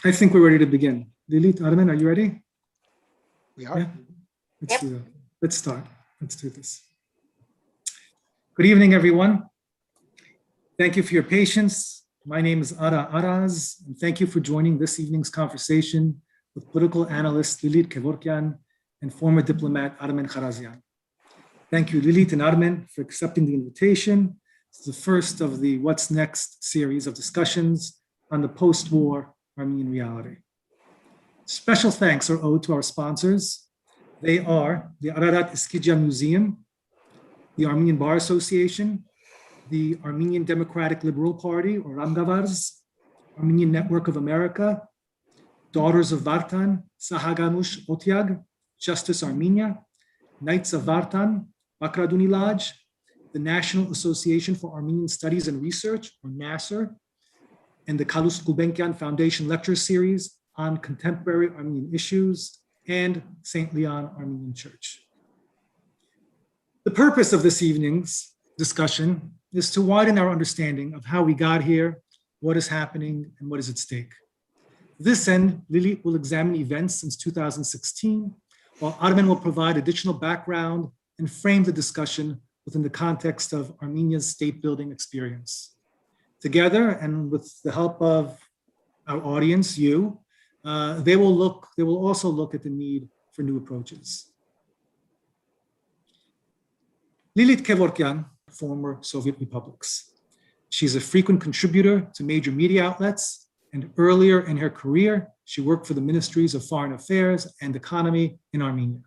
I think we're ready to begin. Lilit, Armen, are you ready? We are. Yeah? Let's do that. Let's start. Let's do this. Good evening, everyone. Thank you for your patience. My name is Ara Araz, and thank you for joining this evening's conversation with political analyst Lilit Gevorgyan and former diplomat Armen Kharazian. Thank you, Lilit and Armen, for accepting the invitation. It's the first of the What's Next series of discussions on the post-war Armenian reality. Special thanks are owed to our sponsors. They are the Ararat Eskidja Museum, the Armenian Bar Association, the Armenian Democratic Liberal Party, or Ramgavars, Armenian Network of America, Daughters of Vartan, Sahaganush Otyag, Justice Armenia, Knights of Vartan, Bakraduni Lodge, the National Association for Armenian Studies and Research, or NASR, and the Kalus Gulbenkian Foundation Lecture Series on Contemporary Armenian Issues, and St. Leon Armenian Church. The purpose of this evening's discussion is to widen our understanding of how we got here, what is happening, and what is at stake. To this end, Lilit will examine events since 2016, while Armen will provide additional background and frame the discussion within the context of Armenia's state-building experience. Together, and with the help of our audience, you, they will also look at the need for new approaches. Lilit Gevorgyan, former Soviet republics. She's a frequent contributor to major media outlets, and earlier in her career, she worked for the Ministries of Foreign Affairs and Economy in Armenia.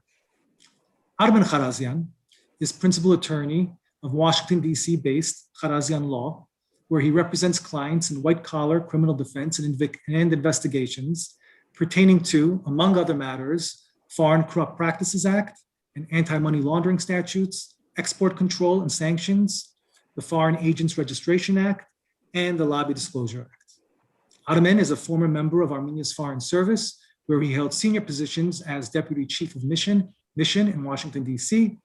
Armen Kharazian is principal attorney of Washington, D.C. based Kharazian Law, where he represents clients in white-collar criminal defense and investigations pertaining to, among other matters, Foreign Corrupt Practices Act and anti-money laundering statutes, export control and sanctions, the Foreign Agents Registration Act, and the Lobby Disclosure Act. Armen is a former member of Armenia's Foreign Service, where he held senior positions as Deputy Chief of Mission in Washington, D.C.,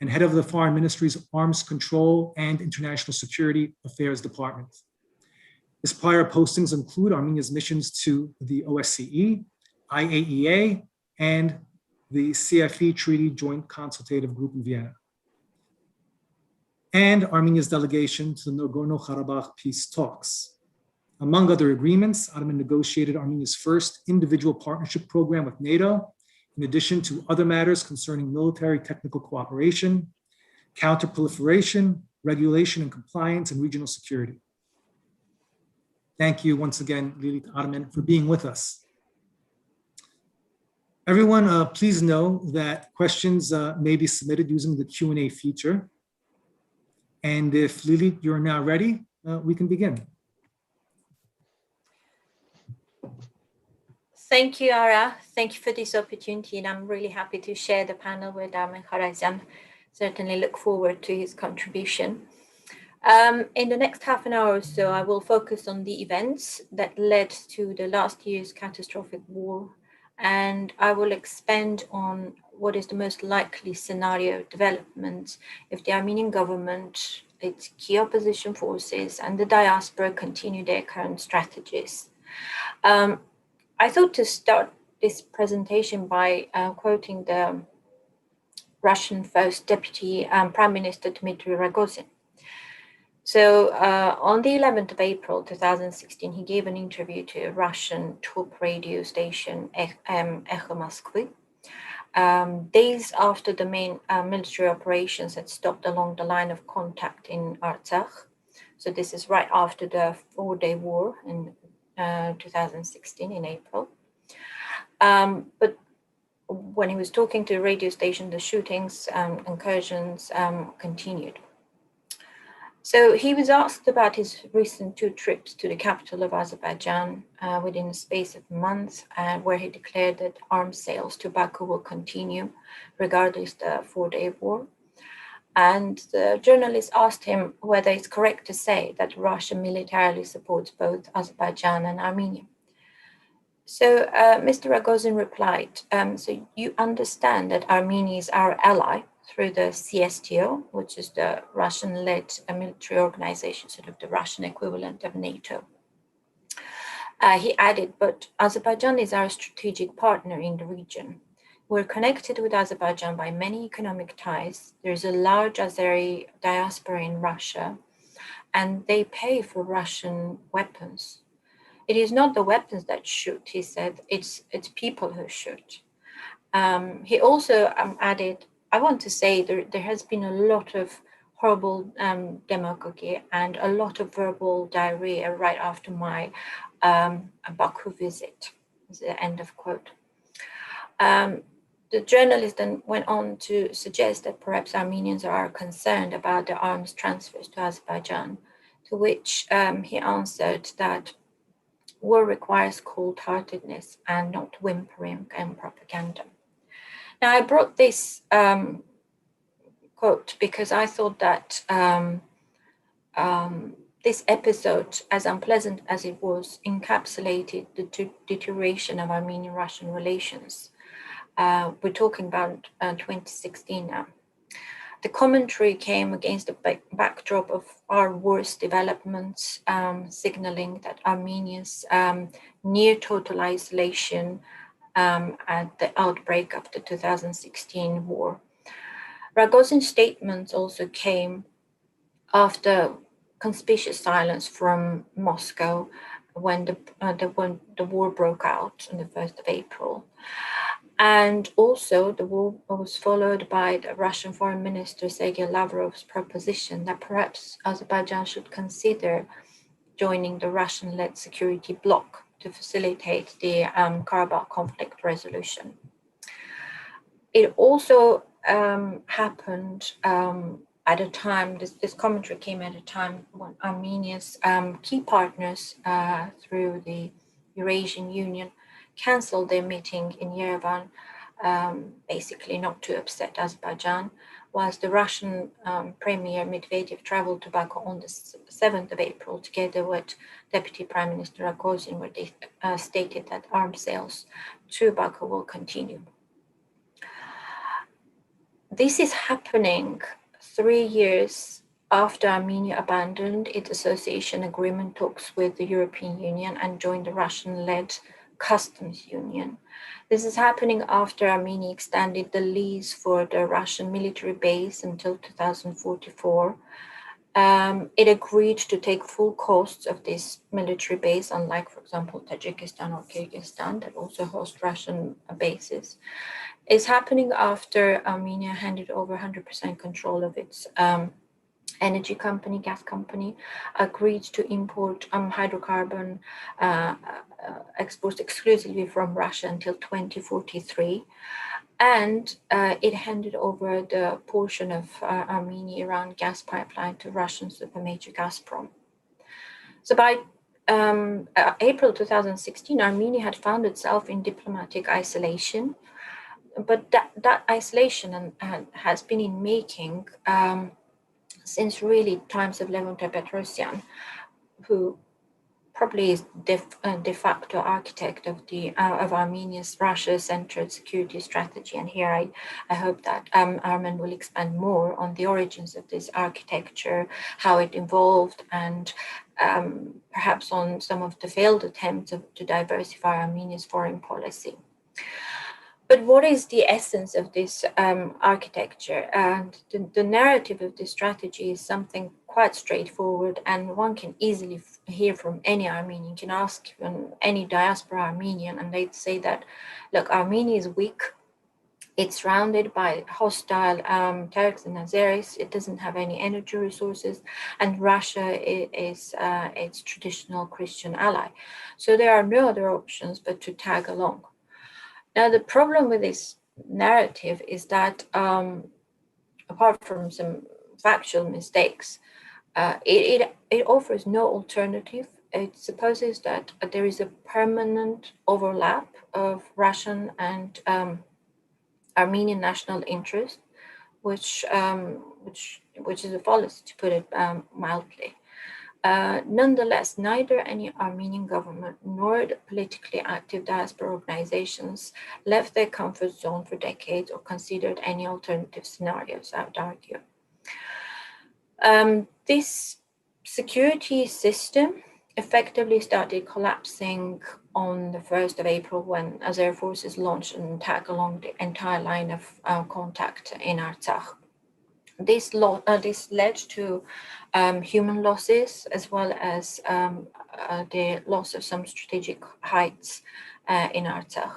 and head of the Foreign Ministry's Arms Control and International Security Affairs Department. His prior postings include Armenia's missions to the OSCE, IAEA, and the CFE Treaty Joint Consultative Group in Vienna, and Armenia's delegation to the Nagorno-Karabakh peace talks. Among other agreements, Armen negotiated Armenia's first individual partnership program with NATO, in addition to other matters concerning military technical cooperation, counterproliferation, regulation and compliance, and regional security. Thank you once again, Lilit, Armen, for being with us. Everyone, please know that questions may be submitted using the Q&A feature. And if Lilit, you're now ready, we can begin. Thank you, Ara. Thank you for this opportunity, and I'm really happy to share the panel with Armen Kharazian. Certainly look forward to his contribution. In the next half an hour or so, I will focus on the events that led to the last year's catastrophic war, and I will expand on what is the most likely scenario of development if the Armenian government, its key opposition forces, and the diaspora continue their current strategies. I thought to start this presentation by quoting the Russian First Deputy Prime Minister Dmitry Rogozin. So on the 11th of April 2016, he gave an interview to a Russian top radio station, Echo Moskvy, days after the main military operations had stopped along the line of contact in Artsakh. So this is right after the 4-day war in 2016 in April. But when he was talking to the radio station, the shootings, incursions continued. So he was asked about his recent 2 trips to the capital of Azerbaijan within a space of a month, where he declared that arms sales to Baku will continue regardless the 4-day war. And the journalist asked him whether it's correct to say that Russia militarily supports both Azerbaijan and Armenia. So Mr. Rogozin replied, so you understand that Armenia is our ally through the CSTO, which is the Russian-led military organization, sort of the Russian equivalent of NATO. He added, but Azerbaijan is our strategic partner in the region. We're connected with Azerbaijan by many economic ties. There's a large Azeri diaspora in Russia, and they pay for Russian weapons. It is not the weapons that shoot, he said, it's people who shoot. He also added, I want to say there has been a lot of horrible demagogy and a lot of verbal diarrhea right after my Baku visit, is the end of quote. The journalist then went on to suggest that perhaps Armenians are concerned about the arms transfers to Azerbaijan, to which he answered that war requires cold-heartedness and not whimpering and propaganda. Now, I brought this quote because I thought that this episode, as unpleasant as it was, encapsulated the deterioration of Armenian-Russian relations. We're talking about 2016 now. The commentary came against the backdrop of our worst developments, signaling that Armenia's near total isolation at the outbreak of the 2016 war. Rogozin's statements also came after conspicuous silence from Moscow when the war broke out on the 1st of April. And also the war was followed by the Russian Foreign Minister Sergei Lavrov's proposition that perhaps Azerbaijan should consider joining the Russian-led security bloc to facilitate the Karabakh conflict resolution. It also happened at a time, this commentary came at a time when Armenia's key partners through the Eurasian Union cancelled their meeting in Yerevan, basically not to upset Azerbaijan, whilst the Russian Premier Medvedev traveled to Baku on the 7th of April together with Deputy Prime Minister Rogozin, where they stated that arms sales to Baku will continue. This is happening 3 years after Armenia abandoned its association agreement talks with the European Union and joined the Russian-led customs union. This is happening after Armenia extended the lease for the Russian military base until 2044. It agreed to take full costs of this military base, unlike, for example, Tajikistan or Kyrgyzstan that also host Russian bases. It's happening after Armenia handed over 100% control of its energy company, gas company, agreed to import hydrocarbon exports exclusively from Russia until 2043. And it handed over the portion of Armenia-Iran gas pipeline to Russian supermajor Gazprom. So by April 2016, Armenia had found itself in diplomatic isolation, but that isolation has been in making since really times of Levon Petrosyan, who probably is de facto architect of Armenia's Russia-centered security strategy. And here I hope that Armen will expand more on the origins of this architecture, how it evolved, and perhaps on some of the failed attempts to diversify Armenia's foreign policy. But what is the essence of this architecture? And the narrative of this strategy is something quite straightforward, and one can easily hear from any Armenian. You can ask any diaspora Armenian, and they'd say that, look, Armenia is weak. It's surrounded by hostile Turks and Azeris. It doesn't have any energy resources, and Russia is its traditional Christian ally. So there are no other options but to tag along. Now, the problem with this narrative is that, apart from some factual mistakes, it offers no alternative. It supposes that there is a permanent overlap of Russian and Armenian national interest, which is a fallacy, to put it mildly. Nonetheless, neither any Armenian government nor the politically active diaspora organizations left their comfort zone for decades or considered any alternative scenarios, I would argue. This security system effectively started collapsing on the 1st of April when Azeri forces launched an attack along the entire line of contact in Artsakh. This led to human losses as well as the loss of some strategic heights in Artsakh.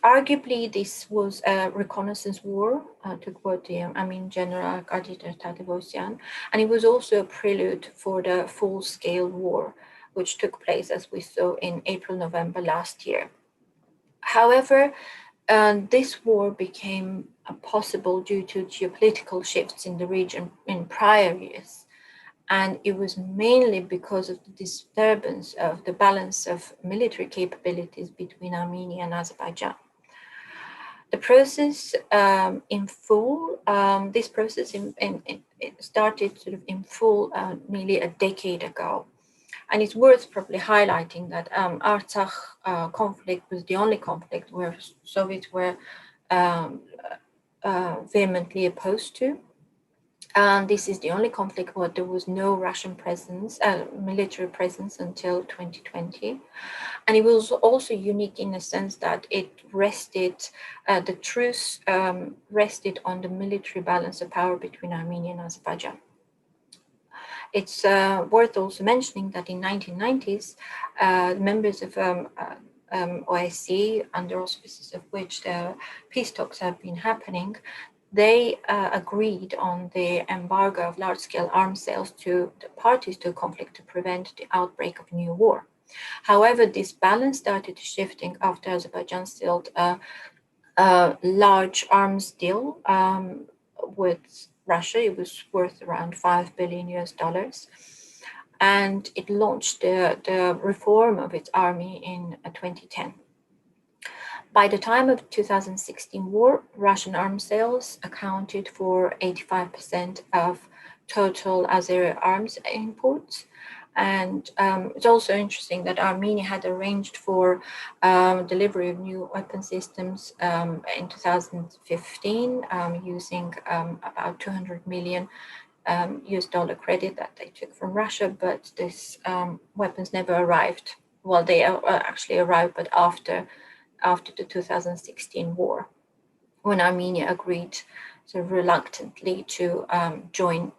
Arguably, this was a reconnaissance war, to quote the Armenian General Gevorgyan, and it was also a prelude for the full-scale war, which took place, as we saw, in April-November last year. However, this war became possible due to geopolitical shifts in the region in prior years, and it was mainly because of the disturbance of the balance of military capabilities between Armenia and Azerbaijan. The process this process it started sort of in full nearly a decade ago. And it's worth probably highlighting that Artsakh conflict was the only conflict where Soviets were vehemently opposed to. And this is the only conflict where there was no Russian presence, military presence until 2020. And it was also unique in the sense that it rested, the truce rested on the military balance of power between Armenia and Azerbaijan. It's worth also mentioning that in 1990s, members of OSCE, under auspices of which the peace talks have been happening, they agreed on the embargo of large-scale arms sales to the parties to a conflict to prevent the outbreak of a new war. However, this balance started shifting after Azerbaijan sealed a large arms deal with Russia. It was worth around $5 billion US, and it launched the reform of its army in 2010. By the time of the 2016 war, Russian arms sales accounted for 85% of total Azeri arms imports. And it's also interesting that Armenia had arranged for delivery of new weapon systems in 2015 using about 200 million US dollar credit that they took from Russia, but these weapons never arrived. Well, they actually arrived, but after the 2016 war, when Armenia agreed sort of reluctantly to join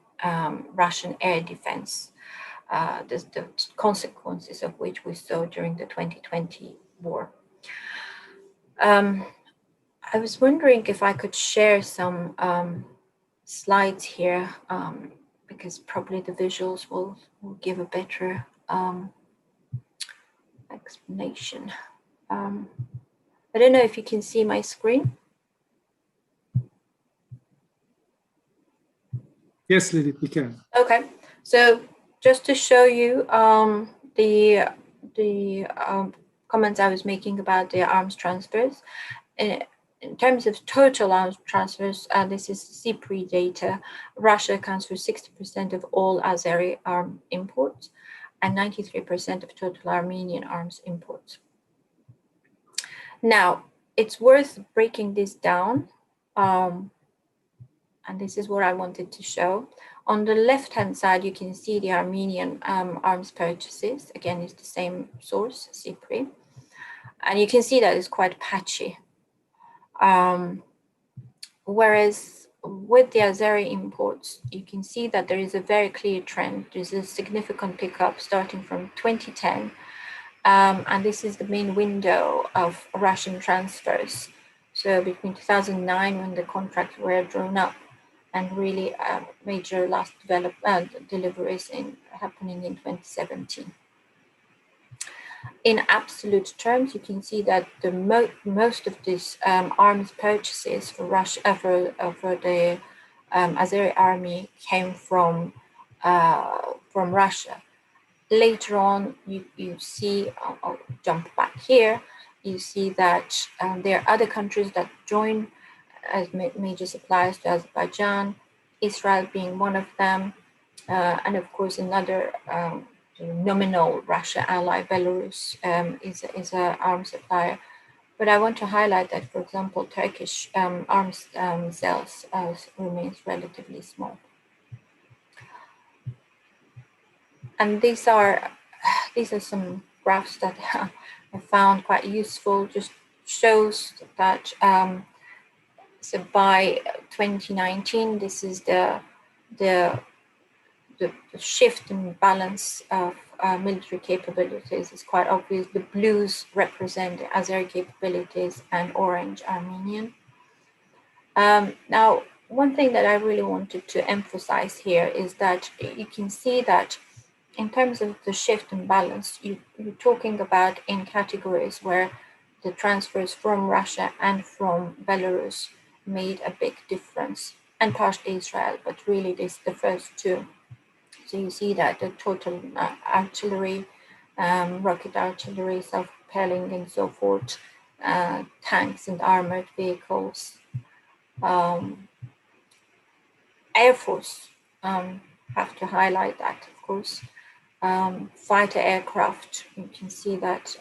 Russian air defense, the consequences of which we saw during the 2020 war. I was wondering if I could share some slides here, because probably the visuals will give a better explanation. I don't know if you can see my screen. Yes, Lilit, we can. Okay, so just to show you the comments I was making about the arms transfers. In terms of total arms transfers, this is CPRI data. Russia accounts for 60% of all Azeri arm imports and 93% of total Armenian arms imports. Now, it's worth breaking this down, and this is what I wanted to show. On the left-hand side, you can see the Armenian arms purchases. Again, it's the same source, CPRI. And you can see that it's quite patchy. Whereas with the Azeri imports, you can see that there is a very clear trend. There's a significant pickup starting from 2010. And this is the main window of Russian transfers. So between 2009, when the contracts were drawn up, and really major last deliveries happening in 2017. In absolute terms, you can see that the most of these arms purchases for Russia, for the Azeri army, came from Russia. Later on, you see, I'll jump back here, you see that there are other countries that join as major suppliers to Azerbaijan, Israel being one of them, and of course another nominal Russia ally, Belarus, is an arms supplier. But I want to highlight that, for example, Turkish arms sales remains relatively small. And these are some graphs that I found quite useful. Just shows that so by 2019, this is the shift in balance of military capabilities is quite obvious. The blues represent the Azeri capabilities and orange Armenian. Now, one thing that I really wanted to emphasize here is that you can see that in terms of the shift in balance, you're talking about in categories where the transfers from Russia and from Belarus made a big difference, and partially Israel, but really the first two. So you see that the total artillery, rocket artillery, self-propelling and so forth, tanks and armored vehicles, Air Force, have to highlight that, of course. Fighter aircraft, you can see that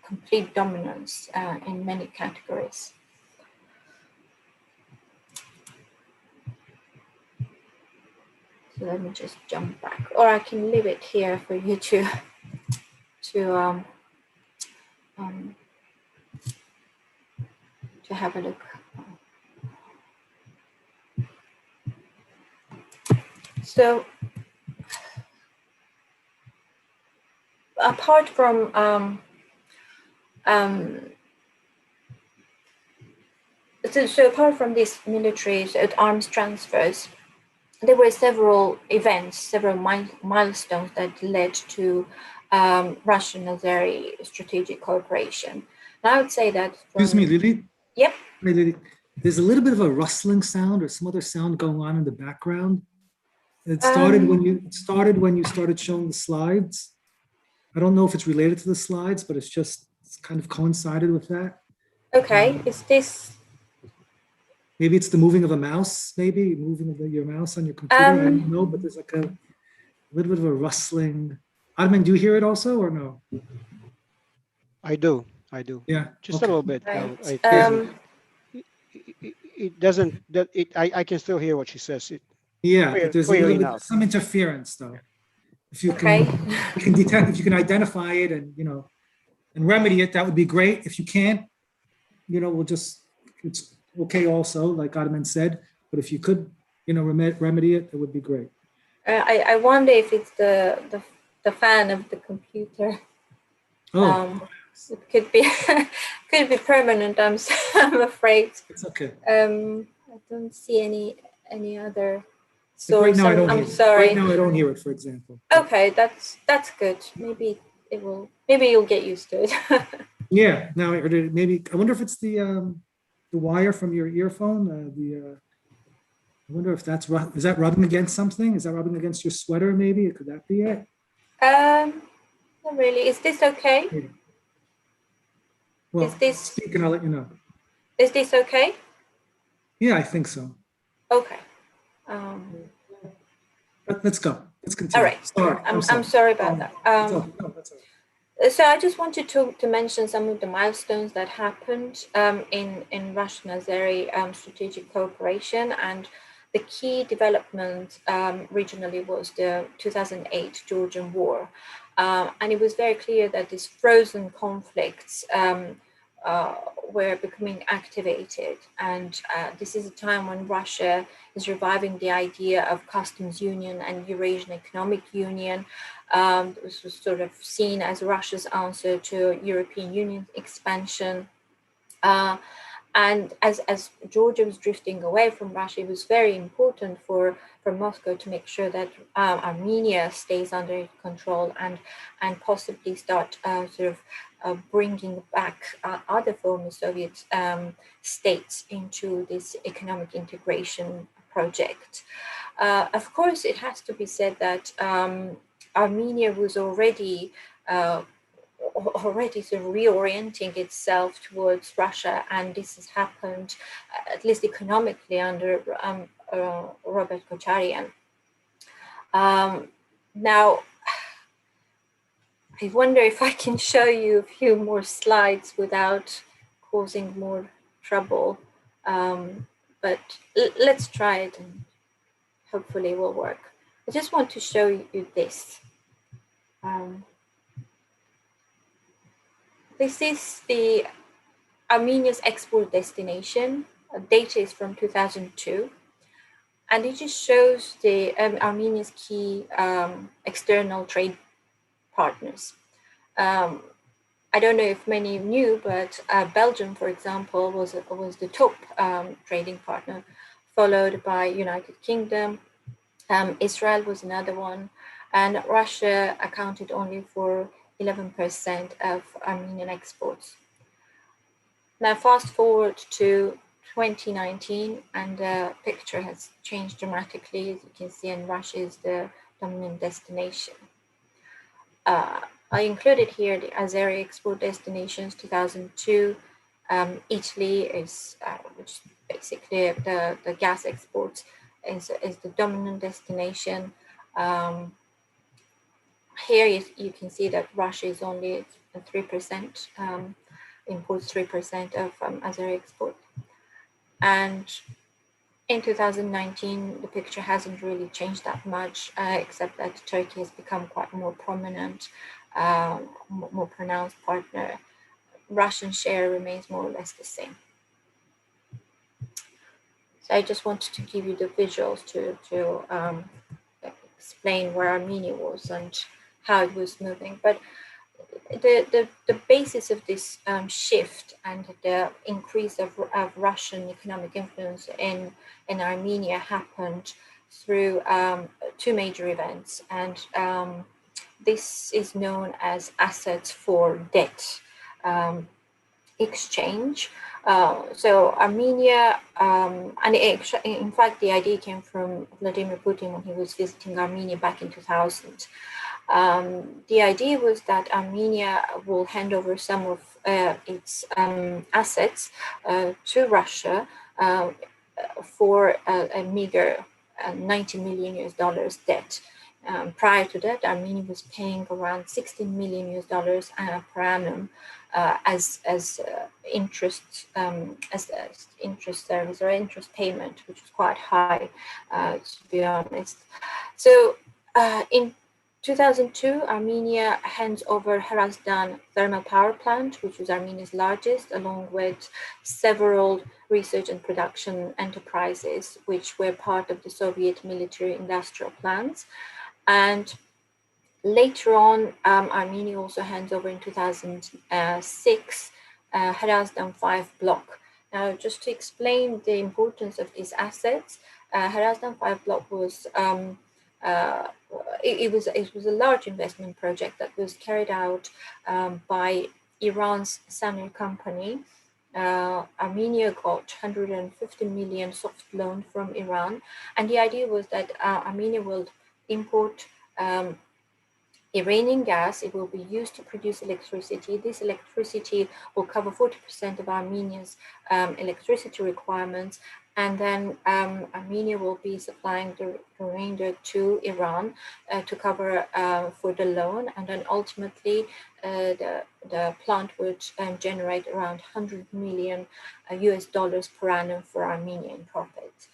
complete dominance in many categories. So let me just jump back, or I can leave it here for you to have a look. So apart from so apart from these military arms transfers, there were several events, several milestones that led to Russian-Azeri strategic cooperation. And I would say that. Excuse me, Lilit. Yep. Hey, Lilit. There's a little bit of a rustling sound or some other sound going on in the background. It started when you started showing the slides. I don't know if it's related to the slides, but it's kind of coincided with that. Okay, is this? Maybe it's the moving of a mouse, maybe moving of your mouse on your computer. I don't know, but there's like a little bit of a rustling. Armen, do you hear it also or no? I do. Yeah. Just okay. a little bit. Right. It doesn't, I can still hear what she says. Yeah, but there's a little bit enough. some interference though. If you Okay. can detect, if you can identify it and and remedy it, that would be great. If you can't, it's okay also, like Armen said. But if you could, remedy it, that would be great. I wonder if it's the fan of the computer. Oh, it could be could be permanent. I'm afraid. It's okay. I don't see any other source. Right now, I don't I'm hear sorry. Right now, I don't hear it. For example. Okay, that's good. Maybe it will. Maybe you'll get used to it. Yeah. Now I heard it. Maybe I wonder if it's the wire from your earphone. I wonder if is that rubbing against something? Is that rubbing against your sweater? Maybe could that be it? Not really. Is this okay? Yeah. Well, is this? Speak and I'll let you know. Is this okay? Yeah, I think so. Okay. Let's go. Let's continue. All right. Sorry. I'm sorry about that. No, that's all right. So I just wanted to mention some of the milestones that happened in Russian-Azeri strategic cooperation, and the key development regionally was the 2008 Georgian War, and it was very clear that these frozen conflicts were becoming activated, and this is a time when Russia is reviving the idea of customs union and Eurasian economic union. This was sort of seen as Russia's answer to European Union expansion. And as Georgia was drifting away from Russia, it was very important for Moscow to make sure that Armenia stays under control and possibly start bringing back other former Soviet states into this economic integration project. Of course, it has to be said that Armenia was already sort of reorienting itself towards Russia, and this has happened, at least economically, under Robert Kocharyan. Now, I wonder if I can show you a few more slides without causing more trouble, but let's try it and hopefully it will work. I just want to show you this. This is the Armenia's export destination. Data is from 2002. And it just shows the Armenia's key external trade partners. I don't know if many knew, but Belgium, for example, was the top trading partner, followed by United Kingdom. Israel was another one, and Russia accounted only for 11% of Armenian exports. Now, fast forward to 2019, and the picture has changed dramatically. As you can see, and Russia is the dominant destination. I included here the Azeri export destinations 2002. Italy is, which is basically the gas exports, is the dominant destination. Here you can see that Russia is only 3%, imports 3% of Azeri export. And in 2019, the picture hasn't really changed that much, except that Turkey has become quite more prominent, more pronounced partner. Russian share remains more or less the same. So I just wanted to give you the visuals to explain where Armenia was and how it was moving. But the basis of this shift and the increase of Russian economic influence in Armenia happened through two major events, and this is known as assets for debt exchange. So Armenia, and in fact, the idea came from Vladimir Putin when he was visiting Armenia back in 2000. The idea was that Armenia will hand over some of its assets to Russia for a meager $90 million debt. Prior to that, Armenia was paying around $16 million per annum as interest as interest service or interest payment, which was quite high, to be honest. So in 2002, Armenia hands over Kharazian thermal power plant, which was Armenia's largest, along with several research and production enterprises, which were part of the Soviet military industrial plans. And later on, Armenia also hands over in 2006 Kharazian 5 block. Now, just to explain the importance of these assets, Kharazian 5 block was it was a large investment project that was carried out by Iran's Sanir company. Armenia got 150 million soft loan from Iran, and the idea was that Armenia will import Iranian gas. It will be used to produce electricity. This electricity will cover 40% of Armenia's electricity requirements, and then Armenia will be supplying the remainder to Iran to cover for the loan, and then ultimately the plant would generate around $100 million per annum for Armenian profits.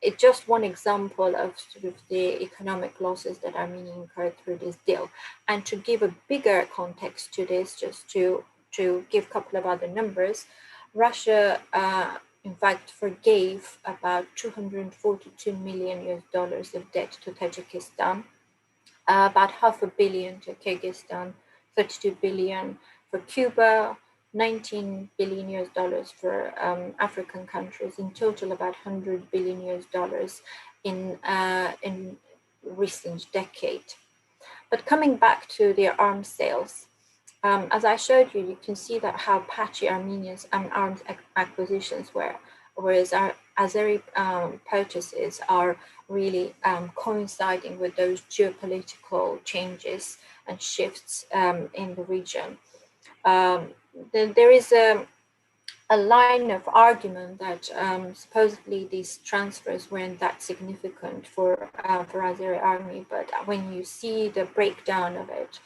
It's just one example of sort of the economic losses that Armenia incurred through this deal. And to give a bigger context to this, just to give a couple of other numbers, Russia, in fact, forgave about $242 million of debt to Tajikistan, about $500 million to Kyrgyzstan, $32 billion for Cuba, $19 billion for African countries, in total about $100 billion in recent decade. But coming back to their arms sales, as I showed you, you can see that how patchy Armenia's arms acquisitions were, whereas our Azeri purchases are really coinciding with those geopolitical changes and shifts in the region. There is a line of argument that supposedly these transfers weren't that significant for Azeri army, but when you see the breakdown of it,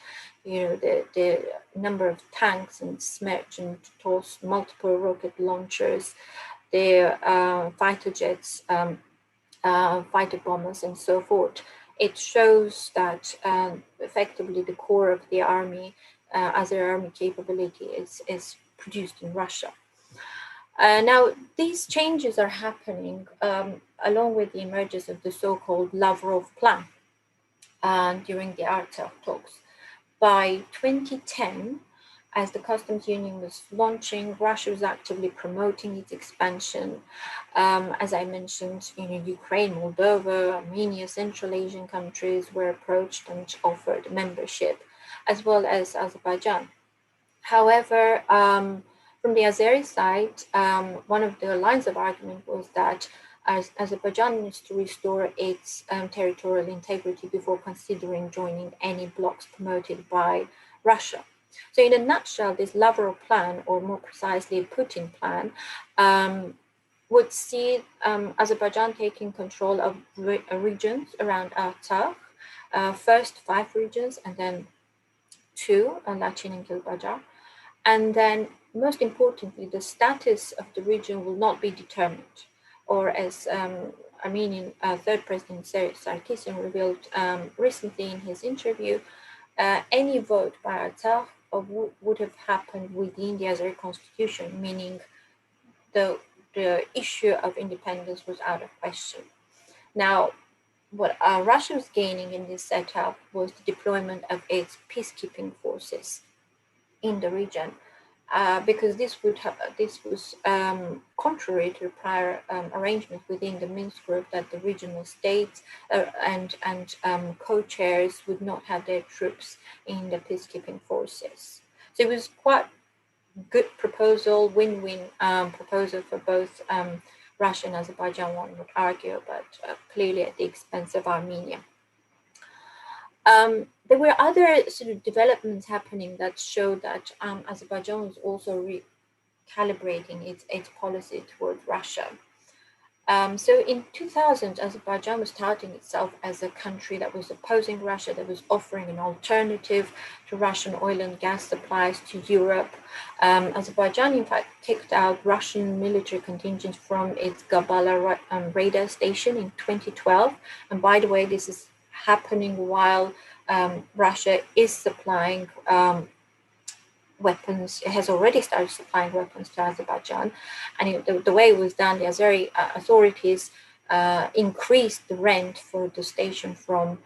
you know, the number of tanks and Smerch and Tos, multiple rocket launchers, the fighter jets, fighter bombers, and so forth, it shows that effectively the core of the army, Azeri army capability is produced in Russia. Now, these changes are happening along with the emergence of the so-called Lavrov Plan during the Artsakh talks. By 2010, as the customs union was launching, Russia was actively promoting its expansion. As I mentioned, Ukraine, Moldova, Armenia, Central Asian countries were approached and offered membership, as well as Azerbaijan. However, from the Azeri side, one of the lines of argument was that Azerbaijan needs to restore its territorial integrity before considering joining any blocs promoted by Russia. So in a nutshell, this Lavrov plan, or more precisely Putin plan, would see Azerbaijan taking control of regions around Artsakh, first 5 regions and then 2, Lachin and Kilbajar. And then most importantly, the status of the region will not be determined, or as Armenian third president Sarkisian revealed recently in his interview, any vote by Artsakh would have happened within the Azeri constitution, meaning the issue of independence was out of question. Now, what Russia was gaining in this setup was the deployment of its peacekeeping forces in the region, because this was contrary to prior arrangements within the Minsk group that the regional states and co-chairs would not have their troops in the peacekeeping forces. So it was quite good proposal, win-win proposal for both Russia and Azerbaijan, one would argue, but clearly at the expense of Armenia. There were other sort of developments happening that showed that Azerbaijan was also recalibrating its policy towards Russia. So in 2000, Azerbaijan was starting itself as a country that was opposing Russia, that was offering an alternative to Russian oil and gas supplies to Europe. Azerbaijan, in fact, kicked out Russian military contingents from its Gabala radar station in 2012. And by the way, this is happening while Russia is supplying weapons. It has already started supplying weapons to Azerbaijan, and the way it was done, the Azeri authorities increased the rent for the station from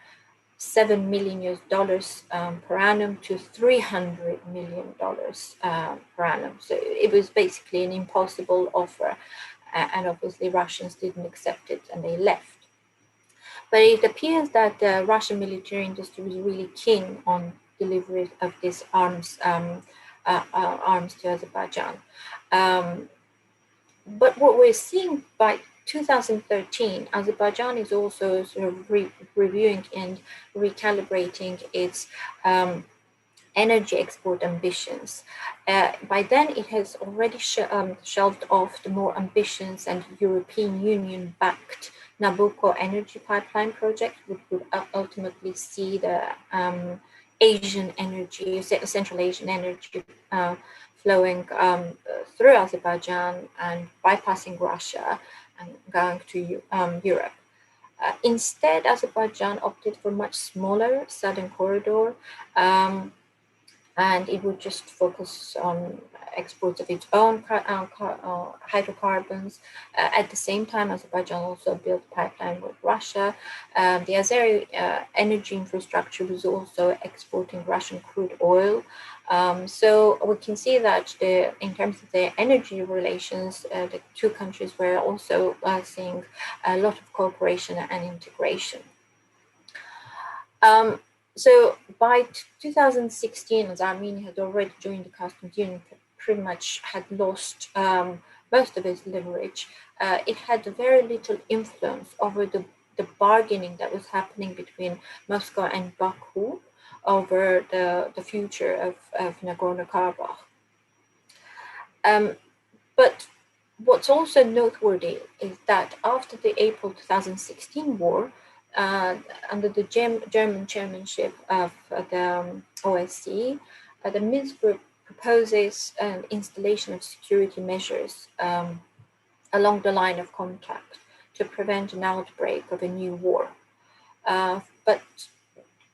$7 million per annum to $300 million per annum. So it was basically an impossible offer, and obviously Russians didn't accept it and they left. But it appears that the Russian military industry was really keen on delivery of these arms to Azerbaijan. But what we're seeing by 2013, Azerbaijan is also sort of reviewing and recalibrating its energy export ambitions. By then, it has already shelved off the more ambitious and European Union-backed Nabucco energy pipeline project, which would ultimately see the Central Asian energy flowing through Azerbaijan and bypassing Russia and going to Europe. Instead, Azerbaijan opted for a much smaller southern corridor, and it would just focus on exports of its own hydrocarbons. At the same time, Azerbaijan also built a pipeline with Russia. The Azeri energy infrastructure was also exporting Russian crude oil. So we can see that in terms of their energy relations, the two countries were also seeing a lot of cooperation and integration. So by 2016, as Armenia had already joined the customs union, pretty much had lost most of its leverage. It had very little influence over the bargaining that was happening between Moscow and Baku over the future of Nagorno-Karabakh. But what's also noteworthy is that after the April 2016 war, under the German chairmanship of the OSCE, the Minsk group proposes an installation of security measures along the line of contact to prevent an outbreak of a new war. But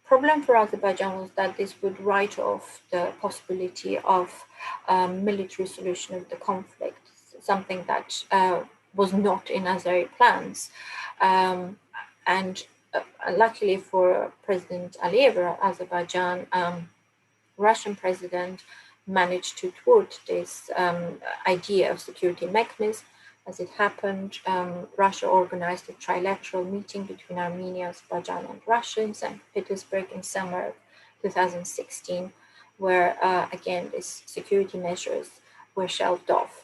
problem for Azerbaijan was that this would write off the possibility of military solution of the conflict, something that was not in Azeri plans. And luckily for President Aliyev, Azerbaijan, Russian president, managed to thwart this idea of security mechanism. As it happened, Russia organized a trilateral meeting between Armenia, Azerbaijan, and Russia in St. Petersburg in summer of 2016, where again these security measures were shelved off.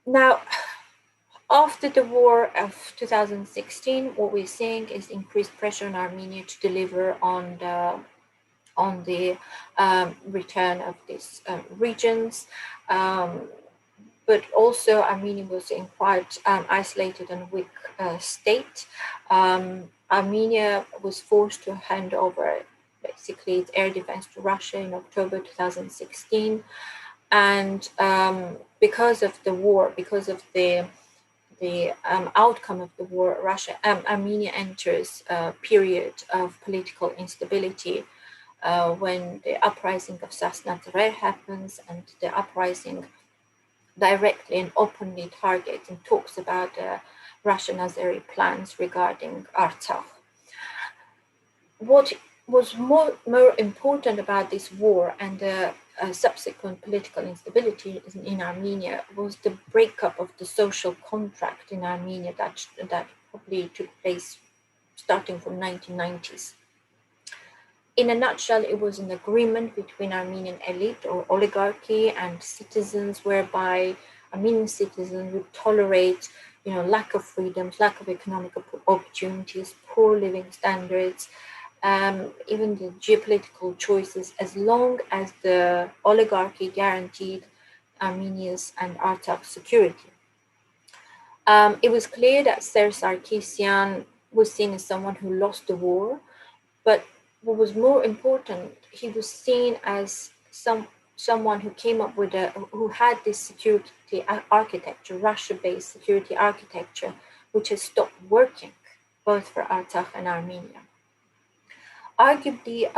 Now, after the war of 2016, what we're seeing is increased pressure on Armenia to deliver on the return of these regions. But also Armenia was in quite isolated and weak state. Armenia was forced to hand over basically its air defense to Russia in October 2016. And because of the war, because of the outcome of the war, Armenia enters a period of political instability when the uprising of Sasnatare happens, and the uprising directly and openly targets and talks about Russian Azeri plans regarding Artsakh. What was more important about this war and the subsequent political instability in Armenia was the breakup of the social contract in Armenia that probably took place starting from 1990s. In a nutshell, it was an agreement between Armenian elite or oligarchy and citizens, whereby Armenian citizens would tolerate, lack of freedoms, lack of economic opportunities, poor living standards, even the geopolitical choices, as long as the oligarchy guaranteed Armenia's and Artsakh's security. It was clear that Serzh Sargsyan was seen as someone who lost the war, but what was more important, he was seen as someone who came up with who had this security architecture, Russia-based security architecture, which has stopped working both for Artsakh and Armenia. Arguably,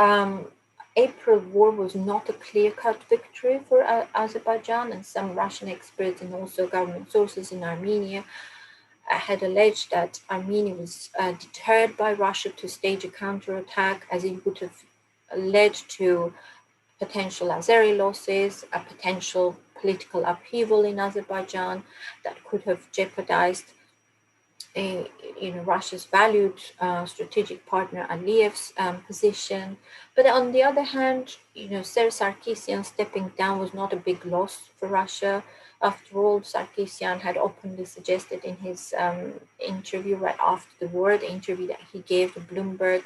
April war was not a clear-cut victory for Azerbaijan, and some Russian experts and also government sources in Armenia had alleged that Armenia was deterred by Russia to stage a counterattack, as it would have led to potential Azeri losses, a potential political upheaval in Azerbaijan that could have jeopardized Russia's valued strategic partner Aliyev's position. But on the other hand, Serzh Sargsyan stepping down was not a big loss for Russia. After all, Sargsyan had openly suggested in his interview right after the war, the interview that he gave to Bloomberg,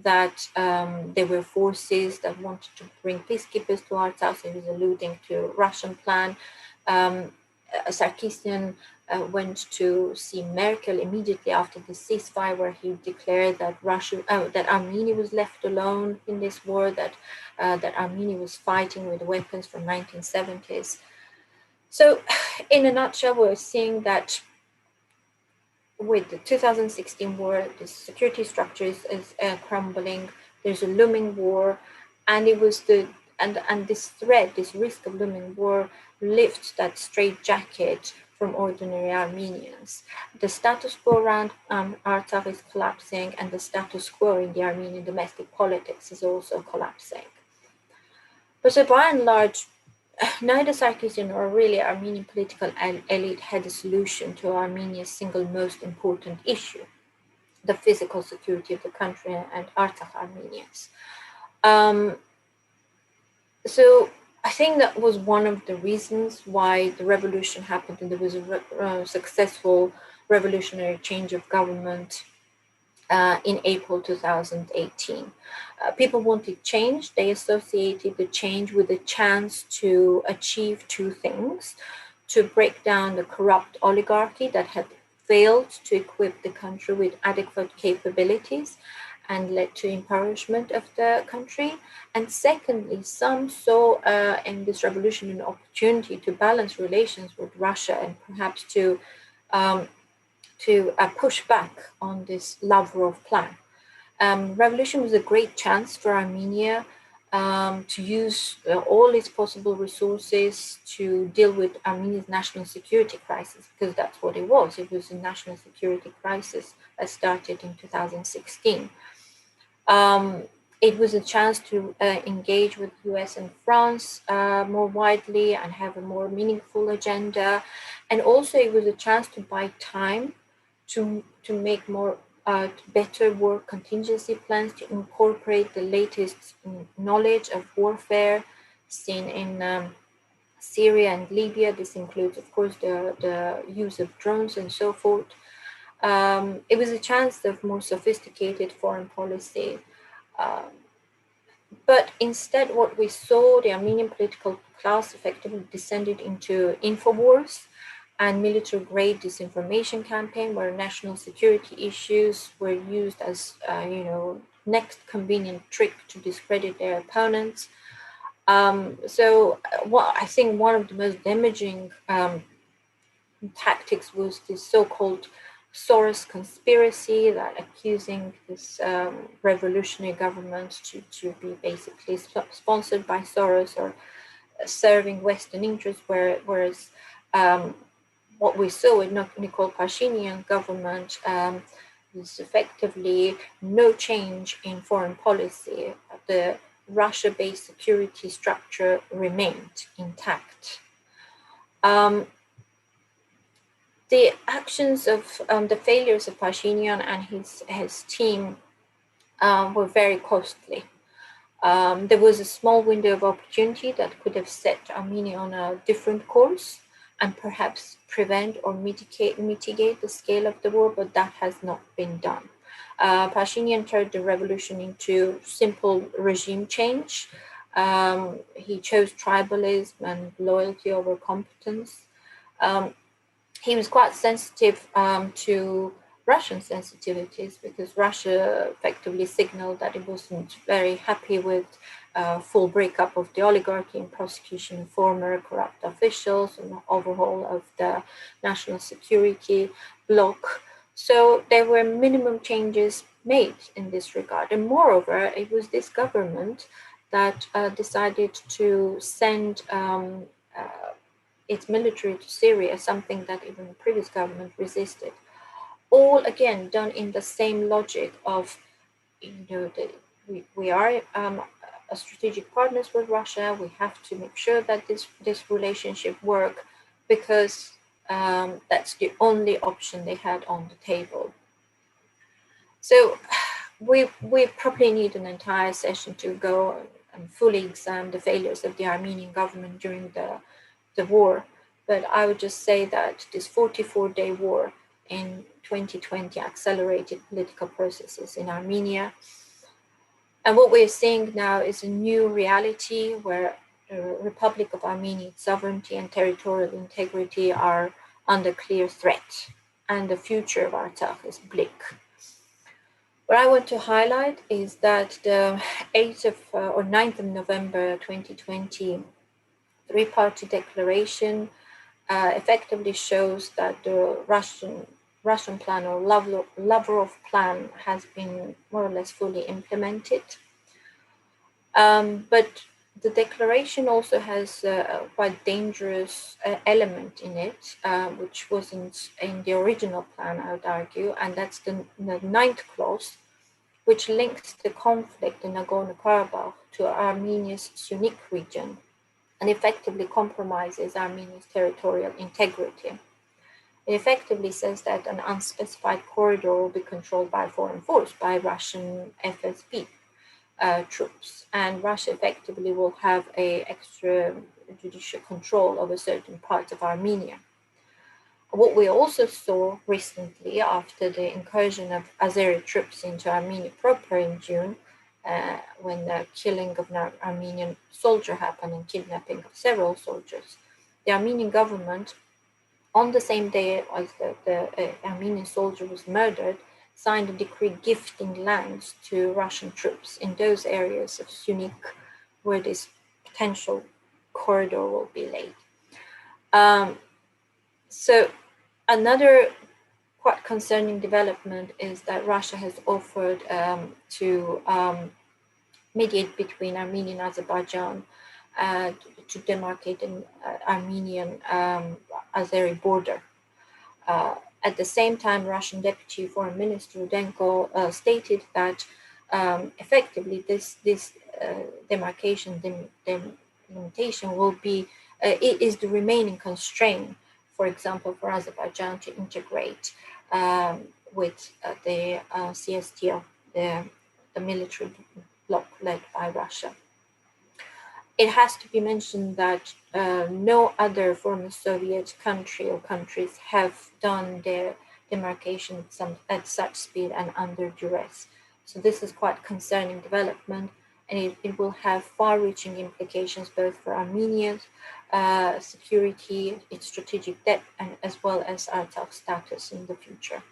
that there were forces that wanted to bring peacekeepers to Artsakh. So he was alluding to Russian plan. Sargsyan went to see Merkel immediately after the ceasefire, where he declared that that Armenia was left alone in this war, that Armenia was fighting with weapons from 1970s. So, in a nutshell, we're seeing that with the 2016 war, the security structure is crumbling. There's a looming war, and it was and this threat, this risk of looming war, lifts that straitjacket from ordinary Armenians. The status quo around Artsakh is collapsing, and the status quo in the Armenian domestic politics is also collapsing. But so by and large, neither Sargsyan nor really Armenian political elite had a solution to Armenia's single most important issue, the physical security of the country and Artsakh Armenians. So I think that was one of the reasons why the revolution happened, and there was a successful revolutionary change of government in April 2018. People wanted change. They associated the change with a chance to achieve two things: to break down the corrupt oligarchy that had failed to equip the country with adequate capabilities and led to impoverishment of the country. And secondly, some saw in this revolution an opportunity to balance relations with Russia and perhaps to to push back on this Lavrov plan. Revolution was a great chance for Armenia to use all its possible resources to deal with Armenia's national security crisis, because that's what it was. It was a national security crisis that started in 2016. It was a chance to engage with US and France more widely and have a more meaningful agenda. And also it was a chance to buy time to make more better war contingency plans, to incorporate the latest knowledge of warfare seen in Syria and Libya. This includes, of course, the use of drones and so forth. It was a chance of more sophisticated foreign policy. But instead, what we saw, the Armenian political class effectively descended into infowars and military-grade disinformation campaign, where national security issues were used as, next convenient trick to discredit their opponents. I think one of the most damaging tactics was this so-called Soros conspiracy, that accusing this revolutionary government to be basically sponsored by Soros or serving Western interests, whereas what we saw with Nikol Pashinyan government was effectively no change in foreign policy. The Russia-based security structure remained intact. The actions of the failures of Pashinyan and his team were very costly. There was a small window of opportunity that could have set Armenia on a different course and perhaps prevent or mitigate the scale of the war, but that has not been done. Pashinyan turned the revolution into simple regime change. He chose tribalism and loyalty over competence. He was quite sensitive to Russian sensitivities, because Russia effectively signaled that it wasn't very happy with full breakup of the oligarchy and prosecution of former corrupt officials and overhaul of the national security bloc. So there were minimum changes made in this regard. And moreover, it was this government that decided to send its military to Syria, something that even the previous government resisted. All again done in the same logic of, we are a strategic partners with Russia. We have to make sure that this relationship work, because that's the only option they had on the table. So we probably need an entire session to go and fully examine the failures of the Armenian government during the war. But I would just say that this 44-day war in 2020 accelerated political processes in Armenia. And what we're seeing now is a new reality where the Republic of Armenia's sovereignty and territorial integrity are under clear threat, and the future of Artsakh is bleak. What I want to highlight is that the 9th of November 2020 three-party declaration effectively shows that the Russian plan, or Lavrov plan, has been more or less fully implemented. But the declaration also has a quite dangerous element in it, which wasn't in the original plan, I would argue, and that's the 9th clause, which links the conflict in Nagorno-Karabakh to Armenia's Sunik region and effectively compromises Armenia's territorial integrity. It effectively says that an unspecified corridor will be controlled by a foreign force, by Russian FSB troops, and Russia effectively will have a extrajudicial control over certain parts of Armenia. What we also saw recently, after the incursion of Azeri troops into Armenia proper in June, when the killing of an Armenian soldier happened and kidnapping of several soldiers, the Armenian government, on the same day as the Armenian soldier was murdered, signed a decree gifting lands to Russian troops in those areas of Sunik where this potential corridor will be laid. So another quite concerning development is that Russia has offered to mediate between Armenia and Azerbaijan to demarcate an Armenian Azeri border. At the same time, Russian Deputy Foreign Minister Rudenko stated that effectively this demarcation delimitation will be it is the remaining constraint, for example, for Azerbaijan to integrate with the CSTO, the military bloc led by Russia. It has to be mentioned that no other former Soviet country or countries have done their demarcation at such speed and under duress. So this is quite concerning development, and it will have far-reaching implications both for Armenia's security, its strategic depth, and as well as Artsakh status in the future.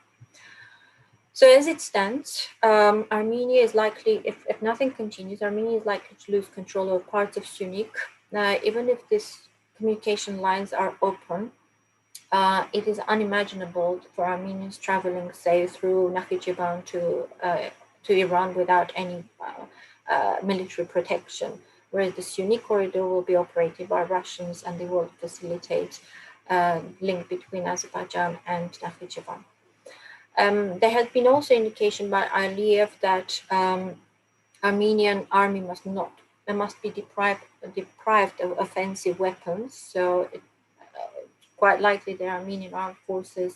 So as it stands, Armenia is likely, if nothing continues, Armenia is likely to lose control of parts of Syunik. Even if these communication lines are open, it is unimaginable for Armenians traveling, say, through Nakhichevan to Iran without any military protection, whereas the Syunik corridor will be operated by Russians and they will facilitate link between Azerbaijan and Nakhichevan. There has been also indication by Aliyev that Armenian army must be deprived of offensive weapons. So quite likely the Armenian armed forces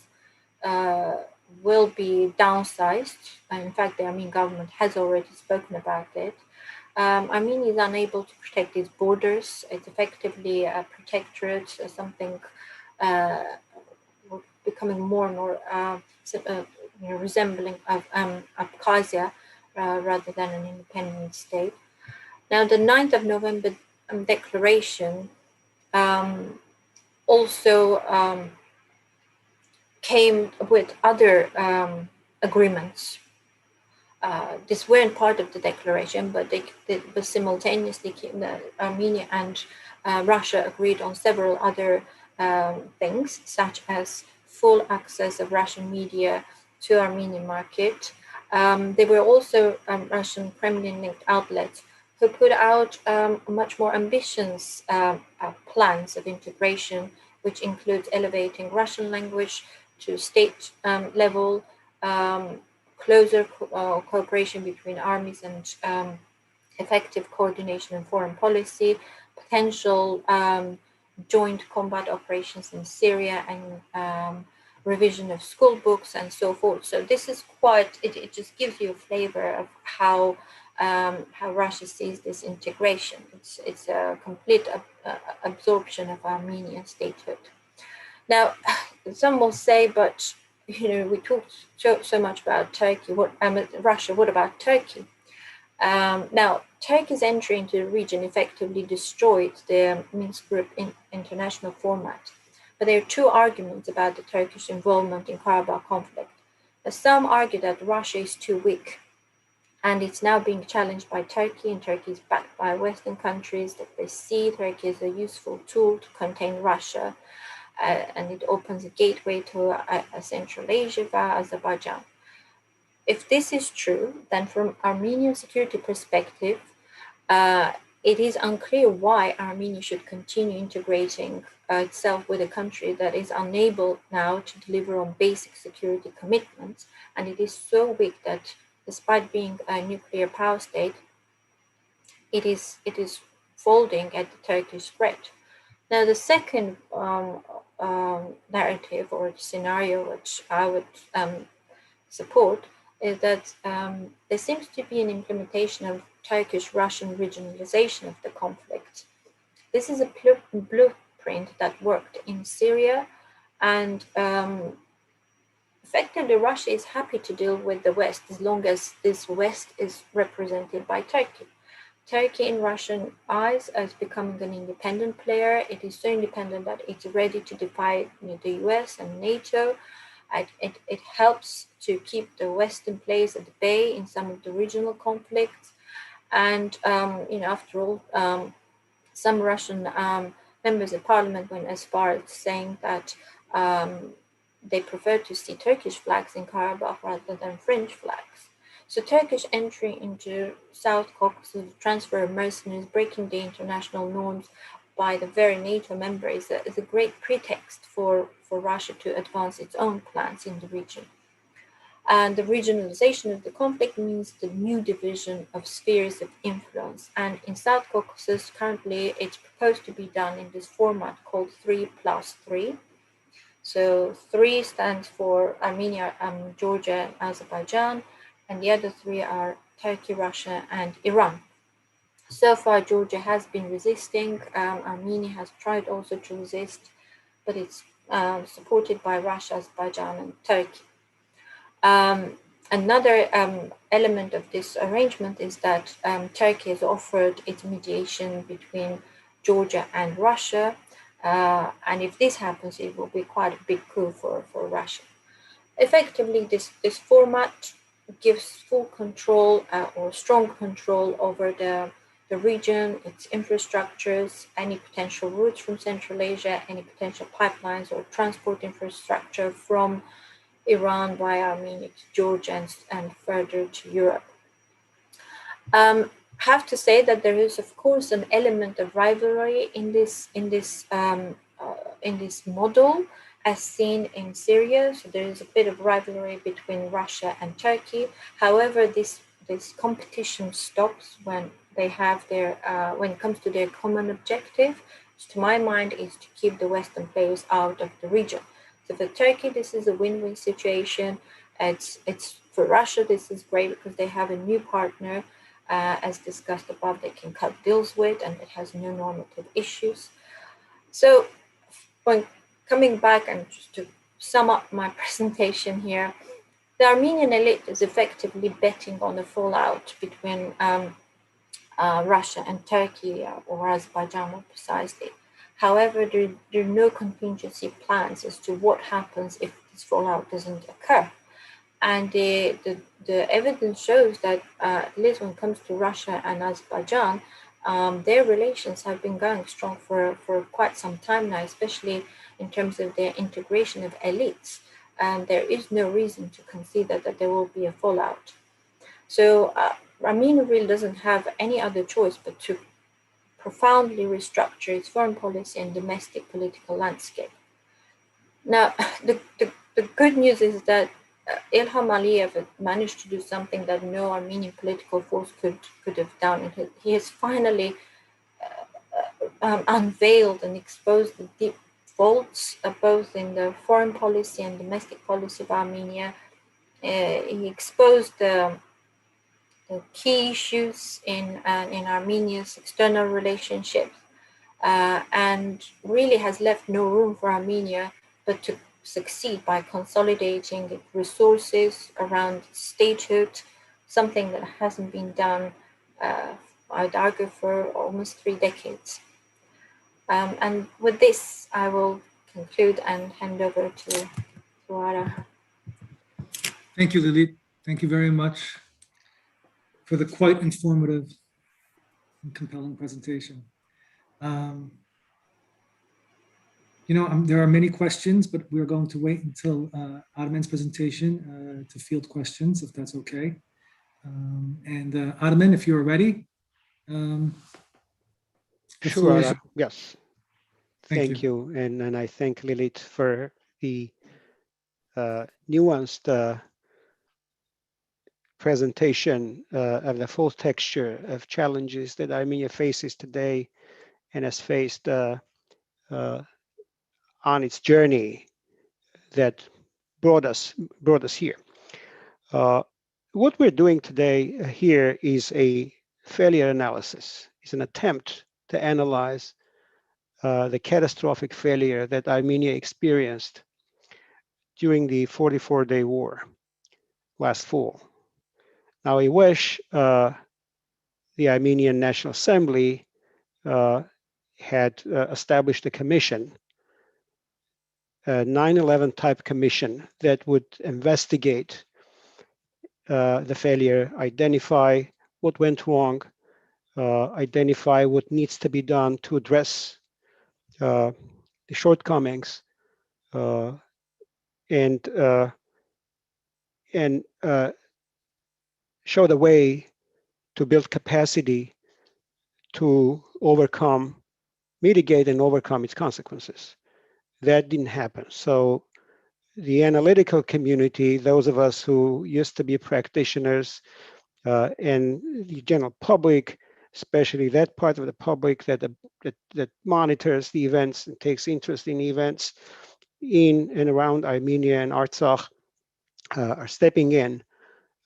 will be downsized. In fact, the Armenian government has already spoken about it. Armenia is unable to protect its borders. It's effectively a protectorate, something becoming more and more resembling of Abkhazia rather than an independent state. Now, the 9th of November declaration also came with other agreements. This weren't part of the declaration, but they simultaneously Armenia and Russia agreed on several other things, such as full access of Russian media to Armenian market. There were also Russian Kremlin-linked outlets who put out much more ambitious plans of integration, which includes elevating Russian language to state level, closer cooperation between armies and effective coordination in foreign policy, potential joint combat operations in Syria, and revision of school books and so forth. So this is quite, it just gives you a flavor of how Russia sees this integration. It's a complete absorption of Armenian statehood. Now, some will say, but we talked so much about Turkey. Russia? What about Turkey? Now, Turkey's entry into the region effectively destroyed the Minsk Group international format. But there are two arguments about the Turkish involvement in Karabakh conflict. Some argue that Russia is too weak, and it's now being challenged by Turkey, and Turkey is backed by Western countries, that they see Turkey as a useful tool to contain Russia, and it opens a gateway to Central Asia via Azerbaijan. If this is true, then from Armenian security perspective, it is unclear why Armenia should continue integrating itself with a country that is unable now to deliver on basic security commitments, and it is so weak that despite being a nuclear power state, it is folding at the Turkish threat. Now, the second narrative or scenario which I would support is that there seems to be an implementation of Turkish-Russian regionalization of the conflict. This is a blueprint that worked in Syria, and effectively Russia is happy to deal with the West as long as this West is represented by Turkey. Turkey, in Russian eyes, is becoming an independent player. It is so independent that it's ready to defy the US and NATO. It helps to keep the West in place at bay in some of the regional conflicts. And, after all, some Russian members of parliament went as far as saying that they prefer to see Turkish flags in Karabakh rather than French flags. So Turkish entry into South Caucasus, transfer of mercenaries, breaking the international norms by the very NATO member is a great pretext for Russia to advance its own plans in the region. And the regionalization of the conflict means the new division of spheres of influence. And in South Caucasus, currently, it's proposed to be done in this format called 3+3. So 3 stands for Armenia, Georgia, Azerbaijan, and the other 3 are Turkey, Russia, and Iran. So far, Georgia has been resisting. Armenia has tried also to resist, but it's supported by Russia, Azerbaijan, and Turkey. Another element of this arrangement is that Turkey has offered its mediation between Georgia and Russia. And if this happens, it will be quite a big coup for Russia. Effectively, this format gives full control or strong control over the region, its infrastructures, any potential routes from Central Asia, any potential pipelines or transport infrastructure from Iran via Armenia to Georgia and further to Europe. Have to say that there is, of course, an element of rivalry in this model, as seen in Syria. So there is a bit of rivalry between Russia and Turkey. However, this competition stops when they have their when it comes to their common objective, which to my mind is to keep the Western players out of the region. So for Turkey, this is a win-win situation. It's for Russia, this is great because they have a new partner, as discussed above, they can cut deals with, and it has no normative issues. So when coming back and just to sum up my presentation here, the Armenian elite is effectively betting on the fallout between Russia and Turkey, or Azerbaijan more precisely. However, there are no contingency plans as to what happens if this fallout doesn't occur. And the evidence shows that, at least when it comes to Russia and Azerbaijan, their relations have been going strong for quite some time now, especially in terms of their integration of elites. And there is no reason to consider that there will be a fallout. So Armenia really doesn't have any other choice but to profoundly restructure its foreign policy and domestic political landscape. Now, the good news is that Ilham Aliyev managed to do something that no Armenian political force could have done. He has finally unveiled and exposed the deep faults both in the foreign policy and domestic policy of Armenia. He exposed the key issues in Armenia's external relationships, and really has left no room for Armenia but to succeed by consolidating its resources around statehood, something that hasn't been done, I'd argue, for almost 3 decades. And with this, I will conclude and hand over to Ara. Thank you, Lilit. Thank you very much for the quite informative and compelling presentation. There are many questions, but we're going to wait until Armen's presentation to field questions, if that's okay. Armen, if you're ready. Sure, yes. Thank you. And I thank Lilit for the nuanced presentation of the full texture of challenges that Armenia faces today and has faced on its journey that brought us here. What we're doing today here is a failure analysis. It's an attempt to analyze the catastrophic failure that Armenia experienced during the 44-day war last fall. Now, I wish the Armenian National Assembly had established a commission, a 9/11 type commission that would investigate the failure, identify what went wrong, identify what needs to be done to address the shortcomings, and show the way to build capacity to mitigate and overcome its consequences. That didn't happen. So the analytical community, those of us who used to be practitioners, and the general public, especially that part of the public that monitors the events and takes interest in events in and around Armenia and Artsakh, are stepping in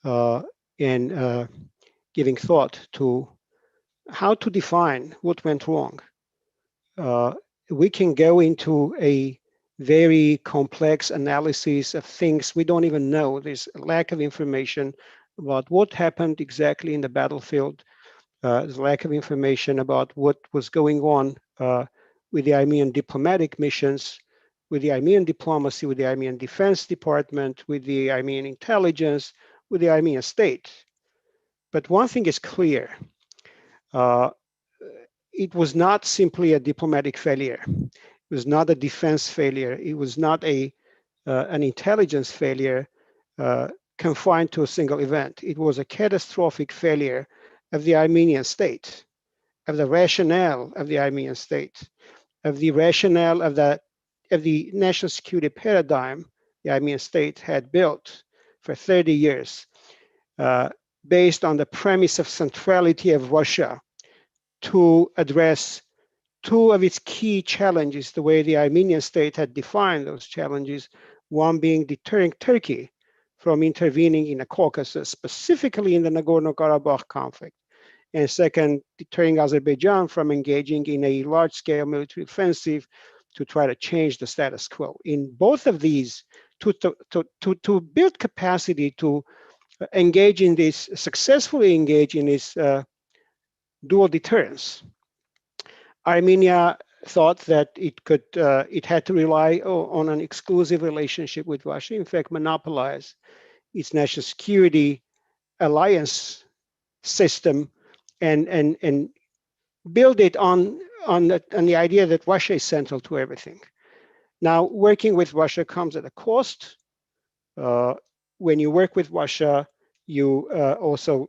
and giving thought to how to define what went wrong. We can go into a very complex analysis of things we don't even know. There's a lack of information about what happened exactly in the battlefield. There's a lack of information about what was going on with the Armenian diplomatic missions, with the Armenian diplomacy, with the Armenian Defense Department, with the Armenian intelligence, with the Armenian state. But one thing is clear. It was not simply a diplomatic failure. It was not a defense failure. It was not an intelligence failure confined to a single event. It was a catastrophic failure of the Armenian state, of the rationale of the Armenian state, of the rationale of the national security paradigm the Armenian state had built for 30 years, based on the premise of centrality of Russia to address two of its key challenges, the way the Armenian state had defined those challenges, one being deterring Turkey from intervening in the Caucasus, specifically in the Nagorno-Karabakh conflict, and second, deterring Azerbaijan from engaging in a large-scale military offensive to try to change the status quo. In both of these, to build capacity to engage in this, successfully engage in this dual deterrence, Armenia thought that it had to rely on an exclusive relationship with Russia, in fact, monopolize its national security alliance system and build it on the idea that Russia is central to everything. Now, working with Russia comes at a cost. When you work with Russia, you also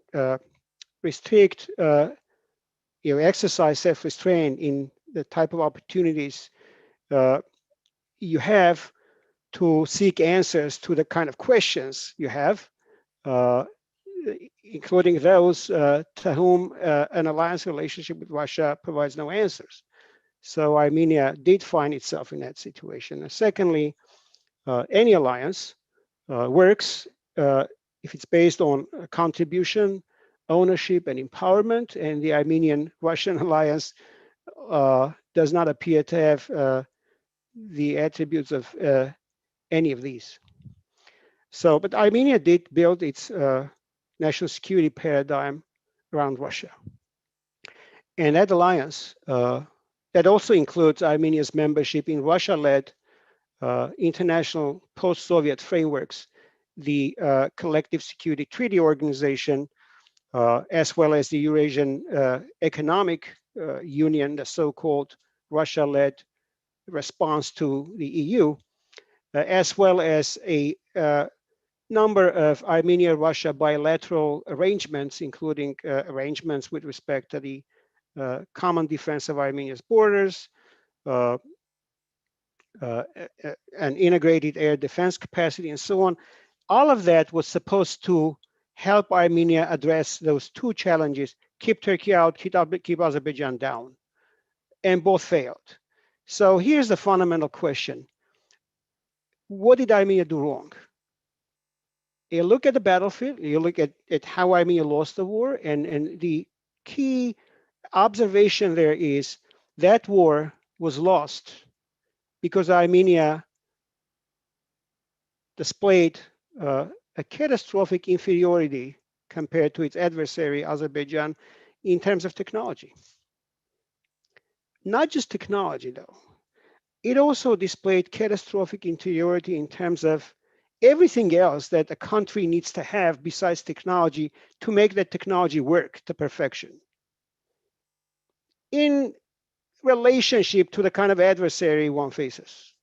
restrict, you exercise self-restraint in the type of opportunities you have to seek answers to the kind of questions you have, including those to whom an alliance relationship with Russia provides no answers. So Armenia did find itself in that situation. And secondly, any alliance works if it's based on contribution, ownership, and empowerment, and the Armenian-Russian alliance does not appear to have the attributes of any of these. So, but Armenia did build its national security paradigm around Russia. And that alliance, that also includes Armenia's membership in Russia-led international post-Soviet frameworks, the Collective Security Treaty Organization, as well as the Eurasian Economic Union, the so-called Russia-led response to the EU, as well as a number of Armenia-Russia bilateral arrangements, including arrangements with respect to the common defense of Armenia's borders, an integrated air defense capacity, and so on. All of that was supposed to help Armenia address those two challenges: keep Turkey out, keep Azerbaijan down, and both failed. So here's the fundamental question. What did Armenia do wrong? You look at the battlefield, you look at how Armenia lost the war, and the key observation there is that war was lost because Armenia displayed a catastrophic inferiority compared to its adversary, Azerbaijan, in terms of technology. Not just technology, though. It also displayed catastrophic inferiority in terms of everything else that a country needs to have besides technology to make that technology work to perfection. In relationship to the kind of adversary one faces,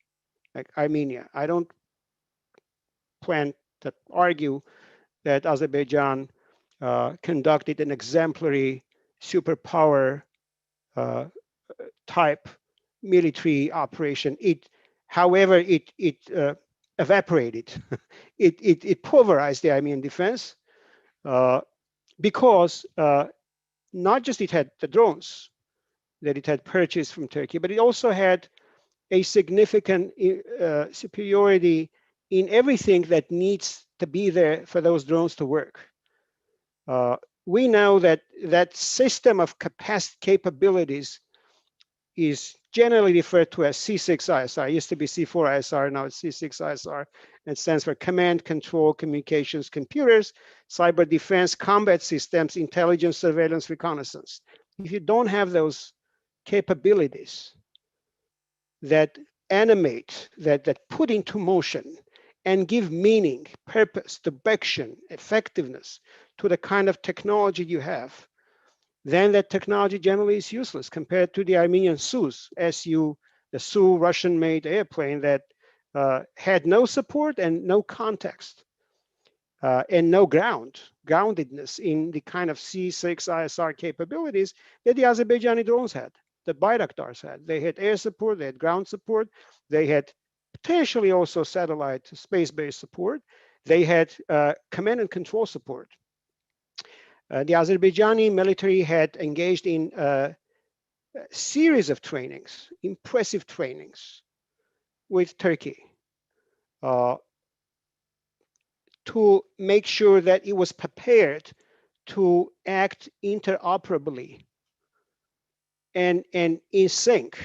like Armenia. I don't plant that argue that Azerbaijan conducted an exemplary superpower type military operation. However, it evaporated. it pulverized the Armenian defense because not just it had the drones that it had purchased from Turkey, but it also had a significant superiority in everything that needs to be there for those drones to work. We know that that system of capabilities is generally referred to as C6ISR. It used to be C4ISR, now it's C6ISR. It stands for Command, Control, Communications, Computers, Cyber Defense, Combat Systems, Intelligence, Surveillance, Reconnaissance. If you don't have those capabilities that animate, that put into motion and give meaning, purpose, direction, effectiveness to the kind of technology you have, then that technology generally is useless compared to the Armenian Sus, SU, the Su Russian-made airplane that had no support and no context and no groundedness in the kind of C6ISR capabilities that the Azerbaijani drones had, the Bayraktars had. They had air support, they had ground support, they had potentially also satellite space-based support, they had command and control support. The Azerbaijani military had engaged in a series of trainings, impressive trainings with Turkey to make sure that it was prepared to act interoperably and in sync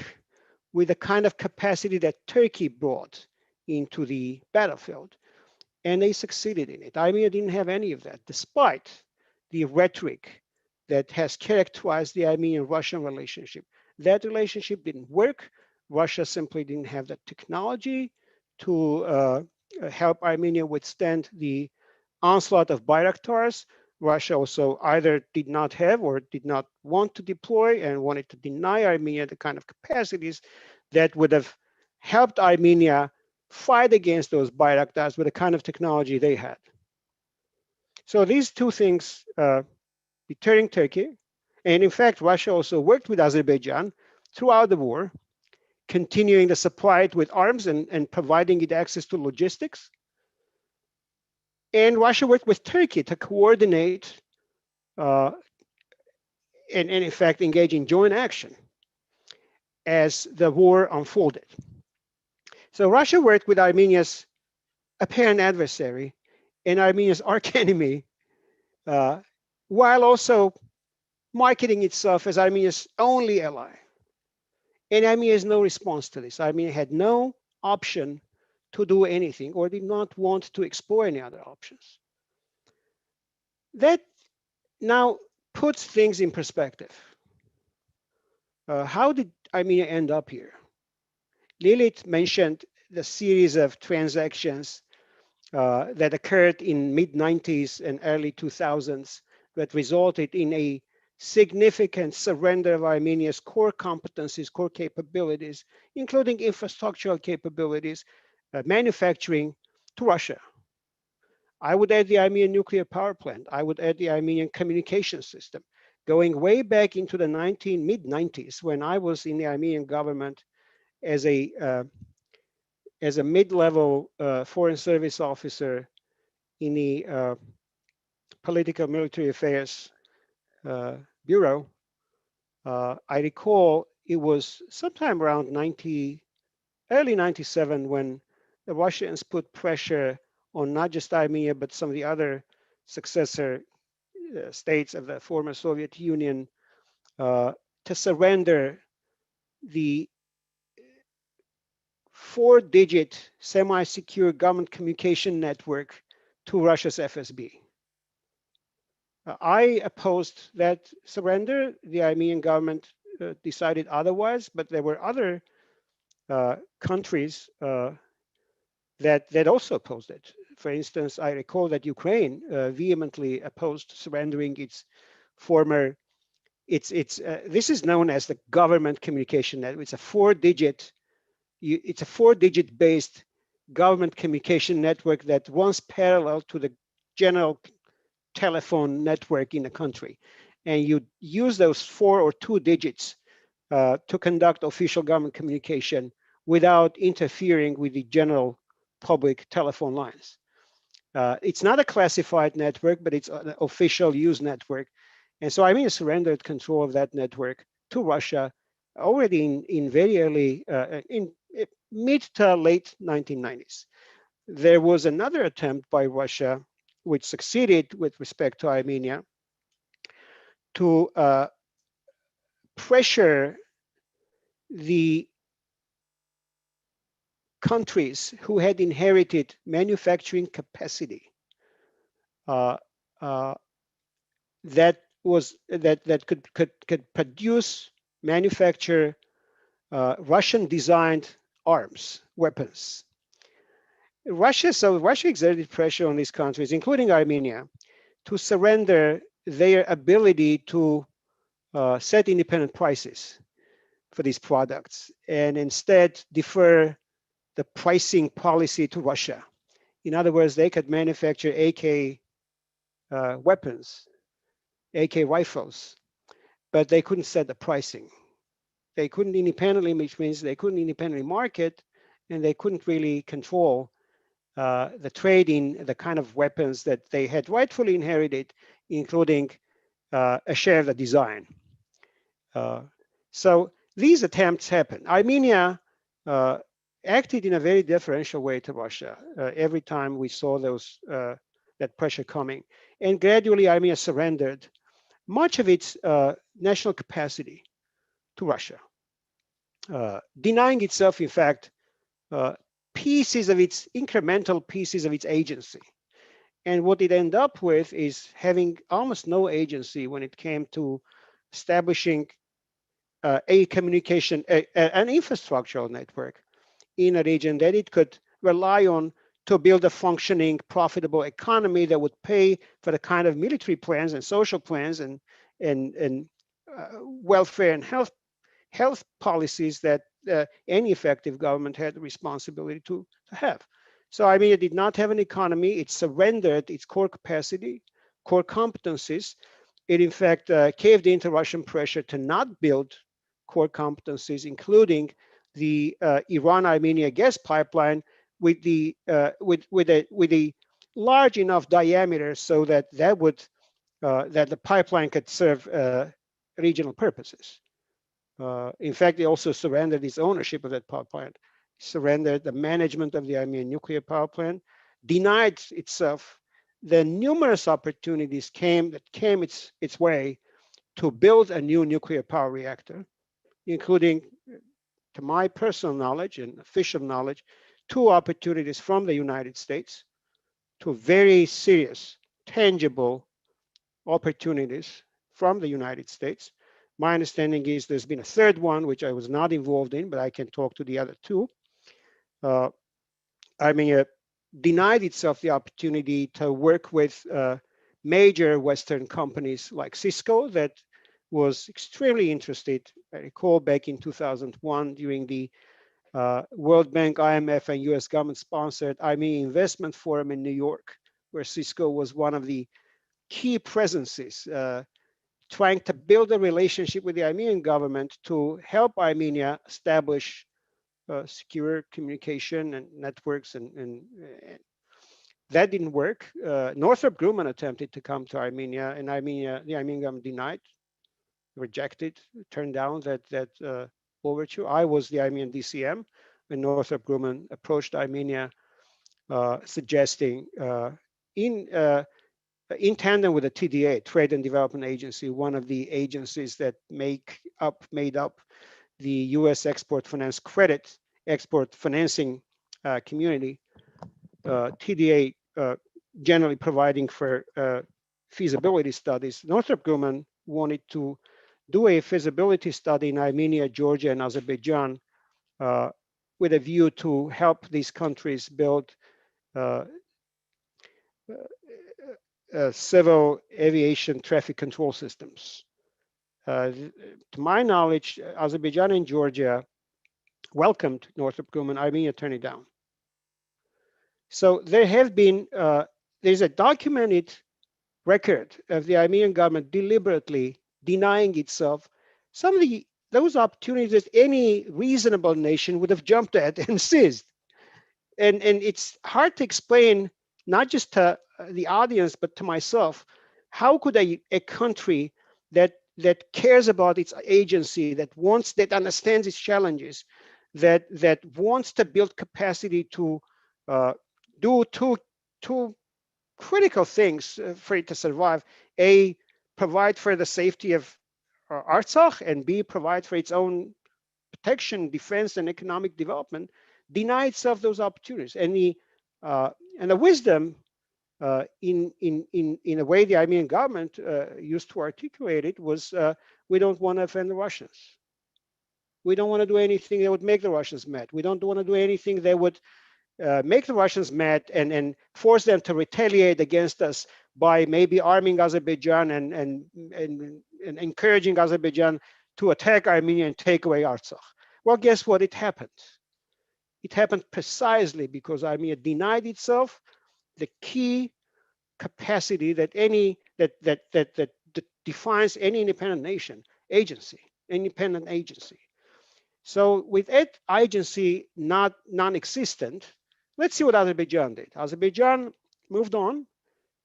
with the kind of capacity that Turkey brought into the battlefield. And they succeeded in it. Armenia didn't have any of that, despite the rhetoric that has characterized the Armenian-Russian relationship. That relationship didn't work. Russia simply didn't have the technology to help Armenia withstand the onslaught of Bayraktars. Russia also either did not have or did not want to deploy and wanted to deny Armenia the kind of capacities that would have helped Armenia fight against those Bayraktars with the kind of technology they had. So these two things, deterring Turkey, and in fact, Russia also worked with Azerbaijan throughout the war, continuing to supply it with arms and providing it access to logistics. And Russia worked with Turkey to coordinate and in fact engage in joint action as the war unfolded. So Russia worked with Armenia's apparent adversary and Armenia's archenemy, while also marketing itself as Armenia's only ally. And Armenia has no response to this. Armenia had no option to do anything or did not want to explore any other options. That now puts things in perspective. How did Armenia end up here? Lilit mentioned the series of transactions that occurred in mid-90s and early 2000s that resulted in a significant surrender of Armenia's core competencies, core capabilities, including infrastructural capabilities, manufacturing, to Russia. I would add the Armenian nuclear power plant. I would add the Armenian communication system. Going way back into the mid-90s, when I was in the Armenian government as a mid-level foreign service officer in the political military affairs bureau, I recall it was sometime around early 97 when the Russians put pressure on not just Armenia, but some of the other successor states of the former Soviet Union to surrender the 4-digit semi-secure government communication network to Russia's FSB. I opposed that surrender. The Armenian government decided otherwise, but there were other countries that also opposed it. For instance, I recall that Ukraine vehemently opposed surrendering its former. This is known as the government communication network. It's a 4-digit. It's a 4-digit based government communication network that runs parallel to the general telephone network in the country. And you use those 4 or 2 digits to conduct official government communication without interfering with the general public telephone lines. It's not a classified network, but it's an official use network. And so Armenia surrendered control of that network to Russia already in very early, in mid to late 1990s. There was another attempt by Russia, which succeeded with respect to Armenia, to pressure the countries who had inherited manufacturing capacity that could produce, manufacture Russian-designed arms, weapons. Russia exerted pressure on these countries, including Armenia, to surrender their ability to set independent prices for these products and instead defer the pricing policy to Russia. In other words, they could manufacture AK weapons, AK rifles, but they couldn't set the pricing. They couldn't independently, which means they couldn't independently market, and they couldn't really control the trading, the kind of weapons that they had rightfully inherited, including a share of the design. So these attempts happened. Armenia acted in a very differential way to Russia every time we saw that pressure coming. And gradually Armenia surrendered much of its national capacity to Russia, denying itself, in fact, incremental pieces of its agency. And what it ended up with is having almost no agency when it came to establishing an infrastructural network in a region that it could rely on to build a functioning, profitable economy that would pay for the kind of military plans and social plans and welfare and health policies that any effective government had the responsibility to have. So Armenia did not have an economy. It surrendered its core capacity, core competencies. It in fact caved into Russian pressure to not build core competencies, including the Iran-Armenia gas pipeline with a large enough diameter so that the pipeline could serve regional purposes. In fact, they also surrendered its ownership of that power plant, surrendered the management of the Armenian nuclear power plant, denied itself the numerous opportunities that came its way to build a new nuclear power reactor, including, to my personal knowledge and official knowledge, 2 opportunities from the United States, 2 very serious, tangible opportunities from the United States. My understanding is there's been a 3rd one, which I was not involved in, but I can talk to the other 2. Armenia denied itself the opportunity to work with major Western companies like Cisco that was extremely interested. I recall back in 2001 during the World Bank, IMF, and US government-sponsored Armenian Investment Forum in New York, where Cisco was one of the key presences trying to build a relationship with the Armenian government to help Armenia establish secure communication and networks, and that didn't work. Northrop Grumman attempted to come to Armenia, and the Armenian government denied, rejected, turned down that overture. I was the Armenian DCM when Northrop Grumman approached Armenia, suggesting in tandem with the TDA, Trade and Development Agency, one of the agencies that made up the U.S. export financing community, TDA generally providing for feasibility studies. Northrop Grumman wanted to do a feasibility study in Armenia, Georgia, and Azerbaijan with a view to help these countries build civil aviation traffic control systems. To my knowledge, Azerbaijan and Georgia welcomed Northrop Grumman. Armenia turned it down. So there have been, there's a documented record of the Armenian government deliberately denying itself some of those opportunities that any reasonable nation would have jumped at and seized. And it's hard to explain, not just to the audience, but to myself, how could a country that cares about its agency, that understands its challenges, that wants to build capacity to do two critical things for it to survive: A, provide for the safety of Artsakh, and B, provide for its own protection, defense, and economic development, deny itself those opportunities. And the wisdom in a way the Armenian government used to articulate it was, we don't want to offend the Russians. We don't want to do anything that would make the Russians mad. We don't want to do anything that would make the Russians mad and force them to retaliate against us by maybe arming Azerbaijan and encouraging Azerbaijan to attack Armenia and take away Artsakh. Well, guess what? It happened. It happened precisely because Armenia denied itself the key capacity that defines any independent nation, independent agency. So with that agency non-existent, let's see what Azerbaijan did. Azerbaijan moved on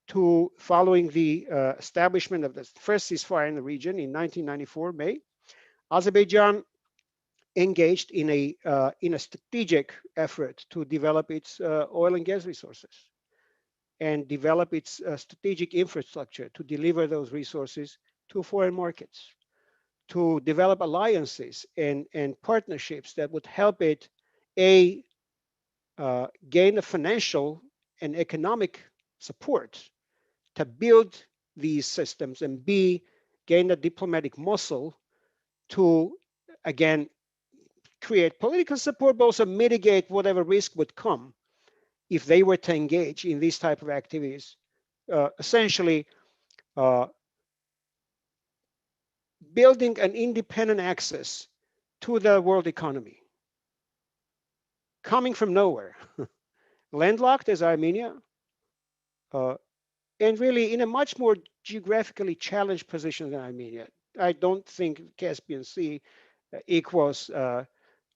to, following the establishment of the first ceasefire in the region in 1994, May. Azerbaijan engaged in a strategic effort to develop its oil and gas resources and develop its strategic infrastructure to deliver those resources to foreign markets, to develop alliances and partnerships that would help it, A, gain the financial and economic support to build these systems, and B, gain the diplomatic muscle to, again, create political support, but also mitigate whatever risk would come if they were to engage in these type of activities, essentially building an independent access to the world economy, coming from nowhere, landlocked as Armenia, and really in a much more geographically challenged position than Armenia. I don't think Caspian Sea equals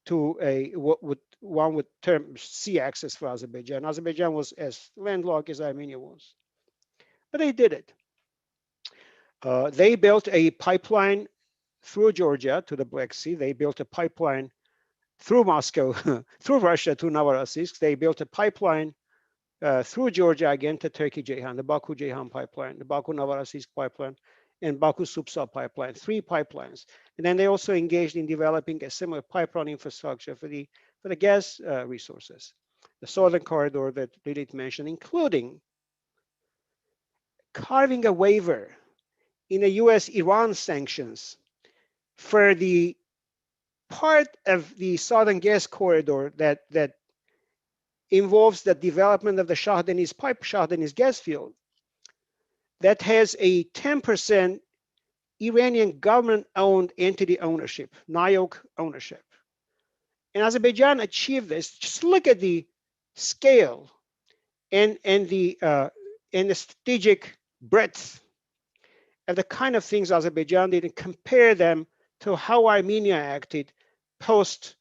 to what one would term sea access for Azerbaijan. Azerbaijan was as landlocked as Armenia was, but they did it. They built a pipeline through Georgia to the Black Sea. They built a pipeline through Moscow, through Russia to Novorossiysk. They built a pipeline through Georgia again to Turkey-Ceyhan, the Baku-Ceyhan pipeline, the Baku-Novorossiysk pipeline, and Baku-Supsa pipeline, 3 pipelines. And then they also engaged in developing a similar pipeline infrastructure for the gas resources, the southern corridor that Lilit mentioned, including carving a waiver in the US-Iran sanctions for the part of the southern gas corridor that involves the development of the Shah Deniz gas field, that has a 10% Iranian government-owned entity ownership, NIOC ownership. And Azerbaijan achieved this. Just look at the scale and the strategic breadth of the kind of things Azerbaijan did, and compare them to how Armenia acted post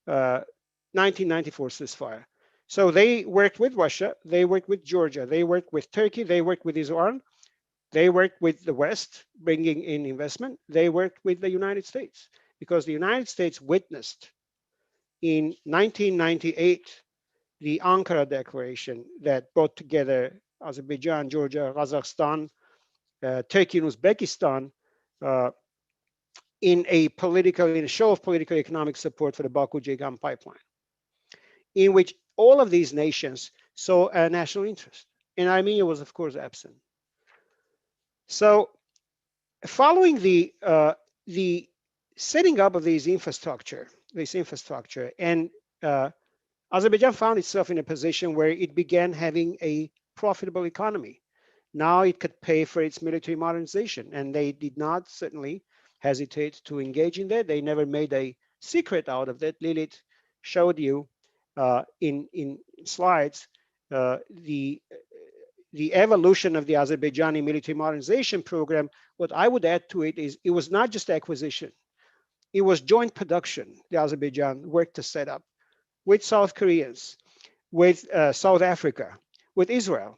1994 ceasefire. So they worked with Russia, they worked with Georgia, they worked with Turkey, they worked with Iran, they worked with the West, bringing in investment, they worked with the United States, because the United States witnessed in 1998 the Ankara Declaration that brought together Azerbaijan, Georgia, Kazakhstan, Turkey, and Uzbekistan in a show of political economic support for the Baku-Ceyhan pipeline, in which all of these nations saw a national interest, and Armenia was, of course, absent. So, following the setting up of this infrastructure, and Azerbaijan found itself in a position where it began having a profitable economy. Now it could pay for its military modernization, and they did not certainly hesitate to engage in that. They never made a secret out of that. Lilit showed you in slides the evolution of the Azerbaijani military modernization program, what I would add to it is it was not just acquisition. It was joint production the Azerbaijan worked to set up with South Koreans, with South Africa, with Israel.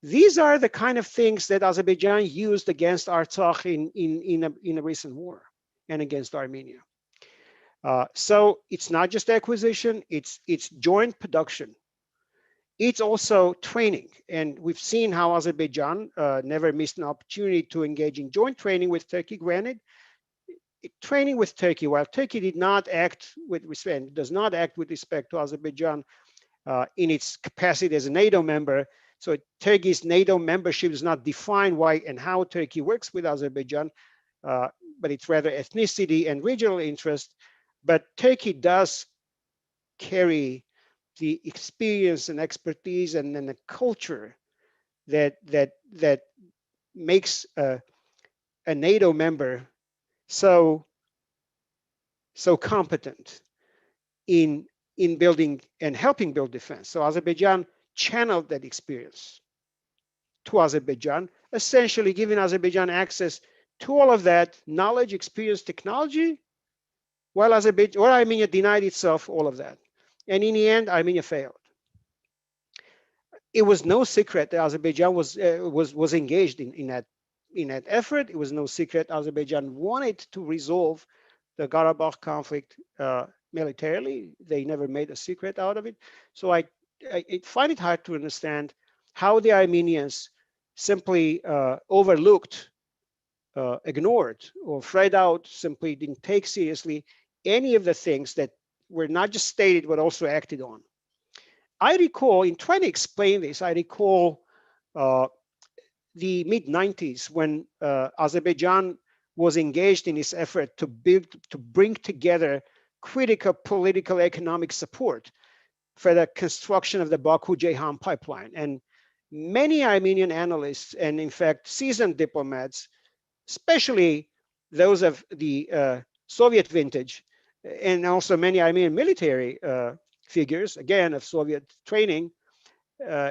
These are the kind of things that Azerbaijan used against Artsakh in a recent war and against Armenia. So it's not just acquisition, it's joint production. It's also training. And we've seen how Azerbaijan never missed an opportunity to engage in joint training with Turkey. Granted, training with Turkey, while Turkey did not act with respect, does not act with respect to Azerbaijan in its capacity as a NATO member. So Turkey's NATO membership does not define why and how Turkey works with Azerbaijan, but it's rather ethnicity and regional interest. But Turkey does carry the experience and expertise and then the culture that makes a NATO member so competent in building and helping build defense. So Azerbaijan channeled that experience to Azerbaijan, essentially giving Azerbaijan access to all of that knowledge, experience, technology, while Armenia denied itself all of that. And in the end, Armenia failed. It was no secret that Azerbaijan was engaged in that effort. It was no secret Azerbaijan wanted to resolve the Karabakh conflict militarily. They never made a secret out of it. So I find it hard to understand how the Armenians simply overlooked, ignored, or fried out, simply didn't take seriously any of the things that were not just stated, but also acted on. I recall, in trying to explain this, I recall the mid-90s when Azerbaijan was engaged in this effort to bring together critical political economic support for the construction of the Baku-Ceyhan pipeline. And many Armenian analysts, and in fact, seasoned diplomats, especially those of the Soviet vintage, and also many Armenian military figures, again, of Soviet training,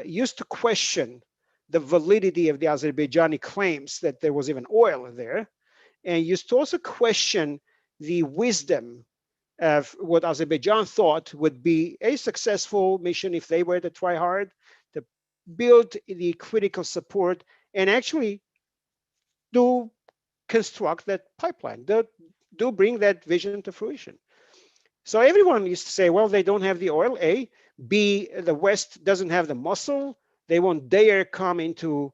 used to question the validity of the Azerbaijani claims that there was even oil there, and used to also question the wisdom of what Azerbaijan thought would be a successful mission if they were to try hard to build the critical support and actually do construct that pipeline, do bring that vision to fruition. So everyone used to say, well, they don't have the oil, A. B, the West doesn't have the muscle. They won't dare come into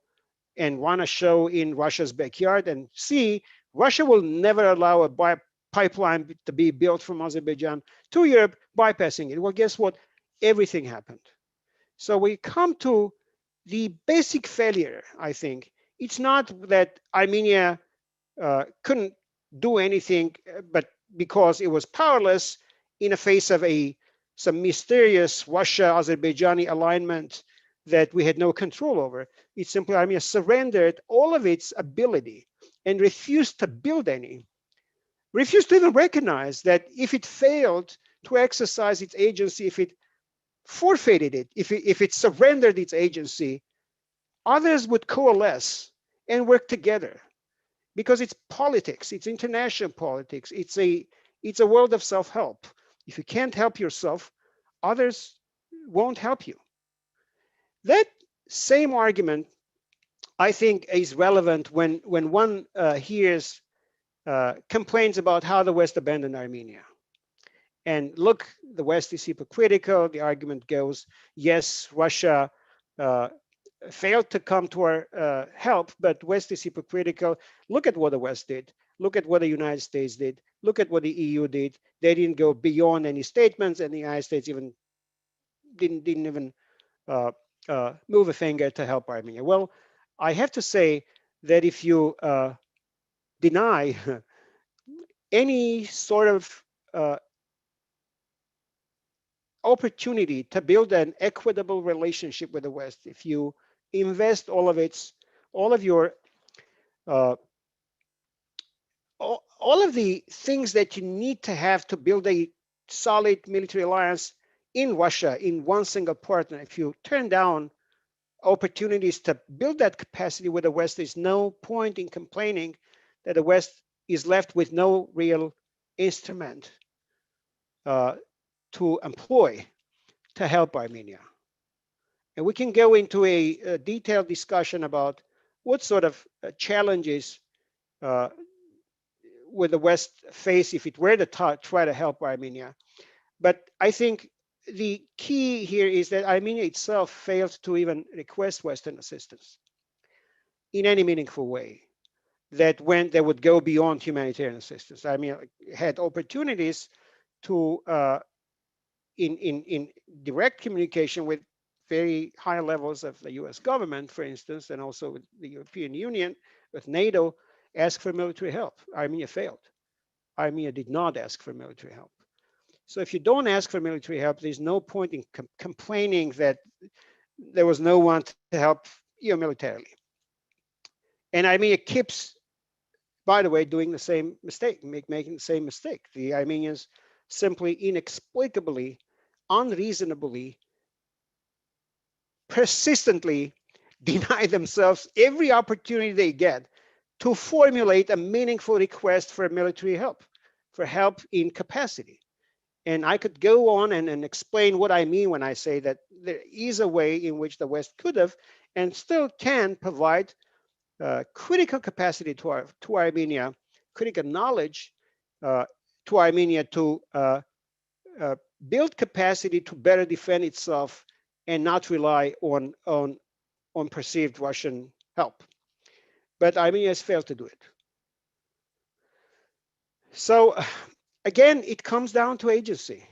and want to show in Russia's backyard. And C, Russia will never allow a pipeline to be built from Azerbaijan to Europe, bypassing it. Well, guess what? Everything happened. So we come to the basic failure, I think. It's not that Armenia couldn't do anything, but because it was powerless in the face of some mysterious Russia-Azerbaijani alignment that we had no control over. It's simply Armenia surrendered all of its ability and refused to build any, refused to even recognize that if it failed to exercise its agency, if it forfeited it, if it surrendered its agency, others would coalesce and work together. Because it's politics, it's international politics, it's a world of self-help. If you can't help yourself, others won't help you. That same argument, I think, is relevant when one hears complaints about how the West abandoned Armenia. And look, the West is hypocritical. The argument goes, yes, Russia failed to come to our help, but West is hypocritical. Look at what the West did. Look at what the United States did. Look at what the EU did. They didn't go beyond any statements, and the United States even didn't even move a finger to help Armenia. Well, I have to say that if you deny any sort of opportunity to build an equitable relationship with the West, if you invest all of your all of the things that you need to have to build a solid military alliance in Russia, in one single partner, if you turn down opportunities to build that capacity with the West, there's no point in complaining that the West is left with no real instrument to employ to help Armenia. And we can go into a detailed discussion about what sort of challenges would the West face if it were to try to help Armenia. But I think the key here is that Armenia itself failed to even request Western assistance in any meaningful way that would go beyond humanitarian assistance. Armenia had opportunities to, in direct communication with very high levels of the US government, for instance, and also with the European Union, with NATO, ask for military help. Armenia failed. Armenia did not ask for military help. So if you don't ask for military help, there's no point in complaining that there was no one to help you militarily. And Armenia keeps, by the way, doing the same mistake, making the same mistake. The Armenians simply inexplicably, unreasonably, persistently deny themselves every opportunity they get to formulate a meaningful request for military help, for help in capacity. And I could go on and explain what I mean when I say that there is a way in which the West could have and still can provide critical capacity to Armenia, critical knowledge to Armenia to build capacity to better defend itself and not rely on perceived Russian help. But Armenia has failed to do it. So again, it comes down to agency,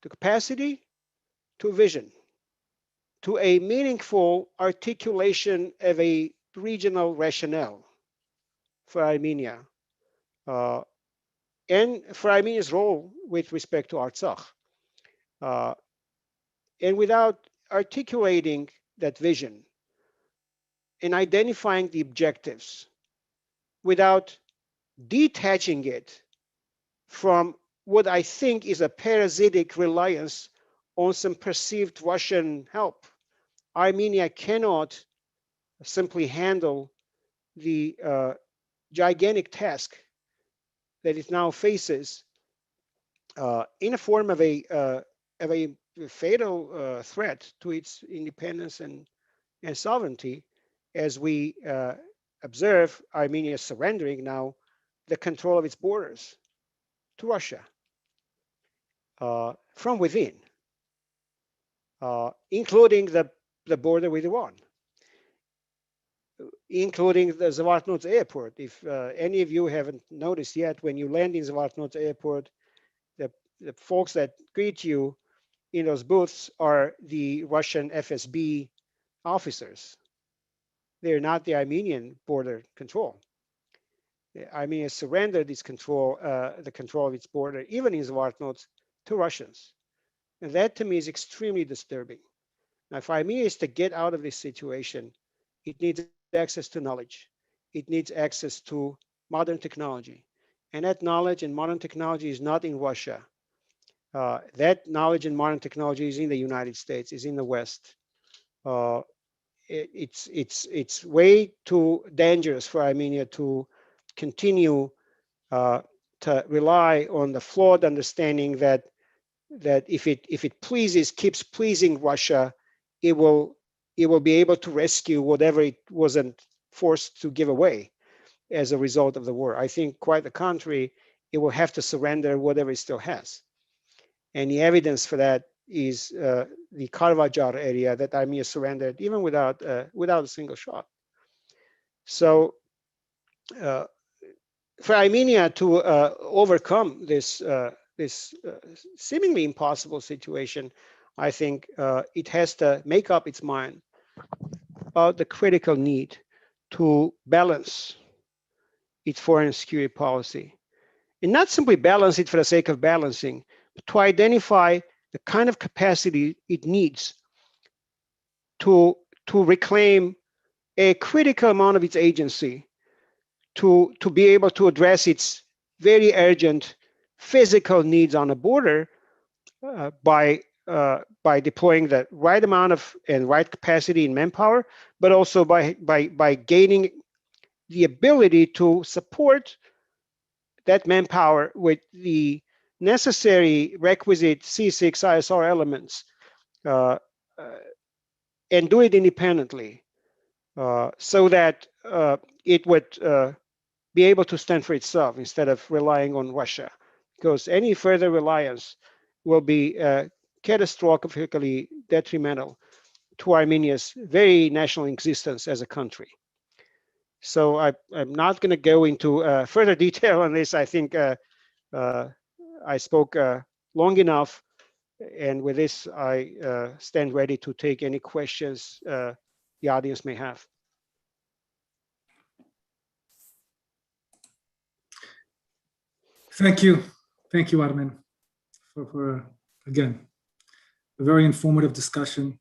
to capacity, to vision, to a meaningful articulation of a regional rationale for Armenia, and for Armenia's role with respect to Artsakh. And without articulating that vision and identifying the objectives, without detaching it from what I think is a parasitic reliance on some perceived Russian help, Armenia cannot simply handle the gigantic task that it now faces in the form of a fatal threat to its independence and sovereignty, as we observe Armenia surrendering now the control of its borders to Russia from within, including the border with Iran, including the Zvartnots airport. If any of you haven't noticed yet, when you land in Zvartnots airport, the folks that greet you in those booths are the Russian FSB officers. They're not the Armenian border control. Armenia surrendered its control, the control of its border, even in Zvartnots, to Russians. And that to me is extremely disturbing. Now, if Armenia is to get out of this situation, it needs access to knowledge. It needs access to modern technology. And that knowledge and modern technology is not in Russia. That knowledge and modern technology is in the United States, is in the West. It's way too dangerous for Armenia to continue to rely on the flawed understanding that if it keeps pleasing Russia, it will be able to rescue whatever it wasn't forced to give away as a result of the war. I think quite the contrary, it will have to surrender whatever it still has. And the evidence for that is the Karvajar area that Armenia surrendered even without a single shot. So for Armenia to overcome this seemingly impossible situation, I think it has to make up its mind about the critical need to balance its foreign security policy, and not simply balance it for the sake of balancing, but to identify the kind of capacity it needs to reclaim a critical amount of its agency to be able to address its very urgent physical needs on the border by by deploying the right amount of and right capacity in manpower, but also by gaining the ability to support that manpower with the necessary requisite C6 ISR elements and do it independently so that it would be able to stand for itself instead of relying on Russia, because any further reliance will be catastrophically detrimental to Armenia's very national existence as a country. So I'm not going to go into further detail on this. I think I spoke long enough, and with this, I stand ready to take any questions the audience may have. Thank you, Armen, for again a very informative discussion.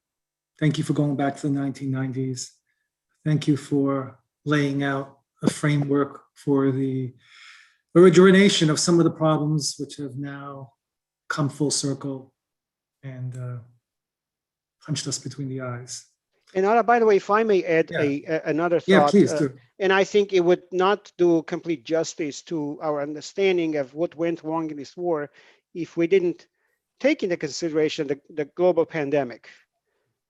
Thank you for going back to the 1990s. Thank you for laying out a framework for the origination of some of the problems which have now come full circle and punched us between the eyes. And Ara, by the way, if I may add another thought, yeah, please do. And I think it would not do complete justice to our understanding of what went wrong in this war if we didn't take into consideration the global pandemic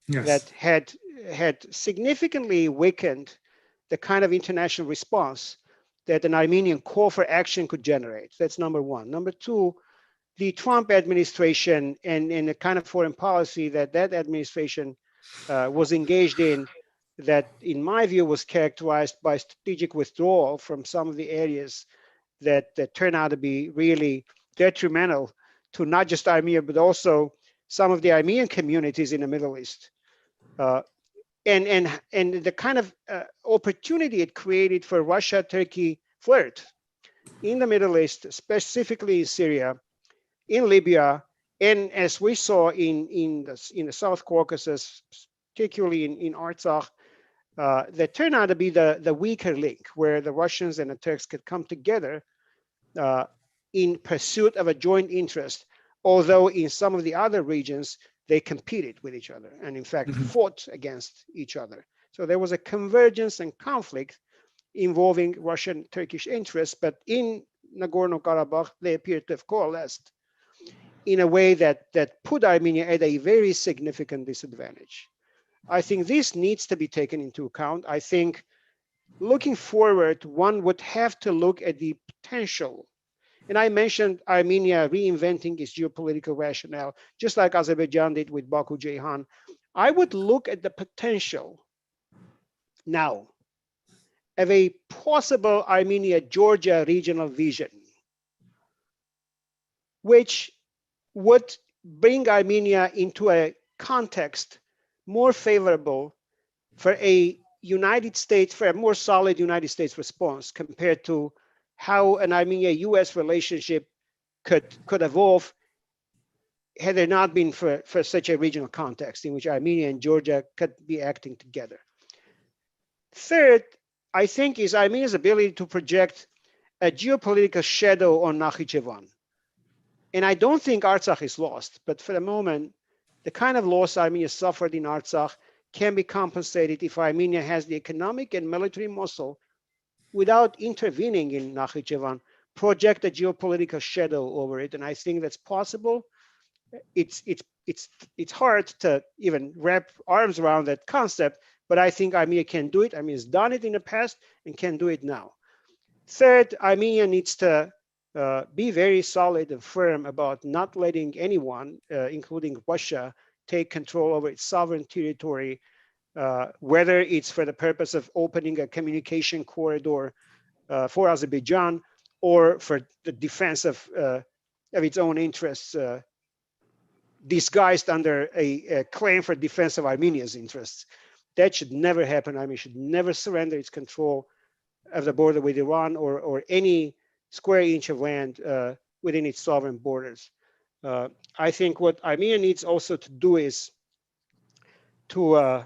that had significantly weakened the kind of international response that an Armenian call for action could generate. That's number one. Number two, the Trump administration and the kind of foreign policy that administration was engaged in, that in my view was characterized by strategic withdrawal from some of the areas that turn out to be really detrimental to not just Armenia, but also some of the Armenian communities in the Middle East. And the kind of opportunity it created for Russia-Turkey flirt in the Middle East, specifically in Syria, in Libya, and as we saw in the South Caucasus, particularly in Artsakh, that turned out to be the weaker link, where the Russians and the Turks could come together in pursuit of a joint interest, although in some of the other regions, they competed with each other and in fact fought against each other. So there was a convergence and conflict involving Russian Turkish interests, but in Nagorno-Karabakh, they appeared to have coalesced in a way that put Armenia at a very significant disadvantage. I think this needs to be taken into account. I think looking forward, one would have to look at the potential. And I mentioned Armenia reinventing its geopolitical rationale, just like Azerbaijan did with Baku-Ceyhan. I would look at the potential now of a possible Armenia-Georgia regional vision, which would bring Armenia into a context more favorable for a United States, for a more solid United States response compared to how an Armenia-US relationship could evolve had there not been for such a regional context in which Armenia and Georgia could be acting together. Third, I think, is Armenia's ability to project a geopolitical shadow on Nakhichevan. And I don't think Artsakh is lost, but for the moment, the kind of loss Armenia suffered in Artsakh can be compensated if Armenia has the economic and military muscle without intervening in Nakhichevan, project a geopolitical shadow over it. And I think that's possible. It's hard to even wrap arms around that concept, but I think Armenia can do it. Armenia has done it in the past and can do it now. Third, Armenia needs to be very solid and firm about not letting anyone, including Russia, take control over its sovereign territory, whether it's for the purpose of opening a communication corridor for Azerbaijan or for the defense of its own interests, disguised under a claim for defense of Armenia's interests. That should never happen. Armenia should never surrender its control of the border with Iran or any square inch of land within its sovereign borders. I think what Armenia needs also to do is to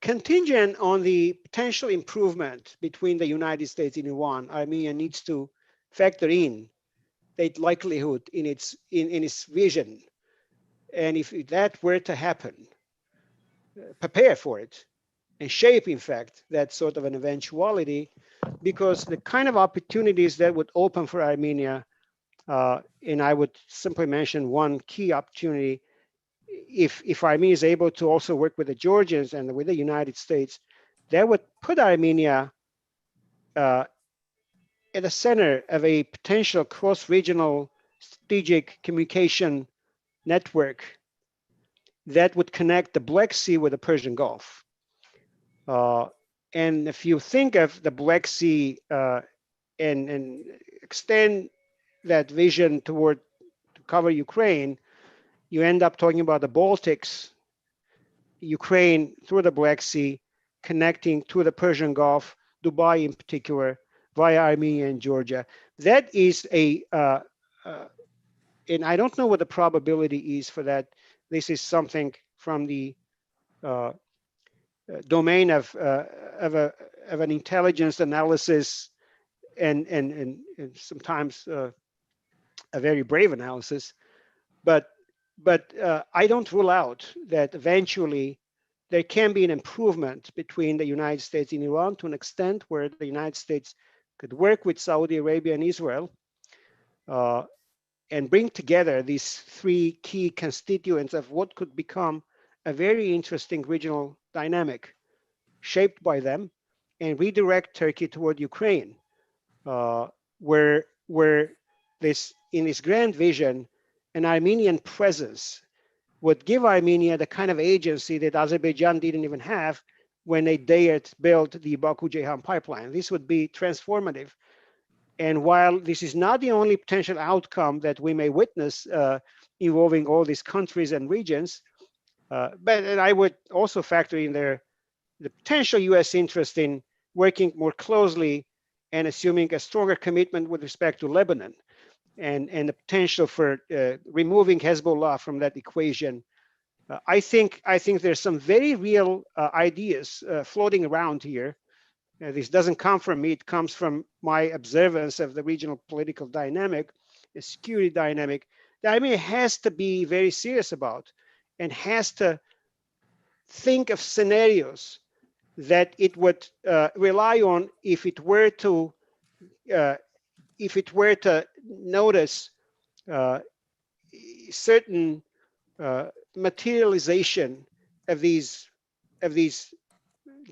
contingent on the potential improvement between the United States and Iran, Armenia needs to factor in likelihood in its vision. And if that were to happen, prepare for it and shape, in fact, that sort of an eventuality, because the kind of opportunities that would open for Armenia, and I would simply mention one key opportunity, if Armenia is able to also work with the Georgians and with the United States, that would put Armenia at the center of a potential cross-regional strategic communication network that would connect the Black Sea with the Persian Gulf. And if you think of the Black Sea and extend that vision to cover Ukraine, you end up talking about the Baltics, Ukraine through the Black Sea, connecting to the Persian Gulf, Dubai in particular, via Armenia and Georgia. That is and I don't know what the probability is for that. This is something from the domain of an intelligence analysis and sometimes a very brave analysis, but I don't rule out that eventually there can be an improvement between the United States and Iran to an extent where the United States could work with Saudi Arabia and Israel and bring together these three key constituents of what could become a very interesting regional dynamic shaped by them, and redirect Turkey toward Ukraine, where this, in this grand vision, an Armenian presence would give Armenia the kind of agency that Azerbaijan didn't even have when they dared build the Baku-Ceyhan pipeline. This would be transformative. And while this is not the only potential outcome that we may witness involving all these countries and regions, but I would also factor in there the potential US interest in working more closely and assuming a stronger commitment with respect to Lebanon, and the potential for removing Hezbollah from that equation. I think there's some very real ideas floating around here. This doesn't come from me, it comes from my observance of the regional political dynamic, the security dynamic, that Armenia has to be very serious about and has to think of scenarios that it would rely on if it were to notice certain materialization of these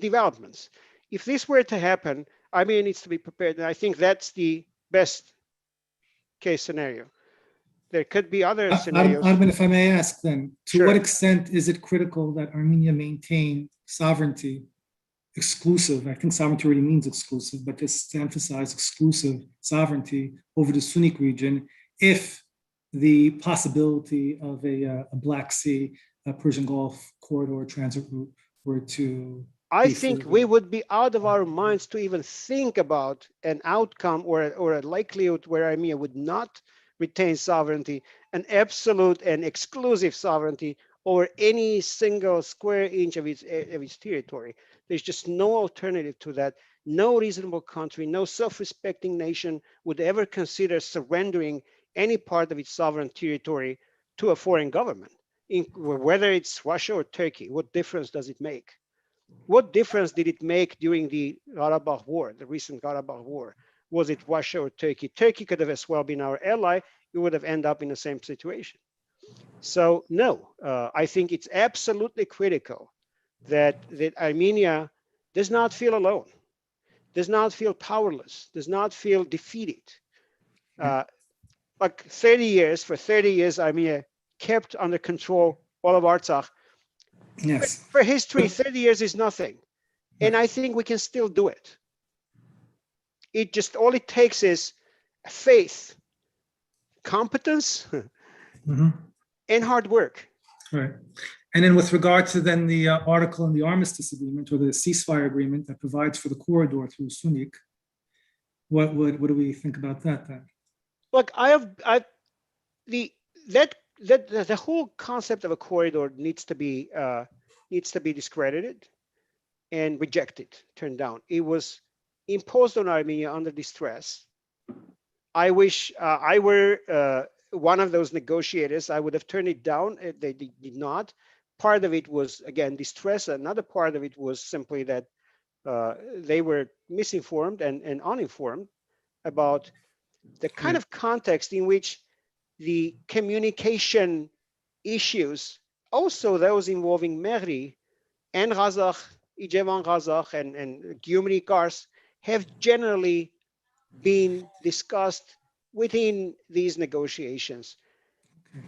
developments. If this were to happen, Armenia needs to be prepared, and I think that's the best case scenario. There could be other scenarios. Armen, if I may ask then, to Sure. what extent is it critical that Armenia maintain sovereignty, exclusive, I think sovereignty already means exclusive, but just to emphasize exclusive sovereignty over the Sunni region, if the possibility of a Black Sea, a Persian Gulf corridor transit route were to I think we would be out of our minds to even think about an outcome or a likelihood where Armenia would not retain sovereignty, an absolute and exclusive sovereignty over any single square inch of its territory. There's just no alternative to that. No reasonable country, no self-respecting nation would ever consider surrendering any part of its sovereign territory to a foreign government, whether it's Russia or Turkey. What difference does it make? What difference did it make during the Karabakh War, the recent Karabakh War? Was it Russia or Turkey? Turkey could have as well been our ally. We would have ended up in the same situation. So no, I think it's absolutely critical that Armenia does not feel alone, does not feel powerless, does not feel defeated. Like 30 years, Armenia kept under control all of Artsakh. Yes. For history, 30 years is nothing. And I think we can still do it. All it takes is faith, competence, and hard work. Right. And then with regard to then the article in the armistice agreement or the ceasefire agreement that provides for the corridor through Sunik, what do we think about that then? Look, the whole concept of a corridor needs to be discredited and rejected, turned down. It was imposed on Armenia under distress I wish I were one of those negotiators. I would have turned it down. They did not. Part of it was, again, distress. Another part of it was simply that they were misinformed and uninformed about the kind of context in which the communication issues, also those involving Mehri and Kazakh, Ijevan Kazakh and Gyumri Kars, have generally been discussed within these negotiations.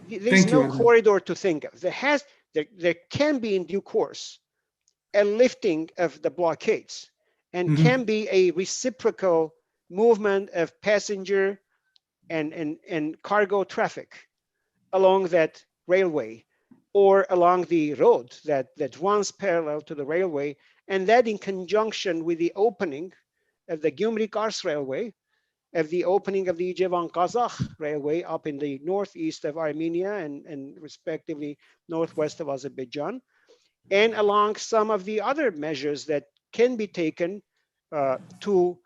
There's Thank you, no Armen. corridor to think of. There can be in due course a lifting of the blockades and can be a reciprocal movement of passenger and cargo traffic along that railway or along the road that runs parallel to the railway, and that in conjunction with the opening of the Gyumri Kars railway, of the opening of the Ijevan Kazakh railway up in the northeast of Armenia and respectively northwest of Azerbaijan, and along some of the other measures that can be taken to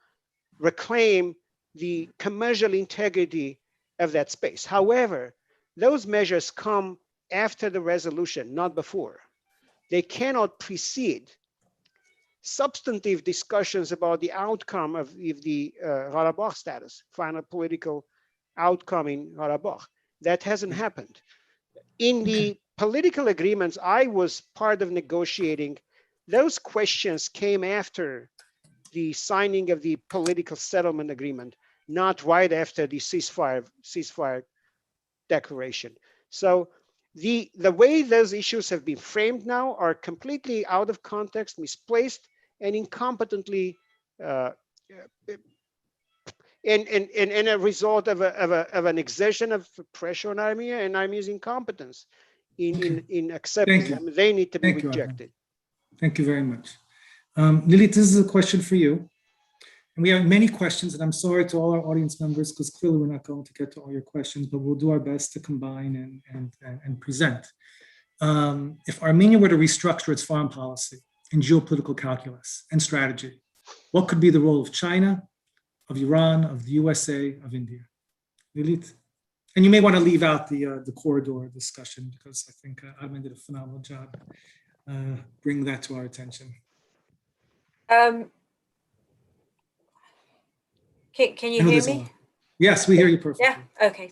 reclaim the commercial integrity of that space. However, those measures come after the resolution, not before. They cannot precede substantive discussions about the outcome of the Karabakh status, final political outcome in Karabakh. That hasn't happened. In the political agreements I was part of negotiating, those questions came after the signing of the political settlement agreement, not right after the ceasefire declaration. So the way those issues have been framed now are completely out of context, misplaced, and incompetently and a result of an exertion of pressure on Armenia and Armenia's incompetence in accepting them. They need to be rejected. Thank you very much. Lilit, this is a question for you. And we have many questions, and I'm sorry to all our audience members, because clearly we're not going to get to all your questions, but we'll do our best to combine and present. If Armenia were to restructure its foreign policy and geopolitical calculus and strategy, what could be the role of China, of Iran, of the USA, of India? Lilit? And you may want to leave out the corridor discussion, because I think Armen did a phenomenal job bringing that to our attention. Can you hear me? Yes, we hear you perfectly. Yeah. Okay.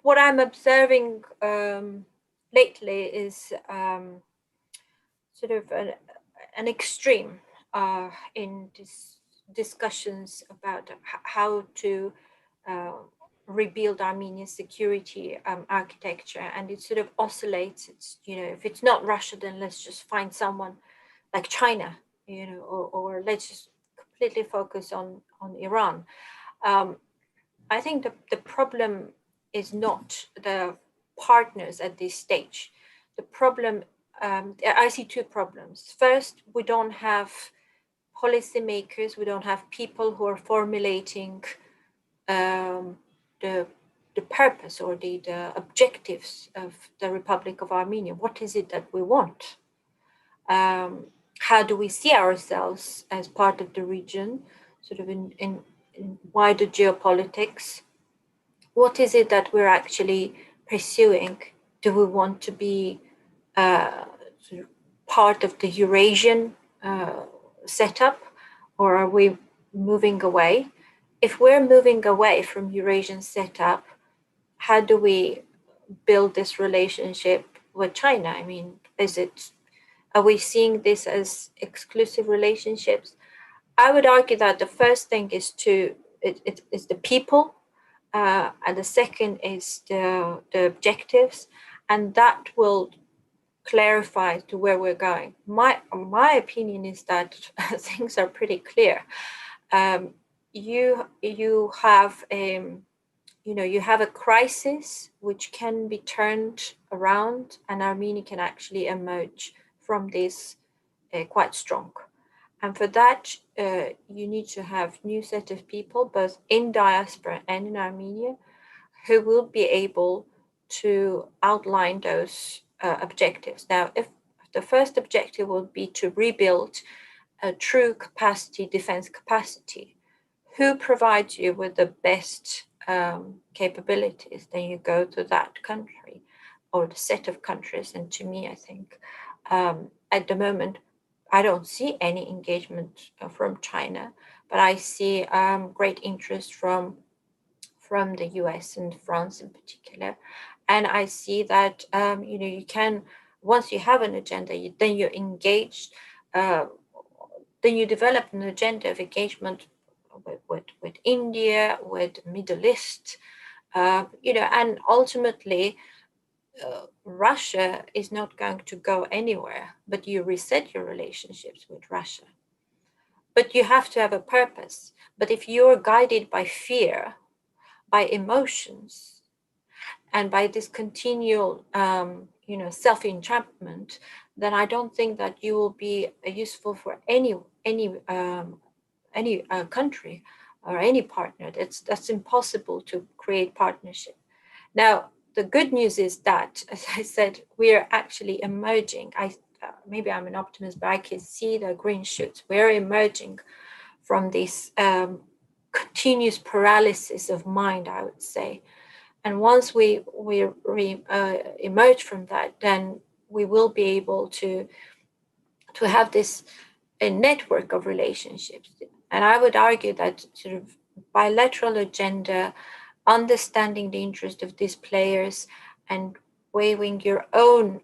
What I'm observing lately is sort of an extreme in discussions about how to rebuild Armenia's security architecture, and it sort of oscillates. It's, if it's not Russia, then let's just find someone like China, or let's just completely focus on Iran. I think the problem is not the partners at this stage. The problem, I see two problems. First, we don't have policymakers, we don't have people who are formulating the purpose or the objectives of the Republic of Armenia. What is it that we want? How do we see ourselves as part of the region, sort of in wider geopolitics? What is it that we're actually pursuing? Do we want to be sort of part of the Eurasian setup, or are we moving away? If we're moving away from Eurasian setup, how do we build this relationship with China? I mean, are we seeing this as exclusive relationships? I would argue that the first thing is is the people, and the second is the objectives, and that will clarify to where we're going. My opinion is that things are pretty clear. You have a crisis which can be turned around, and Armenia can actually emerge from this quite strong. And for that, you need to have new set of people, both in diaspora and in Armenia, who will be able to outline those objectives. Now, if the first objective will be to rebuild a true capacity, defense capacity, who provides you with the best capabilities, then you go to that country or the set of countries. And to me, I think at the moment, I don't see any engagement from China, but I see great interest from the US and France in particular. And I see that, you can, once you have an agenda, then you're engaged, then you develop an agenda of engagement with India, with Middle East, and ultimately, Russia is not going to go anywhere, but you reset your relationships with Russia. But you have to have a purpose. But if you're guided by fear, by emotions, and by this continual, self-entrapment, then I don't think that you will be useful for any country or any partner. That's impossible to create partnership. Now, the good news is that, as I said, we are actually emerging. Maybe I'm an optimist, but I can see the green shoots. We're emerging from this continuous paralysis of mind, I would say. And once we emerge from that, then we will be able to have this a network of relationships. And I would argue that sort of bilateral agenda, understanding the interest of these players and waving your own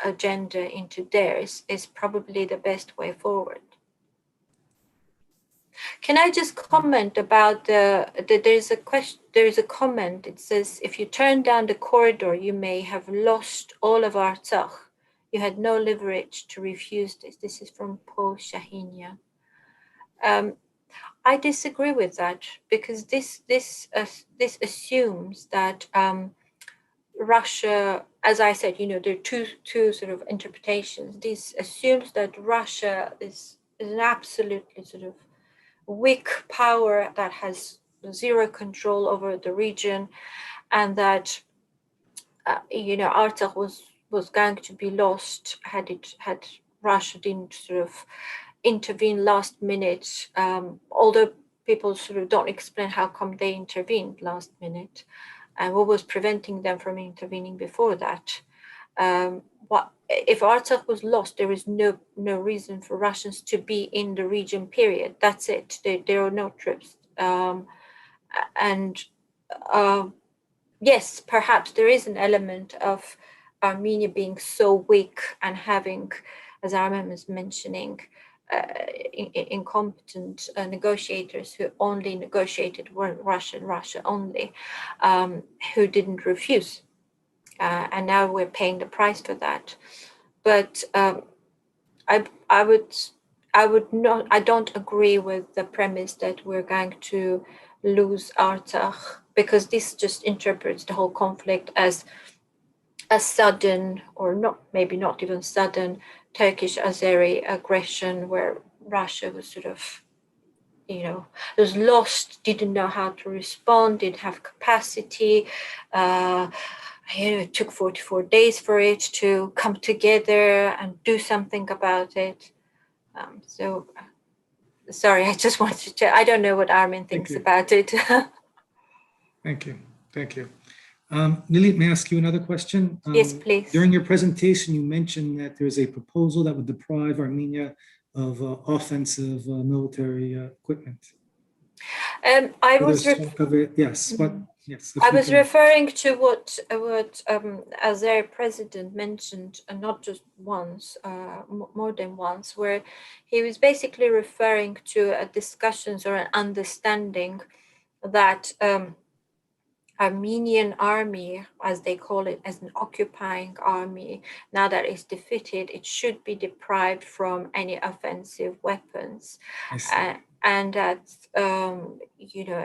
agenda into theirs is probably the best way forward. Can I just comment about there's a question, there's a comment, it says, if you turn down the corridor, you may have lost all of Artsakh. You had no leverage to refuse this. This is from Paul Shahinia. I disagree with that, because this assumes that Russia, as I said, there are two sort of interpretations. This assumes that Russia is an absolutely sort of weak power that has zero control over the region, and that Artsakh was going to be lost had Russia didn't sort of intervene last minute, although people sort of don't explain how come they intervened last minute and what was preventing them from intervening before that. If Artsakh was lost, there is no reason for Russians to be in the region, period. That's it. There are no troops. Yes, perhaps there is an element of Armenia being so weak and having, as Armen was mentioning, incompetent negotiators who only negotiated with Russia only, who didn't refuse. And now we're paying the price for that. But I don't agree with the premise that we're going to lose Artsakh, because this just interprets the whole conflict as a sudden, or maybe not even sudden, Turkish-Azeri aggression where Russia was sort of, was lost, didn't know how to respond, didn't have capacity. It took 44 days for it to come together and do something about it. Sorry, I just wanted to, I don't know what Armen thinks about it. Thank you. Lilit, may I ask you another question? Yes, please. During your presentation, you mentioned that there's a proposal that would deprive Armenia of offensive military equipment. I was referring to what Azeri president mentioned, and not just once, more than once, where he was basically referring to discussions or an understanding that Armenian army, as they call it, as an occupying army, now that it's defeated, it should be deprived from any offensive weapons. And that,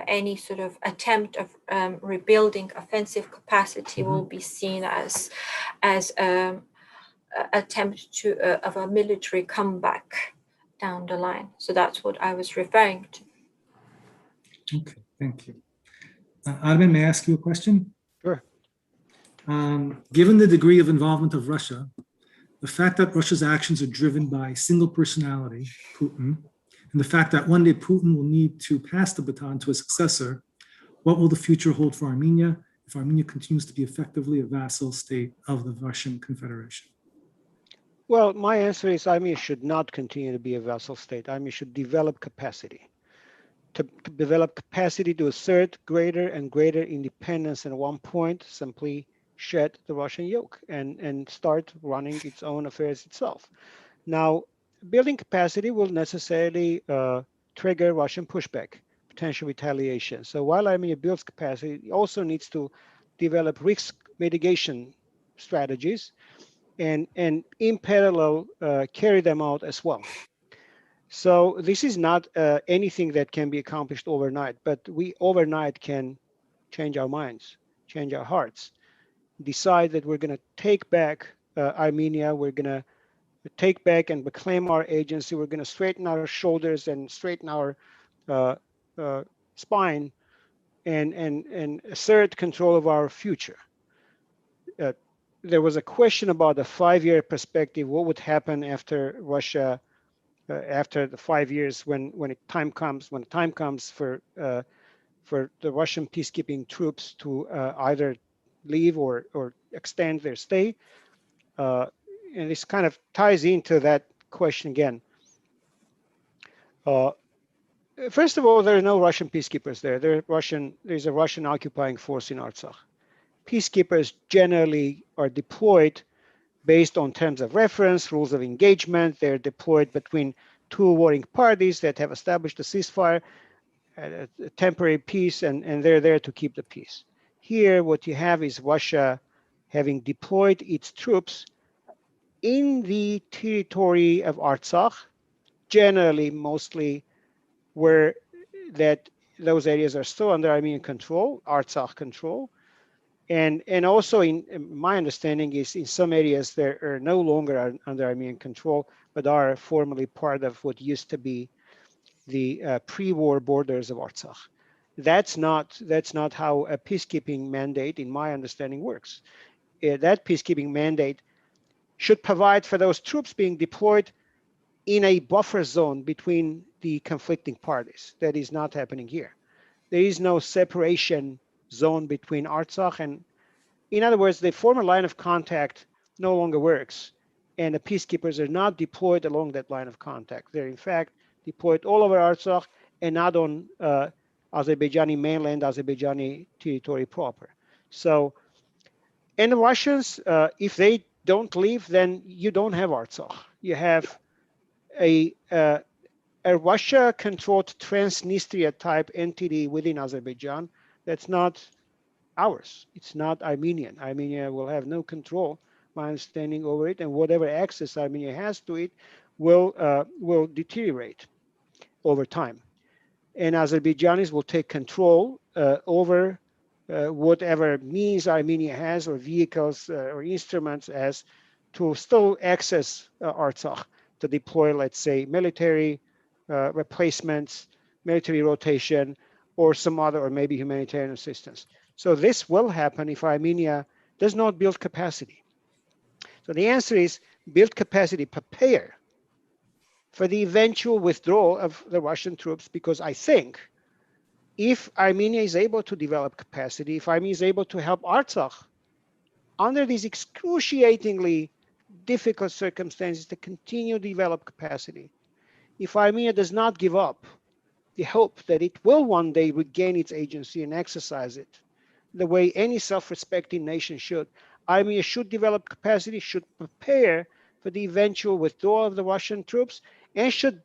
any sort of attempt of rebuilding offensive capacity will be seen as attempt of a military comeback down the line. So that's what I was referring to. Okay, thank you. Armen, may I ask you a question? Sure. Given the degree of involvement of Russia, the fact that Russia's actions are driven by a single personality, Putin, and the fact that one day Putin will need to pass the baton to a successor, what will the future hold for Armenia if Armenia continues to be effectively a vassal state of the Russian Confederation? Well, my answer is Armenia should not continue to be a vassal state. Armenia should develop capacity. To develop capacity to assert greater and greater independence, and at one point simply shed the Russian yoke and start running its own affairs itself. Now, building capacity will necessarily trigger Russian pushback, potential retaliation. So while Armenia builds capacity, it also needs to develop risk mitigation strategies and in parallel carry them out as well. So this is not anything that can be accomplished overnight, but we overnight can change our minds, change our hearts, decide that we're going to take back Armenia, we're going to take back and reclaim our agency, we're going to straighten our shoulders and straighten our spine and assert control of our future. There was a question about the 5-year perspective. What would happen after Russia, after the 5 years, when the time comes for the Russian peacekeeping troops to either leave or extend their stay? And this kind of ties into that question again. First of all, there are no Russian peacekeepers there. There's a Russian occupying force in Artsakh. Peacekeepers generally are deployed based on terms of reference, rules of engagement. They're deployed between two warring parties that have established a ceasefire, a temporary peace, and they're there to keep the peace. Here, what you have is Russia having deployed its troops in the territory of Artsakh, generally mostly where those areas are still under Armenian control, Artsakh control. And also, in my understanding, is in some areas they are no longer under Armenian control, but are formally part of what used to be the pre-war borders of Artsakh. That's not how a peacekeeping mandate, in my understanding, works. That peacekeeping mandate should provide for those troops being deployed in a buffer zone between the conflicting parties. That is not happening here. There is no separation zone between Artsakh and, in other words, the former line of contact no longer works, and the peacekeepers are not deployed along that line of contact. They're in fact deployed all over Artsakh and not on Azerbaijani mainland, Azerbaijani territory proper. So, and the Russians, if they don't leave, then you don't have Artsakh. You have a Russia-controlled Transnistria type entity within Azerbaijan that's not ours. It's not Armenian. Armenia will have no control, my understanding, over it, and whatever access Armenia has to it will deteriorate over time. And Azerbaijanis will take control over whatever means Armenia has, or vehicles or instruments as, to still access Artsakh, to deploy, let's say, military replacements, military rotation, or some other, or maybe humanitarian assistance. So this will happen if Armenia does not build capacity. So the answer is build capacity, prepare for the eventual withdrawal of the Russian troops, because I think if Armenia is able to develop capacity, if Armenia is able to help Artsakh under these excruciatingly difficult circumstances to continue to develop capacity, if Armenia does not give up the hope that it will one day regain its agency and exercise it the way any self-respecting nation should, Armenia should develop capacity, should prepare for the eventual withdrawal of the Russian troops, and should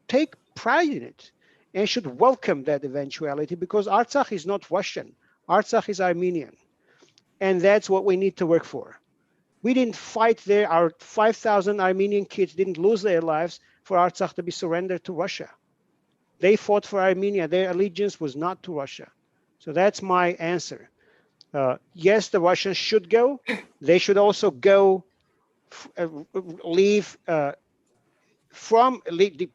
take pride in it, and should welcome that eventuality, because Artsakh is not Russian. Artsakh is Armenian. And that's what we need to work for. We didn't fight there. Our 5,000 Armenian kids didn't lose their lives for Artsakh to be surrendered to Russia. They fought for Armenia. Their allegiance was not to Russia. So that's my answer. Yes, the Russians should go. They should also go,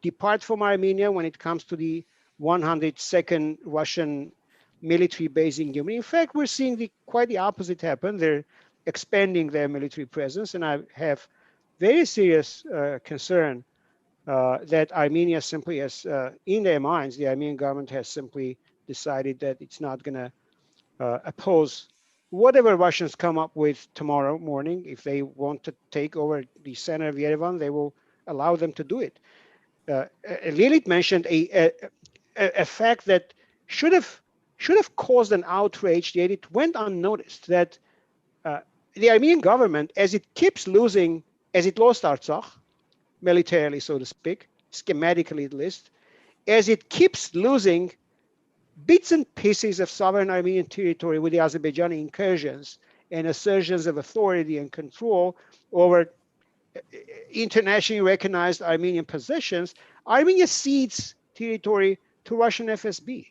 depart from Armenia when it comes to the 102nd Russian military base in Armenia. In fact, we're seeing quite the opposite happen. They're expanding their military presence, and I have very serious concern that Armenia simply has, in their minds, the Armenian government has simply decided that it's not going to oppose whatever Russians come up with tomorrow morning. If they want to take over the center of Yerevan, they will allow them to do it. Lilit mentioned a fact that should have caused an outrage, yet it went unnoticed. That the Armenian government, as it keeps losing, as it lost Artsakh, militarily, so to speak, schematically at least, as it keeps losing bits and pieces of sovereign Armenian territory with the Azerbaijani incursions and assertions of authority and control over internationally recognized Armenian possessions, Armenia cedes territory to Russian FSB.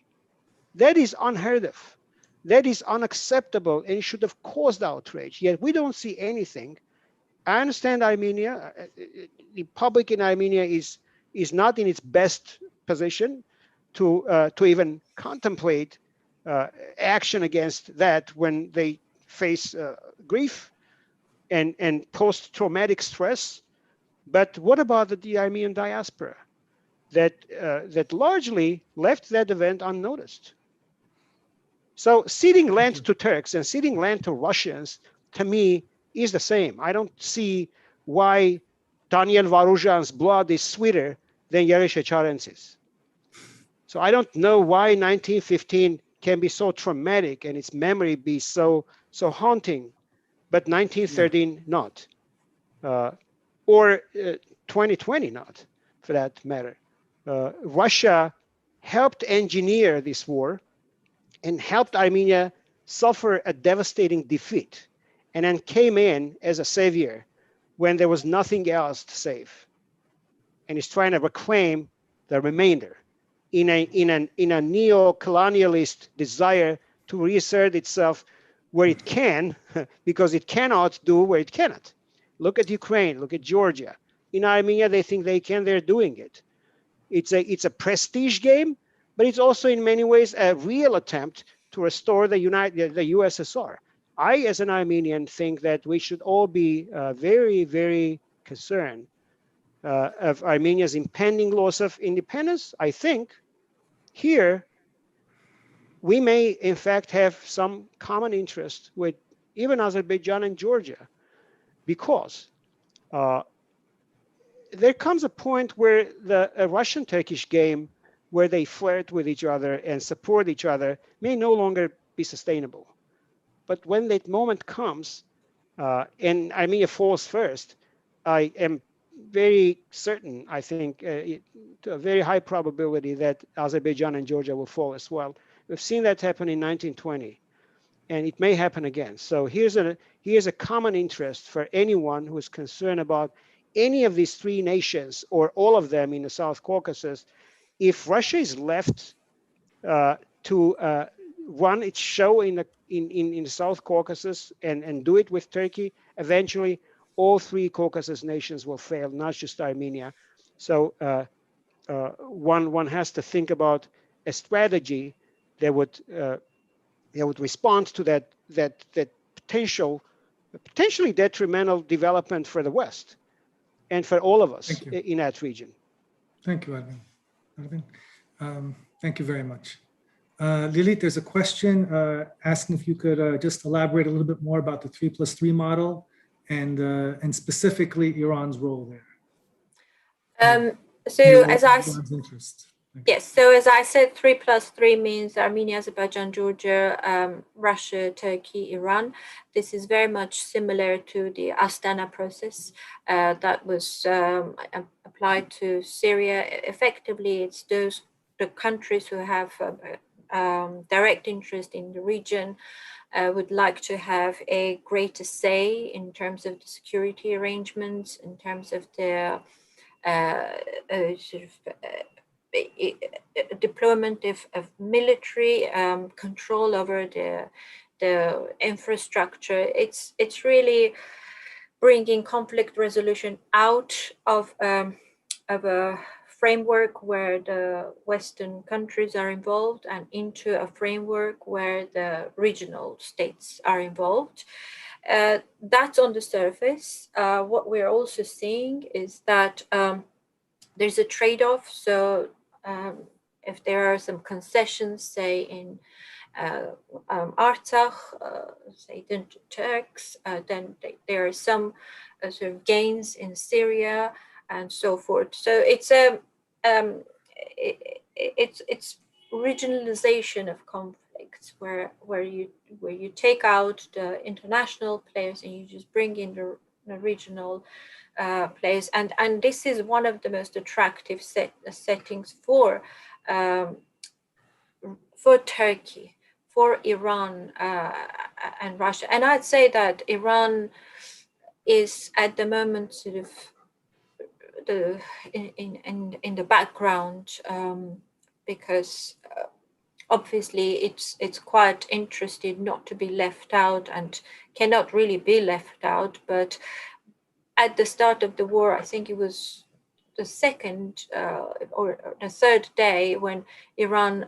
That is unheard of. That is unacceptable and should have caused outrage. Yet we don't see anything. I understand Armenia, the public in Armenia is not in its best position to even contemplate action against that when they face grief and post-traumatic stress. But what about the Armenian diaspora that largely left that event unnoticed? So ceding land to Turks and ceding land to Russians, to me, is the same. I don't see why Daniel Varuzhan's blood is sweeter than Yeri Shecharentsi's. So I don't know why 1915 can be so traumatic and its memory be so haunting, but 1913 not, or 2020 not, for that matter. Russia helped engineer this war and helped Armenia suffer a devastating defeat, and then came in as a savior when there was nothing else to save, and is trying to reclaim the remainder in a neo-colonialist desire to reassert itself where it can, because it cannot do where it cannot. Look at Ukraine, look at Georgia. In Armenia, they think they can, they're doing it. It's a prestige game, but it's also in many ways a real attempt to restore the USSR. I, as an Armenian, think that we should all be very, very concerned of Armenia's impending loss of independence. I think here we may, in fact, have some common interest with even Azerbaijan and Georgia, because there comes a point where the Russian-Turkish game, where they flirt with each other and support each other, may no longer be sustainable. But when that moment comes, and Armenia falls first, I am very certain, I think, to a very high probability that Azerbaijan and Georgia will fall as well. We've seen that happen in 1920, and it may happen again. So here's a common interest for anyone who is concerned about any of these three nations or all of them in the South Caucasus. If Russia is left to run its show in the South Caucasus and do it with Turkey, eventually all three Caucasus nations will fail, not just Armenia. So one has to think about a strategy that would respond to that potentially detrimental development for the West and for all of us in that region. Thank you, Armen. Thank you very much. Lilit, there's a question asking if you could just elaborate a little bit more about the 3+3 model and specifically Iran's role there. So as I said, 3+3 means Armenia, Azerbaijan, Georgia, Russia, Turkey, Iran. This is very much similar to the Astana process that was applied to Syria. Effectively, it's the countries who have direct interest in the region would like to have a greater say in terms of the security arrangements, in terms of the deployment of military control over the infrastructure. It's really bringing conflict resolution out of a framework where the Western countries are involved and into a framework where the regional states are involved. That's on the surface. What we're also seeing is that there's a trade-off. So if there are some concessions, say in Artsakh, say the Turks, then there are some sort of gains in Syria and so forth. So it's it's regionalization of conflicts where you take out the international players and you just bring in the regional players, and this is one of the most attractive settings for Turkey, for Iran and Russia. And I'd say that Iran is at the moment sort of in the background, because obviously it's quite interested not to be left out and cannot really be left out. But at the start of the war, I think it was the second or the third day when Iran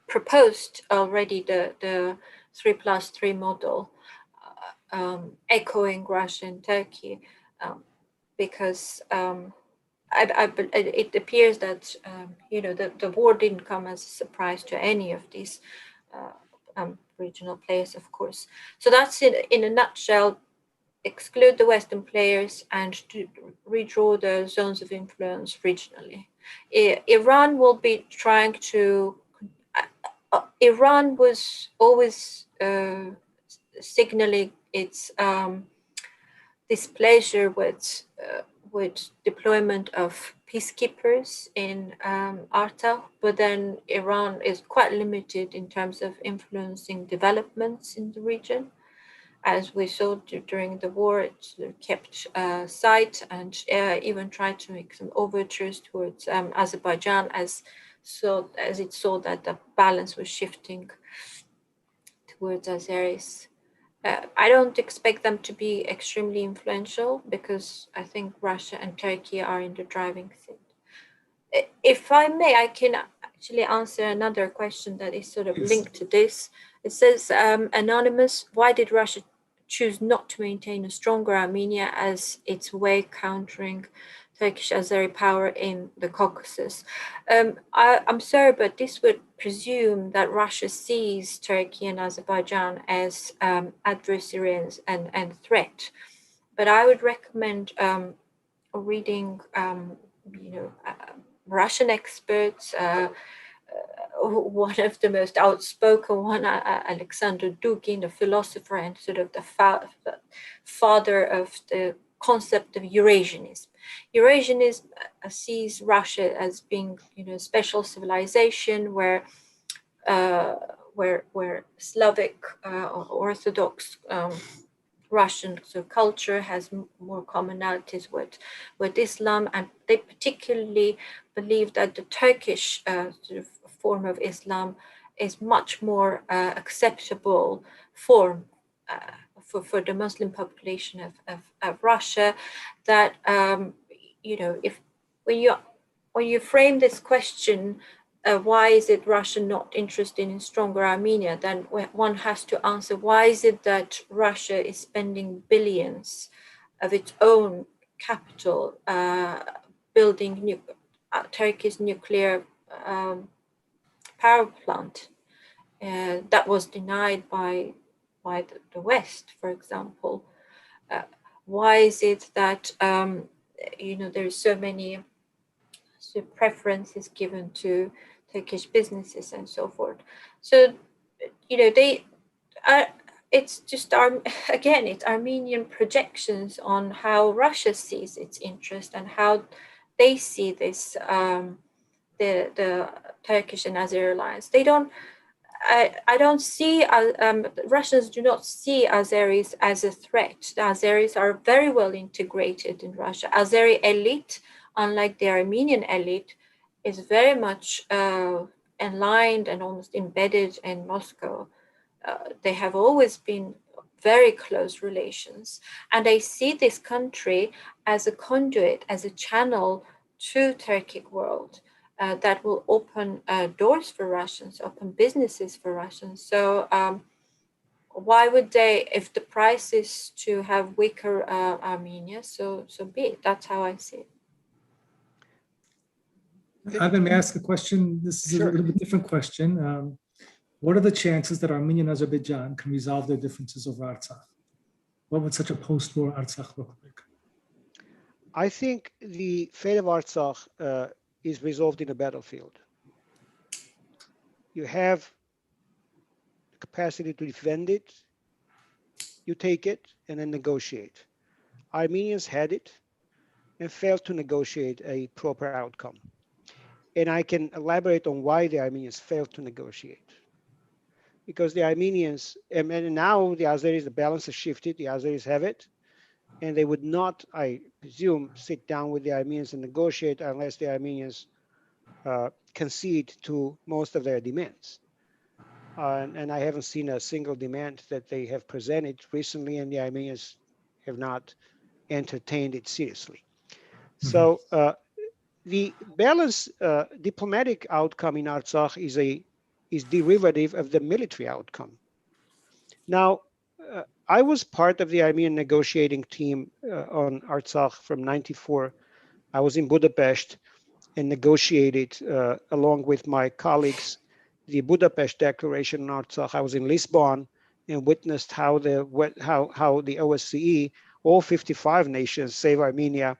proposed already the 3+3 model, echoing Russia and Turkey, because it appears that the war didn't come as a surprise to any of these regional players, of course. So that's in a nutshell. Exclude the Western players and to redraw the zones of influence regionally. Iran will be trying to. Iran was always signaling its displeasure with deployment of peacekeepers in Artsakh, but then Iran is quite limited in terms of influencing developments in the region. As we saw during the war, it kept sight and even tried to make some overtures towards Azerbaijan as it saw that the balance was shifting towards Azeris. I don't expect them to be extremely influential because I think Russia and Turkey are in the driving seat. If I may, I can actually answer another question that is sort of linked to this. It says, anonymous, why did Russia choose not to maintain a stronger Armenia as its way countering Turkish Azeri power in the Caucasus? I'm sorry, but this would presume that Russia sees Turkey and Azerbaijan as adversaries and threat. But I would recommend reading, Russian experts. One of the most outspoken one, Alexander Dugin, the philosopher and sort of the father of the concept of Eurasianism. Eurasianism sees Russia as being, a special civilization where Slavic or Orthodox Russian culture has more commonalities with Islam, and they particularly believe that the Turkish sort of form of Islam is much more acceptable form for the Muslim population of Russia. That if when you frame this question, why is it Russia not interested in stronger Armenia? Then one has to answer, why is it that Russia is spending billions of its own capital building Turkey's nuclear power plant that was denied by the West, for example? Why is it that there's so many preferences given to Turkish businesses and so forth? So they are. It's just it's Armenian projections on how Russia sees its interest and how they see this the Turkish and Azeri alliance. They don't. I don't see Russians do not see Azeris as a threat. The Azeris are very well integrated in Russia. Azeri elite, unlike the Armenian elite, is very much aligned and almost embedded in Moscow. They have always been very close relations, and they see this country as a conduit, as a channel to Turkic world. That will open doors for Russians, open businesses for Russians. So why would they, if the price is to have weaker Armenia, so be it. That's how I see it. Ivan, may I ask a question? This is Sure. a little bit different question. What are the chances that Armenia and Azerbaijan can resolve their differences over Artsakh? What would such a post-war Artsakh look like? I think the fate of Artsakh is resolved in a battlefield. You have the capacity to defend it, you take it, and then negotiate. Armenians had it and failed to negotiate a proper outcome. And I can elaborate on why the Armenians failed to negotiate. Because the Armenians, and now the Azeris, the balance has shifted, the Azeris have it, and they would not, I presume, sit down with the Armenians and negotiate unless the Armenians concede to most of their demands. And I haven't seen a single demand that they have presented recently, and the Armenians have not entertained it seriously. So the balanced diplomatic outcome in Artsakh is derivative of the military outcome. Now, I was part of the Armenian negotiating team on Artsakh from '94. I was in Budapest and negotiated along with my colleagues the Budapest Declaration on Artsakh. I was in Lisbon and witnessed how the OSCE, all 55 nations save Armenia,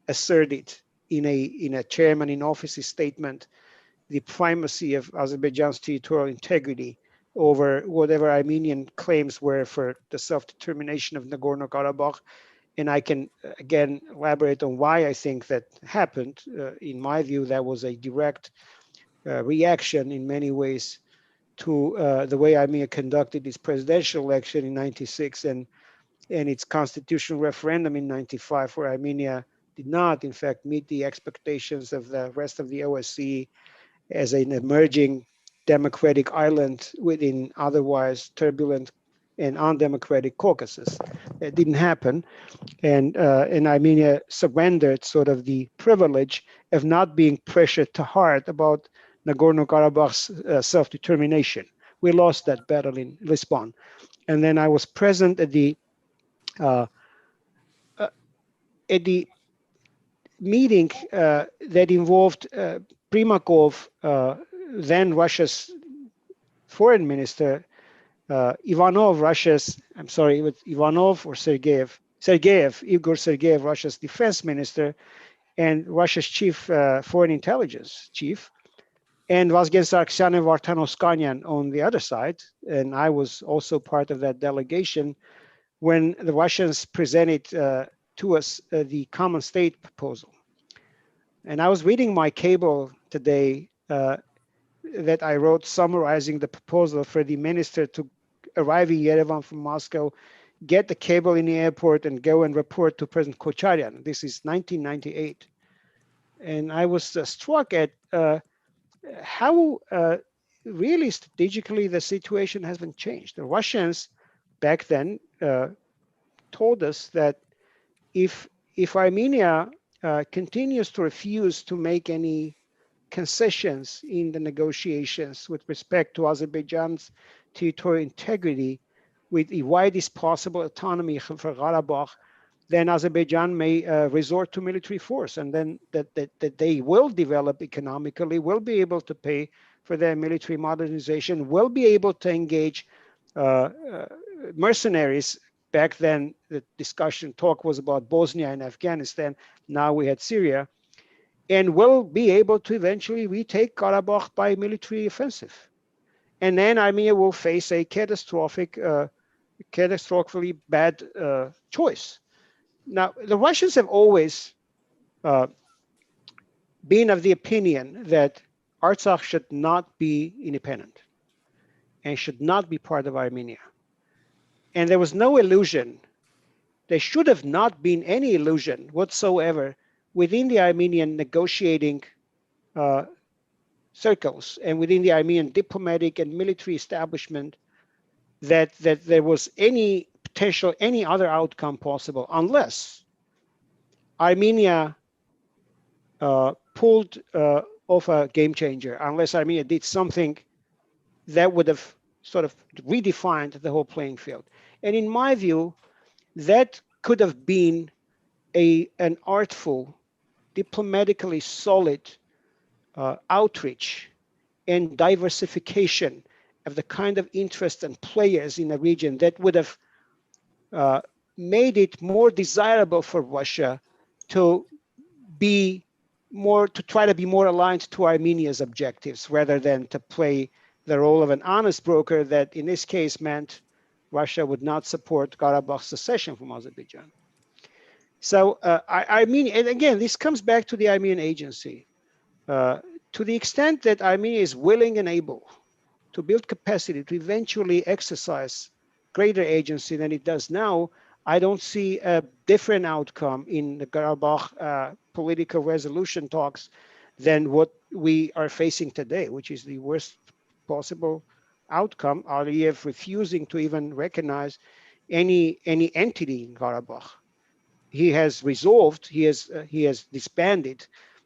asserted in a chairman in office's statement the primacy of Azerbaijan's territorial integrity over whatever Armenian claims were for the self-determination of Nagorno-Karabakh. And I can, again, elaborate on why I think that happened. In my view, that was a direct reaction in many ways to the way Armenia conducted its presidential election in '96 and its constitutional referendum in '95, where Armenia did not, in fact, meet the expectations of the rest of the OSCE as an emerging democratic island within otherwise turbulent and undemocratic Caucasus. It didn't happen. And Armenia surrendered sort of the privilege of not being pressured too hard about Nagorno-Karabakh's self-determination. We lost that battle in Lisbon. And then I was present at the meeting that involved Primakov, then Russia's foreign minister, Ivanov, Ivanov or Igor Sergeyev, Russia's defense minister, and Russia's chief foreign intelligence chief, and Vazgen Sargsyan and Vartan Oskanyan on the other side. And I was also part of that delegation when the Russians presented to us the common state proposal. And I was reading my cable today that I wrote summarizing the proposal for the minister to arrive in Yerevan from Moscow, get the cable in the airport and go and report to President Kocharyan. This is 1998. And I was struck at how really strategically the situation has been changed. The Russians back then told us that if Armenia continues to refuse to make any concessions in the negotiations with respect to Azerbaijan's territorial integrity with the widest possible autonomy for Karabakh, then Azerbaijan may resort to military force, and then that they will develop economically, will be able to pay for their military modernization, will be able to engage mercenaries. Back then, the talk was about Bosnia and Afghanistan. Now we had Syria, and will be able to eventually retake Karabakh by military offensive. And then Armenia will face a catastrophically bad choice. Now, the Russians have always been of the opinion that Artsakh should not be independent and should not be part of Armenia. And there was no illusion. There should have not been any illusion whatsoever within the Armenian negotiating circles and within the Armenian diplomatic and military establishment that there was any potential, any other outcome possible, unless Armenia pulled off a game changer, unless Armenia did something that would have sort of redefined the whole playing field. And in my view, that could have been an artful, diplomatically solid outreach and diversification of the kind of interests and players in the region that would have made it more desirable for Russia to try to be more aligned to Armenia's objectives rather than to play the role of an honest broker that in this case meant Russia would not support Karabakh's secession from Azerbaijan. So Armenia, and again, this comes back to the Armenian agency. To the extent that Armenia is willing and able to build capacity to eventually exercise greater agency than it does now, I don't see a different outcome in the Karabakh political resolution talks than what we are facing today, which is the worst possible outcome. Aliyev refusing to even recognize any entity in Karabakh. He has resolved, he has disbanded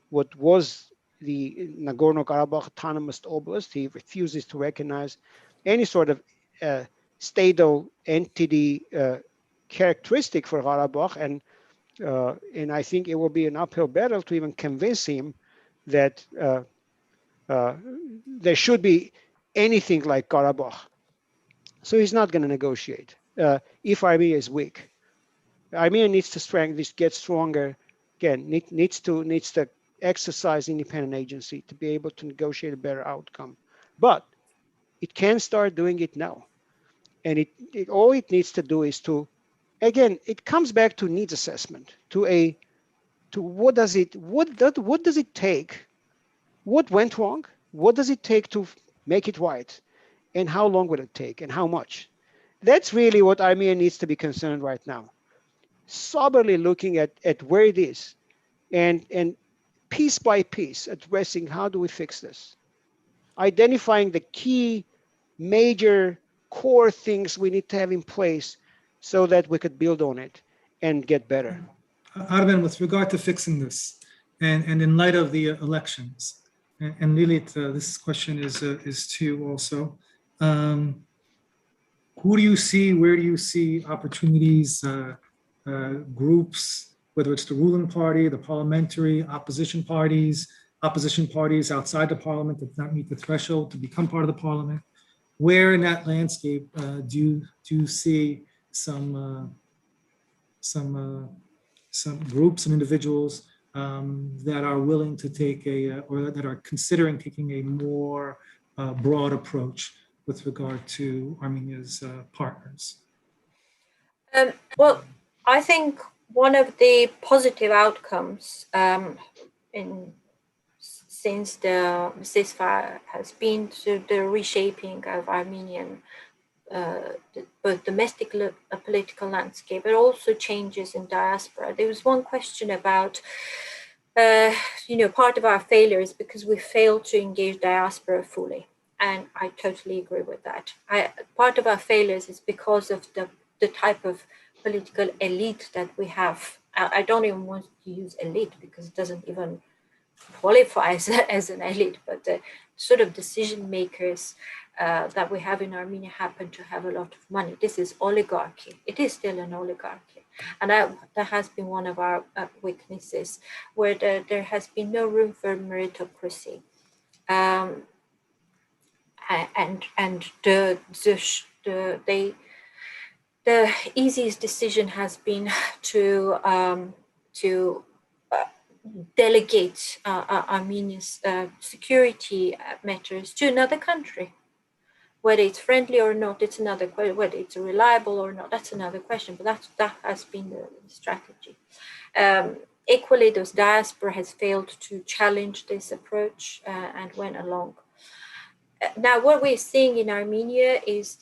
what was the Nagorno-Karabakh Autonomous Oblast. He refuses to recognize any sort of statal entity characteristic for Karabakh, and I think it will be an uphill battle to even convince him that there should be anything like Karabakh. So he's not going to negotiate if Armenia is weak. Armenia needs to get stronger. Again, needs to exercise independent agency to be able to negotiate a better outcome. But it can start doing it now, and all it needs to do is to, again, it comes back to needs assessment, to what does it take, what went wrong, what does it take to make it right, and how long will it take, and how much. That's really what Armenia needs to be concerned right now. Soberly looking at where it is, and piece by piece addressing how do we fix this, identifying the key major core things we need to have in place so that we could build on it and get better. Armen, with regard to fixing this, and in light of the elections, and Lilit, this question is to you also. Who do you see? Where do you see opportunities? Groups, whether it's the ruling party, the parliamentary, opposition parties outside the parliament that do not meet the threshold to become part of the parliament. Where in that landscape do you see some groups and individuals that are willing to take or that are considering taking a more broad approach with regard to Armenia's partners? Well, I think one of the positive outcomes since the ceasefire has been to the reshaping of Armenian both domestic political landscape, but also changes in diaspora. There was one question about, part of our failure is because we failed to engage diaspora fully. And I totally agree with that. Part of our failures is because of the type of political elite that we have. I don't even want to use elite because it doesn't even qualify as an elite, but the sort of decision makers that we have in Armenia happen to have a lot of money. This is oligarchy. It is still an oligarchy. And that has been one of our weaknesses, where there has been no room for meritocracy. And the easiest decision has been to delegate Armenia's security matters to another country. Whether it's friendly or not, it's another question. Whether it's reliable or not, that's another question. But that has been the strategy. Equally, those diaspora has failed to challenge this approach and went along. Now, what we're seeing in Armenia is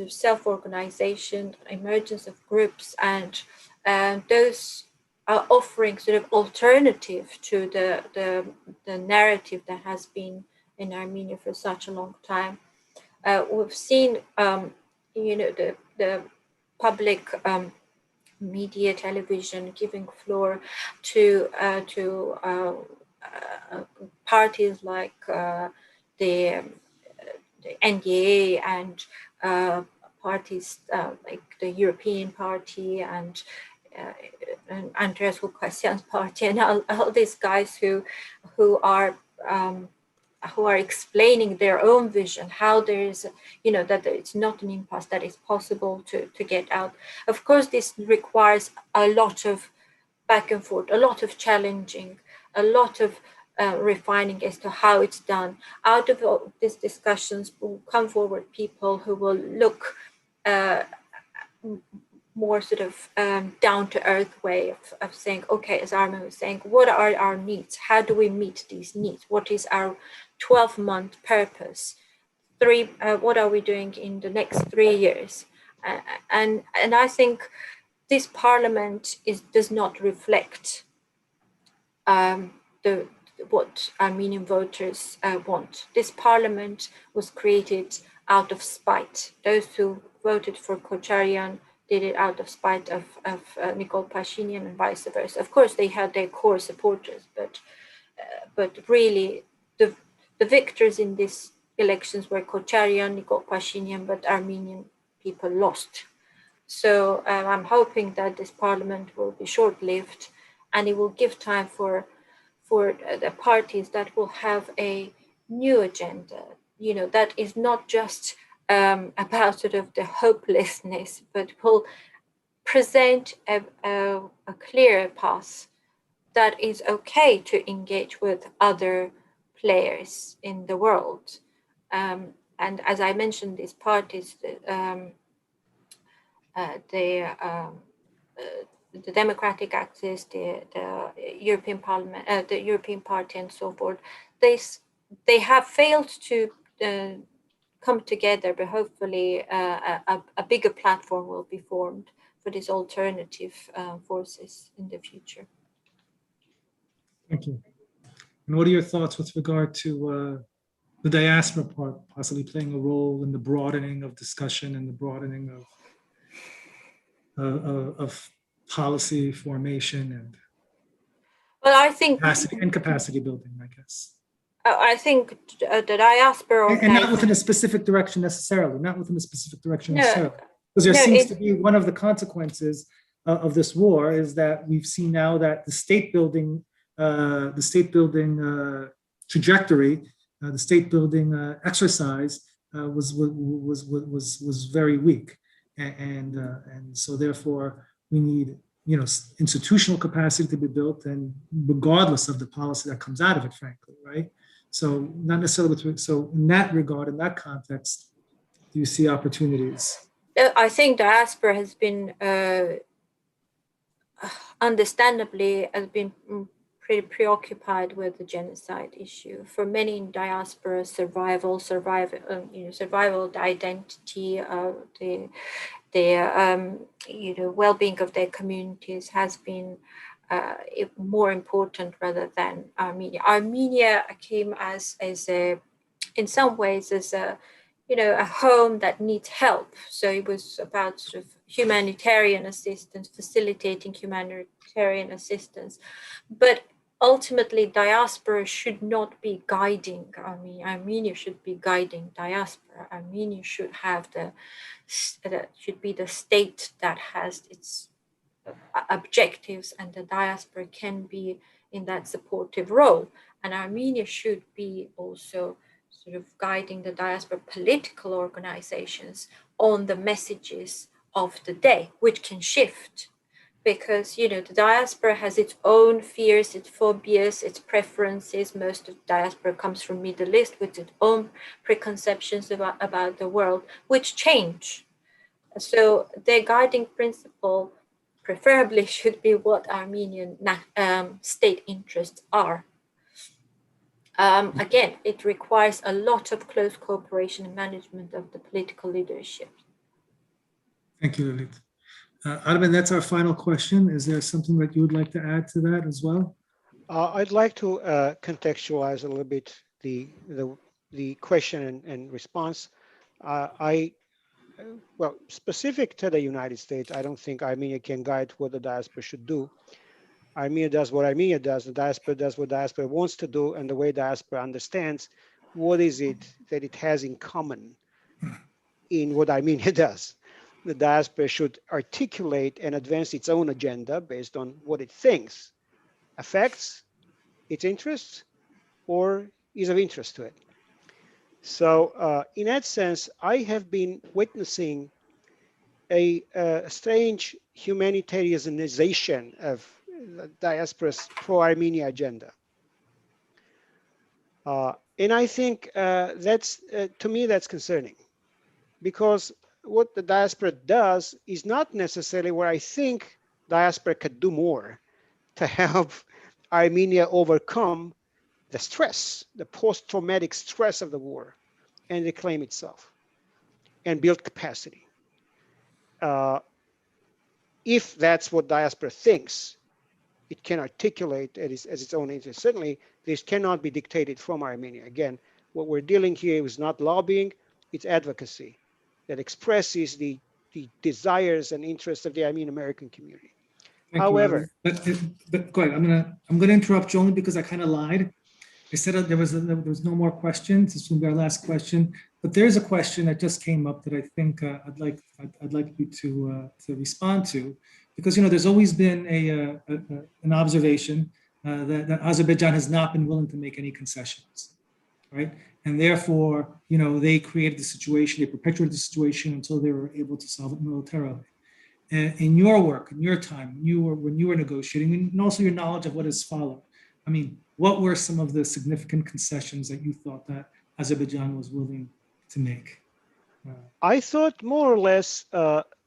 self-organization, emergence of groups, and those are offering sort of alternative to the narrative that has been in Armenia for such a long time. We've seen, the public media, television giving floor to parties like the the NDA and parties like the European Party and Andreas Lukasyan's party and all these guys who are explaining their own vision, how there is, that it's not an impasse, that it's possible to get out. Of course, this requires a lot of back and forth, a lot of challenging, a lot of refining as to how it's done. Out of all these discussions will come forward people who will look more sort of down-to-earth way of saying, okay, as Armen was saying, what are our needs? How do we meet these needs? What is our 12-month purpose? What are we doing in the next 3 years? And I think this parliament does not reflect what Armenian voters want. This parliament was created out of spite. Those who voted for Kharazian did it out of spite of Nikol Pashinyan and vice versa. Of course, they had their core supporters, but really the victors in these elections were Kharazian, Nikol Pashinyan, but Armenian people lost. So I'm hoping that this parliament will be short-lived and it will give time for the parties that will have a new agenda, that is not just about sort of the hopelessness, but will present a clearer path that is okay to engage with other players in the world. And as I mentioned, these parties, the Democratic Axis, the European Parliament, the European Party, and so forth, they have failed to come together, but hopefully a bigger platform will be formed for these alternative forces in the future. Thank you. And what are your thoughts with regard to the diaspora part possibly playing a role in the broadening of discussion and the broadening of policy formation and I think capacity building, I guess. I think the diaspora and not within a specific direction necessarily, because there seems to be one of the consequences of this war is that we've seen now that the state building trajectory, the state building exercise was very weak, and so therefore we need institutional capacity to be built, and regardless of the policy that comes out of it, frankly, right? So not necessarily so in that regard, in that context, do you see opportunities? I think diaspora has been understandably pretty preoccupied with the genocide issue. For many in diaspora, survival, the identity, the well-being of their communities has been more important rather than Armenia. Armenia came as a, in some ways, as a home that needs help. So it was about sort of humanitarian assistance, facilitating humanitarian assistance. But ultimately, diaspora should not be guiding Armenia. Armenia should be guiding diaspora. Armenia should have should be the state that has its objectives, and the diaspora can be in that supportive role. And Armenia should be also sort of guiding the diaspora political organizations on the messages of the day, which can shift. Because, the diaspora has its own fears, its phobias, its preferences. Most of the diaspora comes from Middle East with its own preconceptions about the world, which change. So their guiding principle preferably should be what Armenian state interests are. Again, it requires a lot of close cooperation and management of the political leadership. Thank you, Lilit. Armen, that's our final question. Is there something that you would like to add to that as well? I'd like to contextualize a little bit the question and response. Well, specific to the United States, I don't think Armenia can guide what the diaspora should do. Armenia does what Armenia does, the diaspora does what diaspora wants to do, and the way diaspora understands what is it that it has in common in what Armenia does. The diaspora should articulate and advance its own agenda based on what it thinks affects its interests or is of interest to it. So in that sense, I have been witnessing a strange humanitarianization of the diaspora's pro-Armenia agenda. And I think to me, that's concerning, because what the diaspora does is not necessarily where I think diaspora could do more to help Armenia overcome the stress, the post-traumatic stress of the war and reclaim itself and build capacity. If that's what diaspora thinks, it can articulate as its own interest. Certainly, this cannot be dictated from Armenia. Again, what we're dealing here is not lobbying, it's advocacy that expresses the desires and interests of the Armenian American community. Thank However, you, but go ahead. I'm gonna interrupt you only because I kind of lied. I said there was no more questions. This will be our last question. But there's a question that just came up that I think I'd like you to respond to, because there's always been an observation that Azerbaijan has not been willing to make any concessions, right? And therefore, they created the situation, they perpetuated the situation until they were able to solve it militarily. In your work, in your time, when you were negotiating, and also your knowledge of what has followed, I mean, what were some of the significant concessions that you thought that Azerbaijan was willing to make? I thought more or less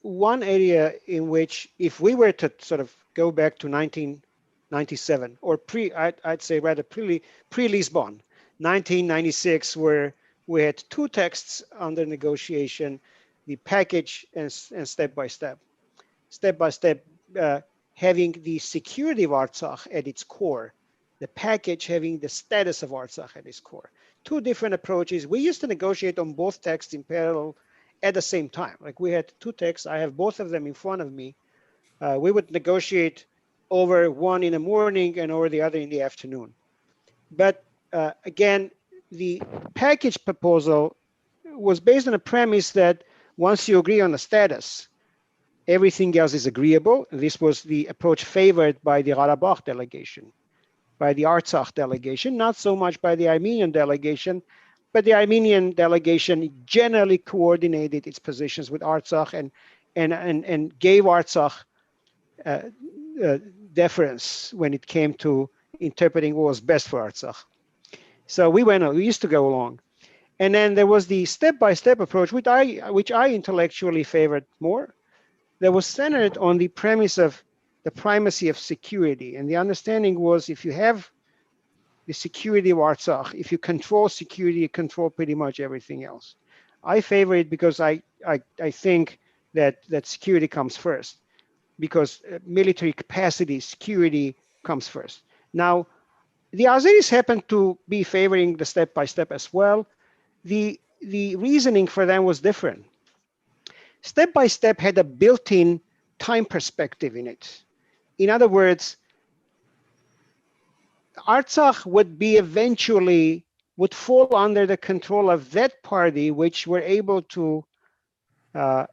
one area in which, if we were to sort of go back to 1997 or I'd say rather pre-Lisbon, 1996, where we had two texts under negotiation, the package and step by step, having the security of Artsakh at its core, the package having the status of Artsakh at its core. Two different approaches. We used to negotiate on both texts in parallel at the same time. Like, we had two texts. I have both of them in front of me. We would negotiate over one in the morning and over the other in the afternoon. But again, the package proposal was based on a premise that once you agree on the status, everything else is agreeable. And this was the approach favored by the Karabakh delegation, by the Artsakh delegation, not so much by the Armenian delegation, but the Armenian delegation generally coordinated its positions with Artsakh and gave Artsakh deference when it came to interpreting what was best for Artsakh. So we used to go along. And then there was the step-by-step approach, which I intellectually favored more, that was centered on the premise of the primacy of security. And the understanding was, if you have the security of Artsakh, if you control security, you control pretty much everything else. I favor it because I think that security comes first, because military capacity, security comes first. Now, the Azeris happen to be favoring the step-by-step as well. The reasoning for them was different. Step-by-step had a built-in time perspective in it. In other words, Artsakh would fall under the control of that party which were able to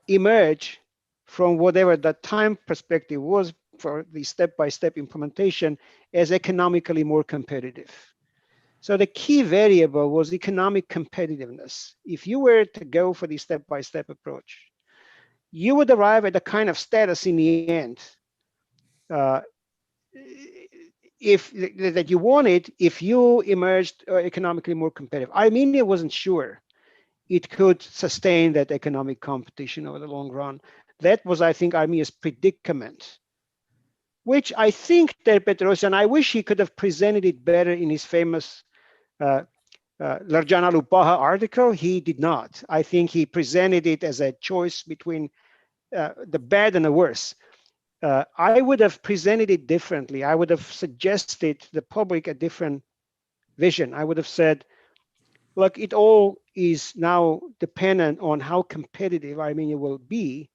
emerge from whatever the time perspective was for the step-by-step implementation as economically more competitive. So the key variable was economic competitiveness. If you were to go for the step-by-step approach, you would arrive at a kind of status in the end that you wanted if you emerged economically more competitive. Armenia wasn't sure it could sustain that economic competition over the long run. That was, I think, Armenia's predicament, which I think that Petrosyan, I wish he could have presented it better in his famous Larjana Lupaha article. He did not. I think he presented it as a choice between the bad and the worse. I would have presented it differently. I would have suggested to the public a different vision. I would have said, look, it all is now dependent on how competitive Armenia will be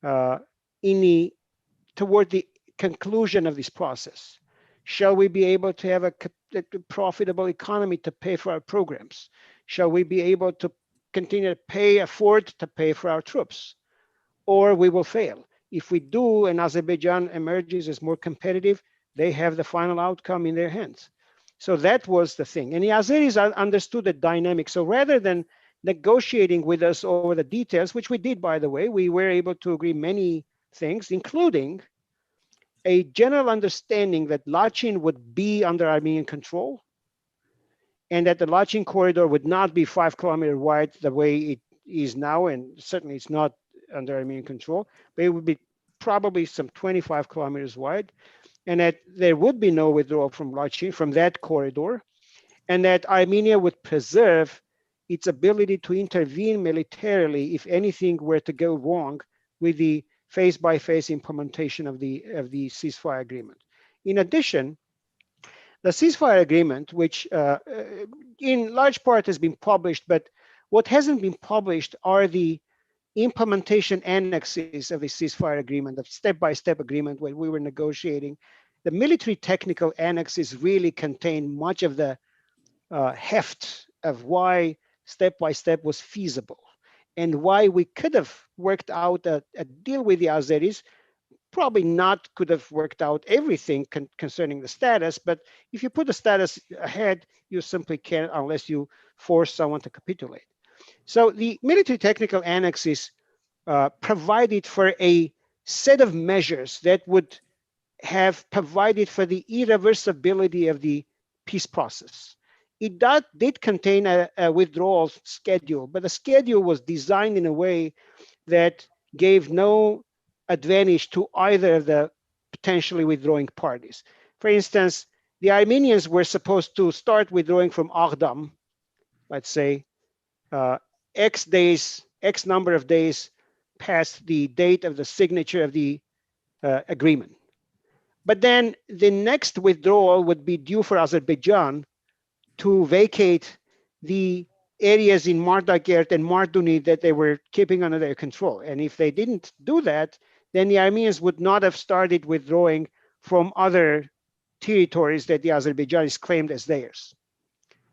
toward the conclusion of this process. Shall we be able to have a profitable economy to pay for our programs? Shall we be able to continue to afford to pay for our troops? Or we will fail. If we do, and Azerbaijan emerges as more competitive, they have the final outcome in their hands. So that was the thing. And the Azeris understood the dynamic. So rather than negotiating with us over the details, which we did, by the way, we were able to agree many things, including a general understanding that Lachin would be under Armenian control, and that the Lachin corridor would not be 5 kilometers wide the way it is now, and certainly it's not under Armenian control, but it would be probably some 25 kilometers wide, and that there would be no withdrawal from Lachin, from that corridor, and that Armenia would preserve its ability to intervene militarily if anything were to go wrong with the phase-by-phase implementation of the ceasefire agreement. In addition, the ceasefire agreement, which in large part has been published, but what hasn't been published are the implementation annexes of the ceasefire agreement, the step-by-step agreement when we were negotiating. The military technical annexes really contain much of the heft of why step-by-step was feasible and why we could have worked out a deal with the Azeris. Probably not could have worked out everything concerning the status, but if you put the status ahead, you simply can't unless you force someone to capitulate. So the military technical annexes provided for a set of measures that would have provided for the irreversibility of the peace process. It did contain a withdrawal schedule, but the schedule was designed in a way that gave no advantage to either of the potentially withdrawing parties. For instance, the Armenians were supposed to start withdrawing from Aghdam, let's say, X number of days past the date of the signature of the agreement. But then the next withdrawal would be due for Azerbaijan to vacate the areas in Mardagert and Marduni that they were keeping under their control. And if they didn't do that, then the Armenians would not have started withdrawing from other territories that the Azerbaijanis claimed as theirs.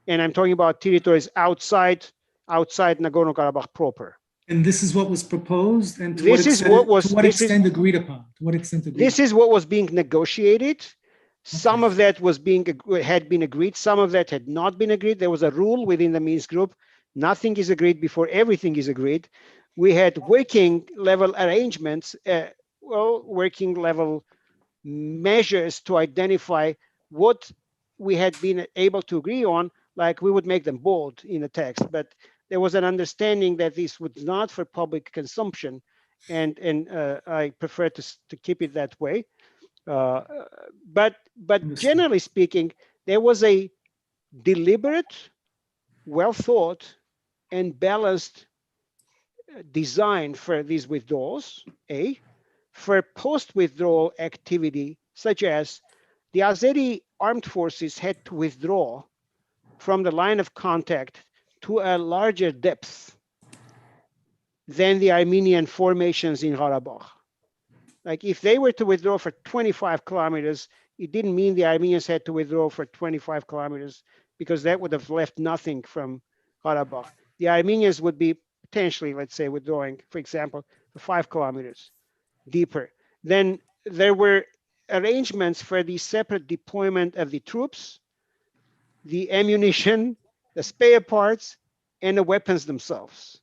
And I'm talking about territories outside Nagorno-Karabakh proper. And this is what was proposed, and to This is what was to what extent agreed upon? To what extent agreed? This is what was being negotiated. Some of that had been agreed. Some of that had not been agreed. There was a rule within the Minsk group: nothing is agreed before everything is agreed. We had working level arrangements, working level measures to identify what we had been able to agree on. Like, we would make them bold in the text, but there was an understanding that this was not for public consumption, and I prefer to keep it that way. But generally speaking, there was a deliberate, well thought, and balanced design for these withdrawals. For post-withdrawal activity, such as the Azeri armed forces had to withdraw from the line of contact to a larger depth than the Armenian formations in Karabakh. Like, if they were to withdraw for 25 kilometers, it didn't mean the Armenians had to withdraw for 25 kilometers, because that would have left nothing from Karabakh. The Armenians would be potentially, let's say, withdrawing, for example, for 5 kilometers deeper. Then there were arrangements for the separate deployment of the troops, the ammunition, the spare parts, and the weapons themselves,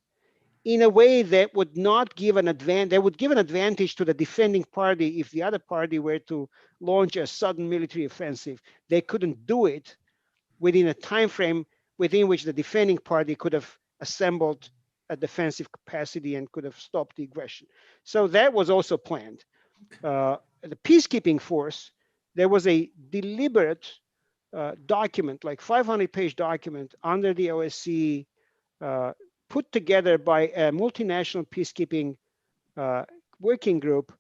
in a way that would not give an advantage. That would give an advantage to the defending party if the other party were to launch a sudden military offensive. They couldn't do it within a time frame within which the defending party could have assembled a defensive capacity and could have stopped the aggression. So that was also planned. The peacekeeping force, there was a deliberate document, like 500-page document under the OSCE, put together by a multinational peacekeeping working group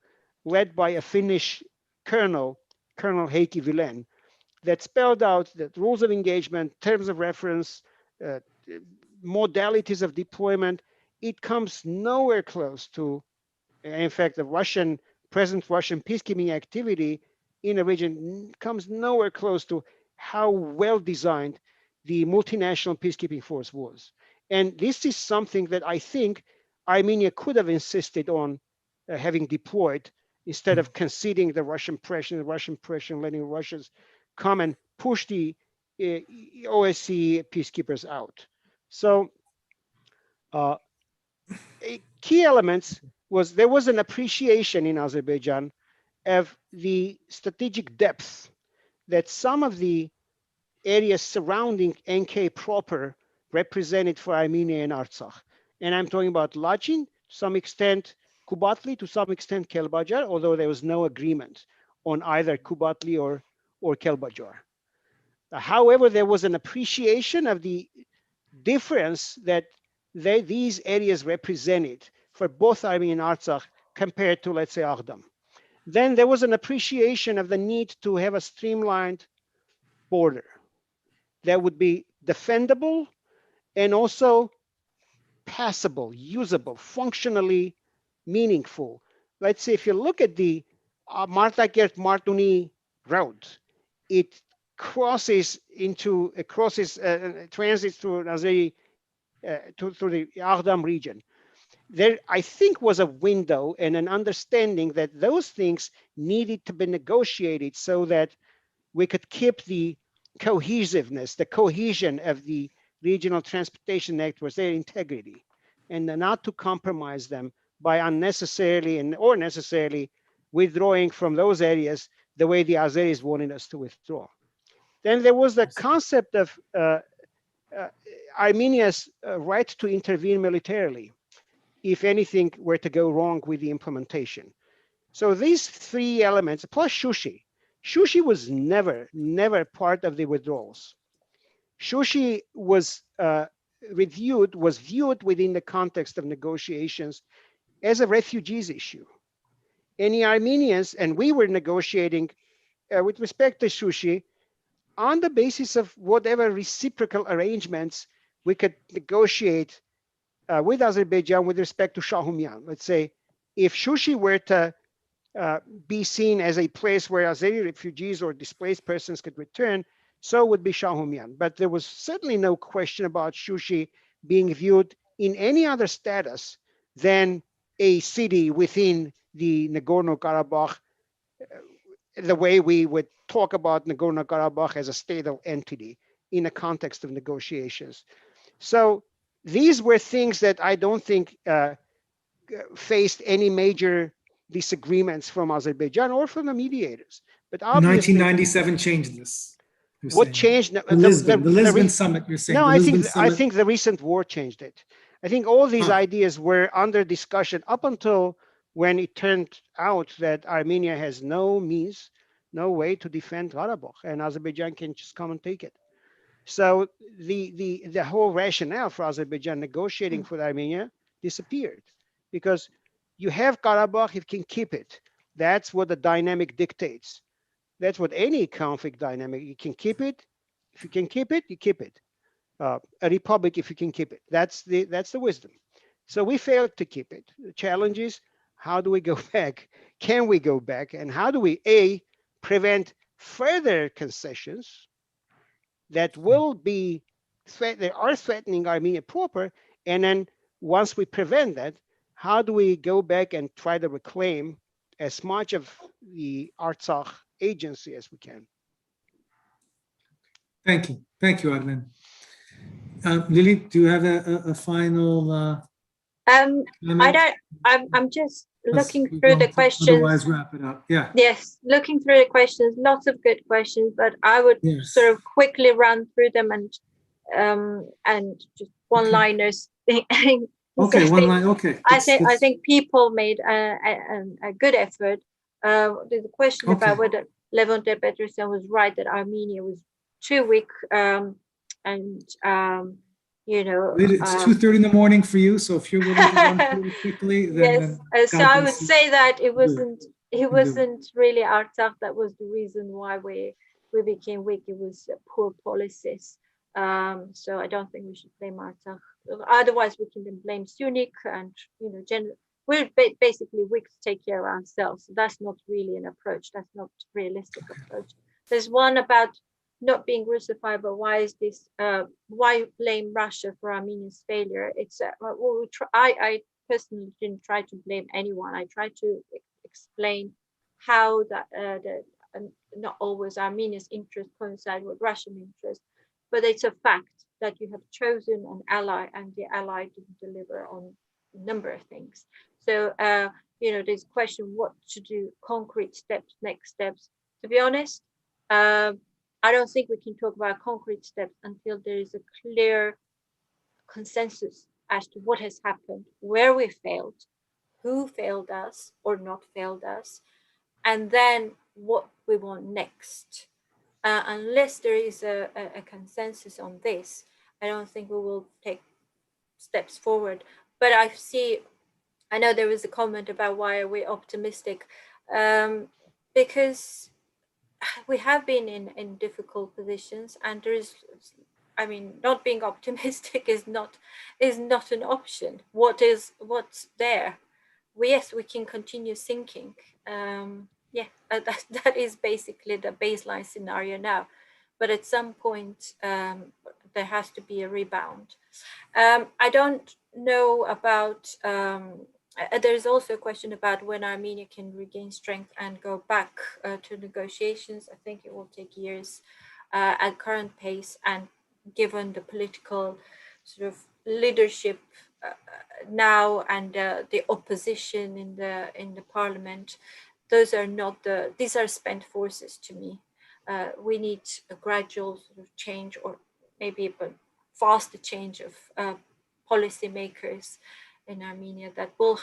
led by a Finnish colonel, Colonel Heikki Vilen, that spelled out the rules of engagement, terms of reference, modalities of deployment. It comes nowhere close to, in fact, the present Russian peacekeeping activity in a region comes nowhere close to how well designed the multinational peacekeeping force was. And this is something that I think Armenia could have insisted on having deployed instead of conceding the Russian pressure, letting the Russians come and push the OSCE peacekeepers out. So key elements was there was an appreciation in Azerbaijan of the strategic depth that some of the areas surrounding NK proper represented for Armenia and Artsakh. And I'm talking about Lachin, to some extent Kubatli, to some extent Kelbajar, although there was no agreement on either Kubatli or Kelbajar. However, there was an appreciation of the difference that these areas represented for both Armenia and Artsakh compared to, let's say, Aghdam. Then there was an appreciation of the need to have a streamlined border that would be defendable and also passable, usable, functionally meaningful. Let's say if you look at the Martakert-Martuni road, it transits through Azeri, through the Aghdam region. There, I think, was a window and an understanding that those things needed to be negotiated so that we could keep the cohesiveness, the cohesion of the regional transportation networks, their integrity, and not to compromise them by unnecessarily or necessarily withdrawing from those areas the way the Azeris wanted us to withdraw. Then there was the concept of Armenia's right to intervene militarily if anything were to go wrong with the implementation. So these three elements, plus Shushi. Shushi was never part of the withdrawals. Shushi was viewed within the context of negotiations as a refugees issue. Any Armenians, and we were negotiating with respect to Shushi on the basis of whatever reciprocal arrangements we could negotiate with Azerbaijan with respect to Shahumyan. Let's say if Shushi were to be seen as a place where Azeri refugees or displaced persons could return, so would be Shahumyan. But there was certainly no question about Shushi being viewed in any other status than a city within the Nagorno-Karabakh, the way we would talk about Nagorno-Karabakh as a state-of entity in the context of negotiations. So these were things that I don't think faced any major disagreements from Azerbaijan or from the mediators. But obviously, 1997 changed this. What changed? The Lisbon summit, you're saying. No, I think the recent war changed it. I think all these ideas were under discussion up until when it turned out that Armenia has no means, no way to defend Karabakh, and Azerbaijan can just come and take it. So the whole rationale for Azerbaijan negotiating for Armenia disappeared, because you have Karabakh, you can keep it. That's what the dynamic dictates. That's what any conflict dynamic, you can keep it. If you can keep it, you keep it. A republic, if you can keep it. That's the wisdom. So we failed to keep it. The challenge is, how do we go back? Can we go back? And how do we, A, prevent further concessions that will be, they are threatening Armenia proper, and then once we prevent that, how do we go back and try to reclaim as much of the Artsakh agency as we can? Thank you, Armen. Lilit, do you have a final? I'm just looking through the questions. Otherwise, wrap it up. Yeah. Yes, looking through the questions, lots of good questions, but I would sort of quickly run through them and just one-liners. Okay, one line. Okay. I think people made a good effort. There's a question about whether Levon Petrosyan was right that Armenia was too weak, you know, it's 2:30 in the morning for you, so if you're willing to run through it quickly, then so I would say that it wasn't really Artsakh that was the reason why we became weak. It was poor policies. So I don't think we should blame Artsakh. Otherwise, we can then blame Sunik and, you know, basically we take care of ourselves. So that's not really an approach. That's not a realistic approach. There's one about not being Russified, but why is this? Why blame Russia for Armenia's failure? It's well, I personally didn't try to blame anyone. I tried to explain how that not always Armenia's interests coincide with Russian interests, but it's a fact that you have chosen an ally and the ally didn't deliver on a number of things. So there's a question what to do, concrete steps, next steps. To be honest, I don't think we can talk about concrete steps until there is a clear consensus as to what has happened, where we failed, who failed us or not failed us, and then what we want next. Unless there is a consensus on this, I don't think we will take steps forward. But I know there was a comment about why are we optimistic, because we have been in difficult positions, and there is, I mean, not being optimistic is not an option. What's there? Yes, we can continue sinking. That is basically the baseline scenario now. But at some point, there has to be a rebound. I don't know about. There's also a question about when Armenia can regain strength and go back to negotiations. I think it will take years at current pace, and given the political sort of leadership now and the opposition in the parliament, these are spent forces to me. We need a gradual sort of change, or maybe even faster change of policymakers in Armenia that will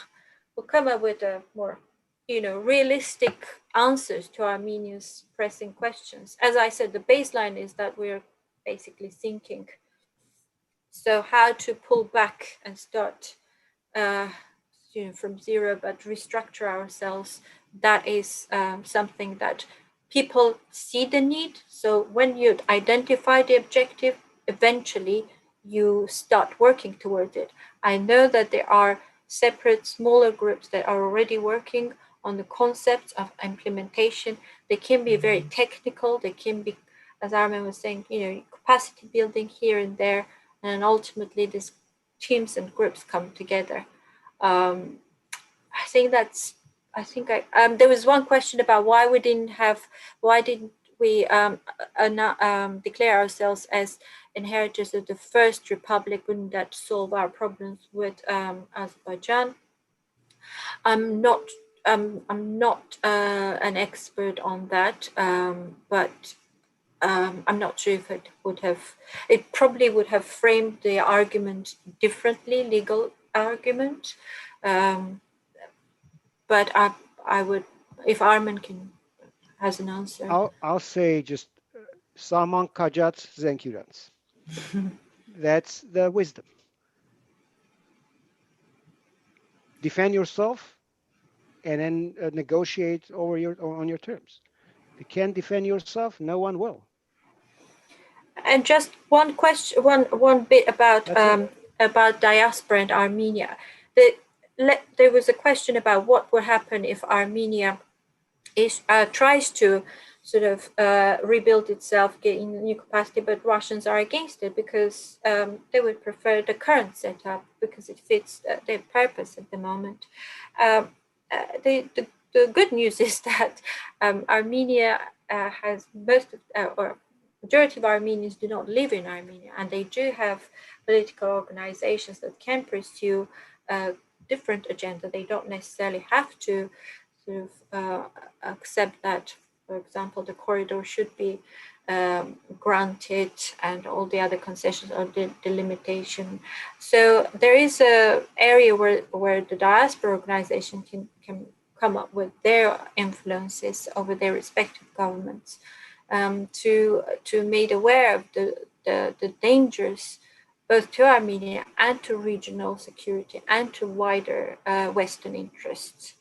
come up with a more realistic answers to Armenia's pressing questions. As I said, the baseline is that we're basically sinking. So how to pull back and start from zero, but restructure ourselves, that is something that people see the need. So when you identify the objective, eventually you start working towards it. I know that there are separate smaller groups that are already working on the concepts of implementation. They can be very technical. They can be, as Armen was saying, capacity building here and there, and ultimately these teams and groups come together. There was one question about why didn't we declare ourselves as inheritors of the first republic? Wouldn't that solve our problems with Azerbaijan? I'm not an expert on that, but I'm not sure if it probably would have framed the argument differently, legal argument. But I would, if Armen has an answer. I'll say just Saman Kajat Zenkirans. That's the wisdom. Defend yourself and then negotiate on your terms. If you can't defend yourself, no one will. And just one question, one bit about diaspora and Armenia. There was a question about what would happen if Armenia tries to sort of rebuild itself, gain new capacity, but Russians are against it because they would prefer the current setup because it fits their purpose at the moment. The good news is that Armenia has majority of Armenians do not live in Armenia, and they do have political organizations that can pursue a different agenda. They don't necessarily have to sort of accept that, for example, the corridor should be granted and all the other concessions or the limitation. So there is an area where the diaspora organization can come up with their influences over their respective governments. To made aware of the dangers both to Armenia and to regional security and to wider Western interests.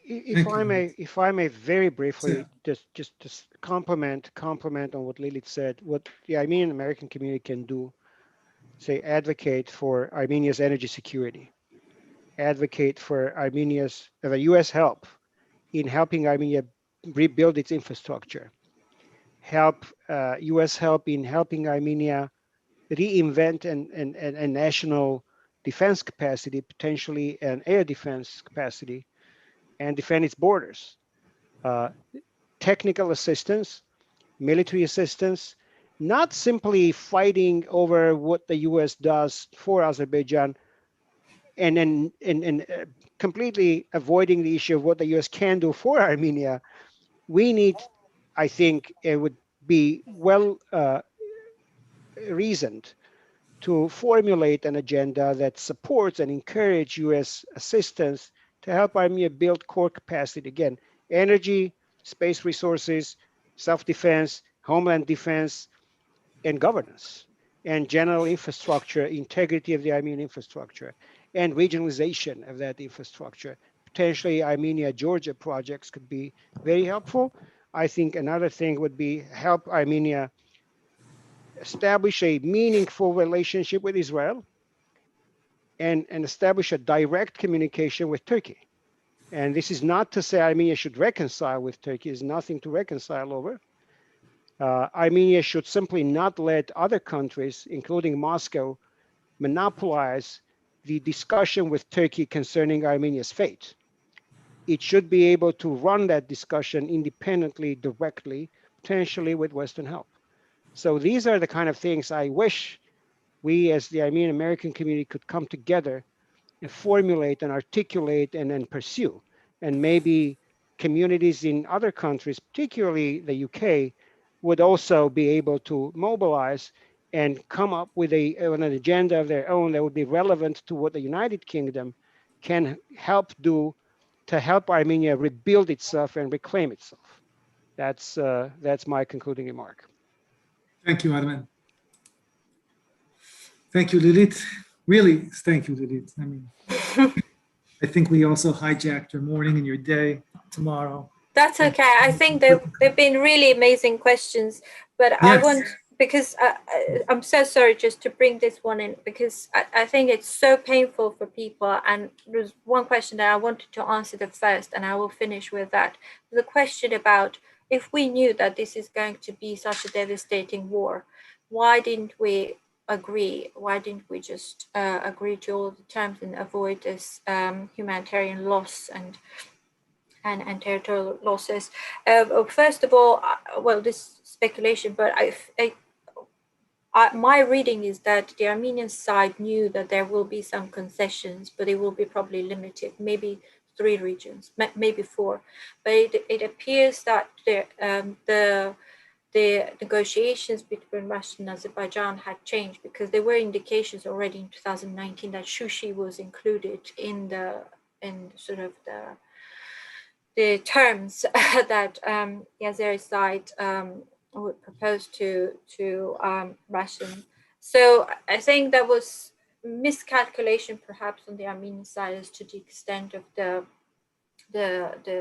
If I may very briefly just comment on what Lilit said, what the Armenian American community can do. say, advocate for Armenia's energy security, advocate for the U.S. help in helping Armenia rebuild its infrastructure, U.S. help in helping Armenia reinvent a national defense capacity, potentially an air defense capacity, and defend its borders. Technical assistance, military assistance, not simply fighting over what the U.S. does for Azerbaijan, and then completely avoiding the issue of what the U.S. can do for Armenia. We need, I think, it would be well reasoned to formulate an agenda that supports and encourages U.S. assistance to help Armenia build core capacity. Again, energy, space resources, self-defense, homeland defense, and governance, and general infrastructure, integrity of the Armenian infrastructure, and regionalization of that infrastructure. Potentially Armenia-Georgia projects could be very helpful. I think another thing would be help Armenia establish a meaningful relationship with Israel and establish a direct communication with Turkey. And this is not to say Armenia should reconcile with Turkey. There's nothing to reconcile over. Armenia should simply not let other countries, including Moscow, monopolize the discussion with Turkey concerning Armenia's fate. It should be able to run that discussion independently, directly, potentially with Western help. So these are the kind of things I wish we as the Armenian American community could come together and formulate and articulate and then pursue. And maybe communities in other countries, particularly the UK, would also be able to mobilize and come up with an agenda of their own that would be relevant to what the United Kingdom can help do to help Armenia rebuild itself and reclaim itself. That's my concluding remark. Thank you, Armen. Thank you, Lilit. Really, thank you, Lilit. I mean, I think we also hijacked your morning and your day tomorrow. That's okay. I think they've been really amazing questions, but yes. I want, because I'm so sorry just to bring this one in, because I think it's so painful for people. And there's one question that I wanted to answer the first, and I will finish with that. The question about, if we knew that this is going to be such a devastating war, why didn't we agree? Why didn't we just agree to all the terms and avoid this humanitarian loss and territorial losses? First of all, well, this speculation, but my reading is that the Armenian side knew that there will be some concessions, but it will be probably limited, maybe 3 regions, maybe 4. But it appears that the negotiations between Russia and Azerbaijan had changed, because there were indications already in 2019 that Shushi was included in sort of the terms that the Azeri side would propose to Russian. So I think that was miscalculation perhaps on the Armenian side as to the extent of the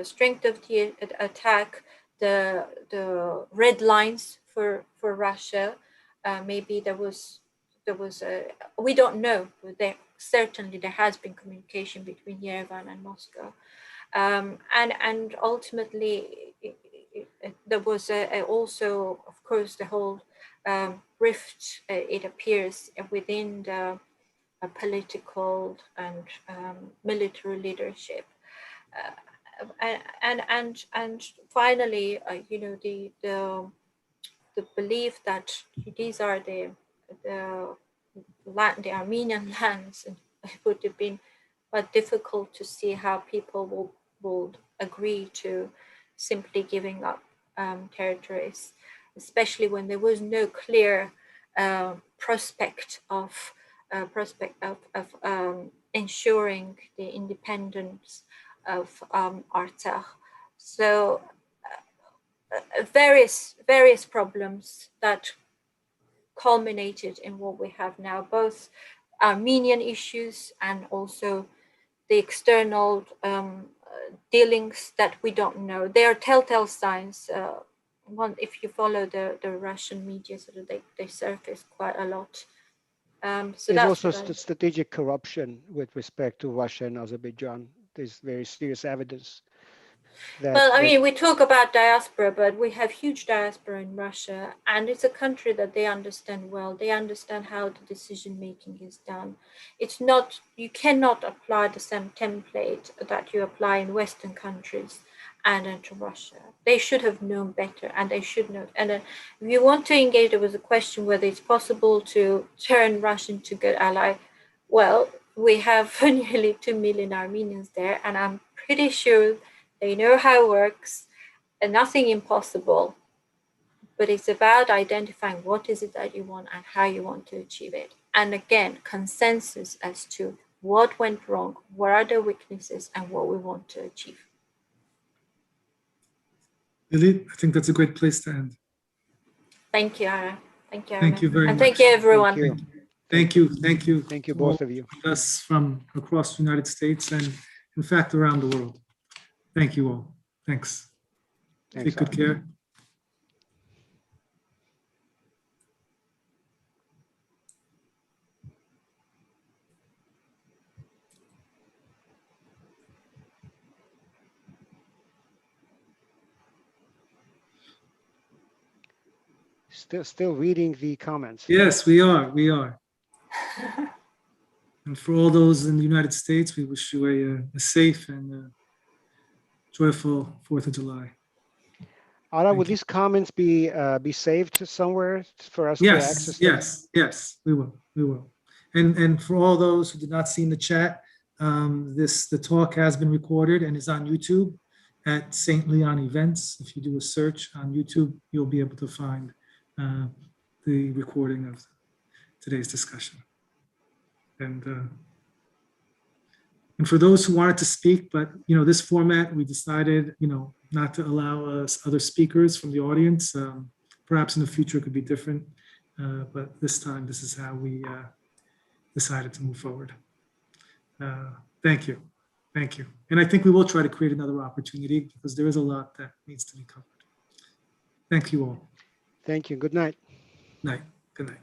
strength of the attack, the red lines for Russia. Maybe there was we don't know, but certainly there has been communication between Yerevan and Moscow. And ultimately, there was also, of course, the whole rift, it appears, within the political and military leadership. And finally, you know, the belief that these are the Armenian lands, and it would have been but difficult to see how people will agree to simply giving up territories, especially when there was no clear prospect of ensuring the independence of Artsakh. So various problems that culminated in what we have now, both Armenian issues and also the external dealings that we don't know. They are telltale signs. If you follow the Russian media, so they surface quite a lot. So There's that's also strategic corruption with respect to Russia and Azerbaijan. There's very serious evidence that. Well, I mean, we talk about diaspora, but we have huge diaspora in Russia, and it's a country that they understand well. They understand how the decision making is done. It's not, you cannot apply the same template that you apply in Western countries and into Russia. They should have known better, and they should know. And if you want to engage, there was a question whether it's possible to turn Russia into a good ally. Well, we have nearly 2 million Armenians there, and I'm pretty sure they know how it works, and nothing impossible. But it's about identifying what is it that you want and how you want to achieve it. And again, consensus as to what went wrong, what are the weaknesses, and what we want to achieve. Lilit, I think that's a great place to end. Thank you, Ara. Thank you, Thank you very and much. thank you, everyone. Thank you. Thank you. Thank you. Thank you, both of you. Us from across the United States and, in fact, around the world. Thank you all. Thanks. Thanks, Take good care. Still reading the comments. Yes, we are. We are. And for all those in the United States, we wish you a safe and joyful 4th of July. Ara, will these comments be saved somewhere for us to access them? Yes, we will. We will. And for all those who did not see in the chat, the talk has been recorded and is on YouTube at St. Leon Events. If you do a search on YouTube, you'll be able to find the recording of today's discussion. And for those who wanted to speak, but this format, we decided not to allow other speakers from the audience. Perhaps in the future it could be different, but this time this is how we decided to move forward. Thank you. And I think we will try to create another opportunity because there is a lot that needs to be covered. Thank you all. Thank you. Good night. Night. Good night.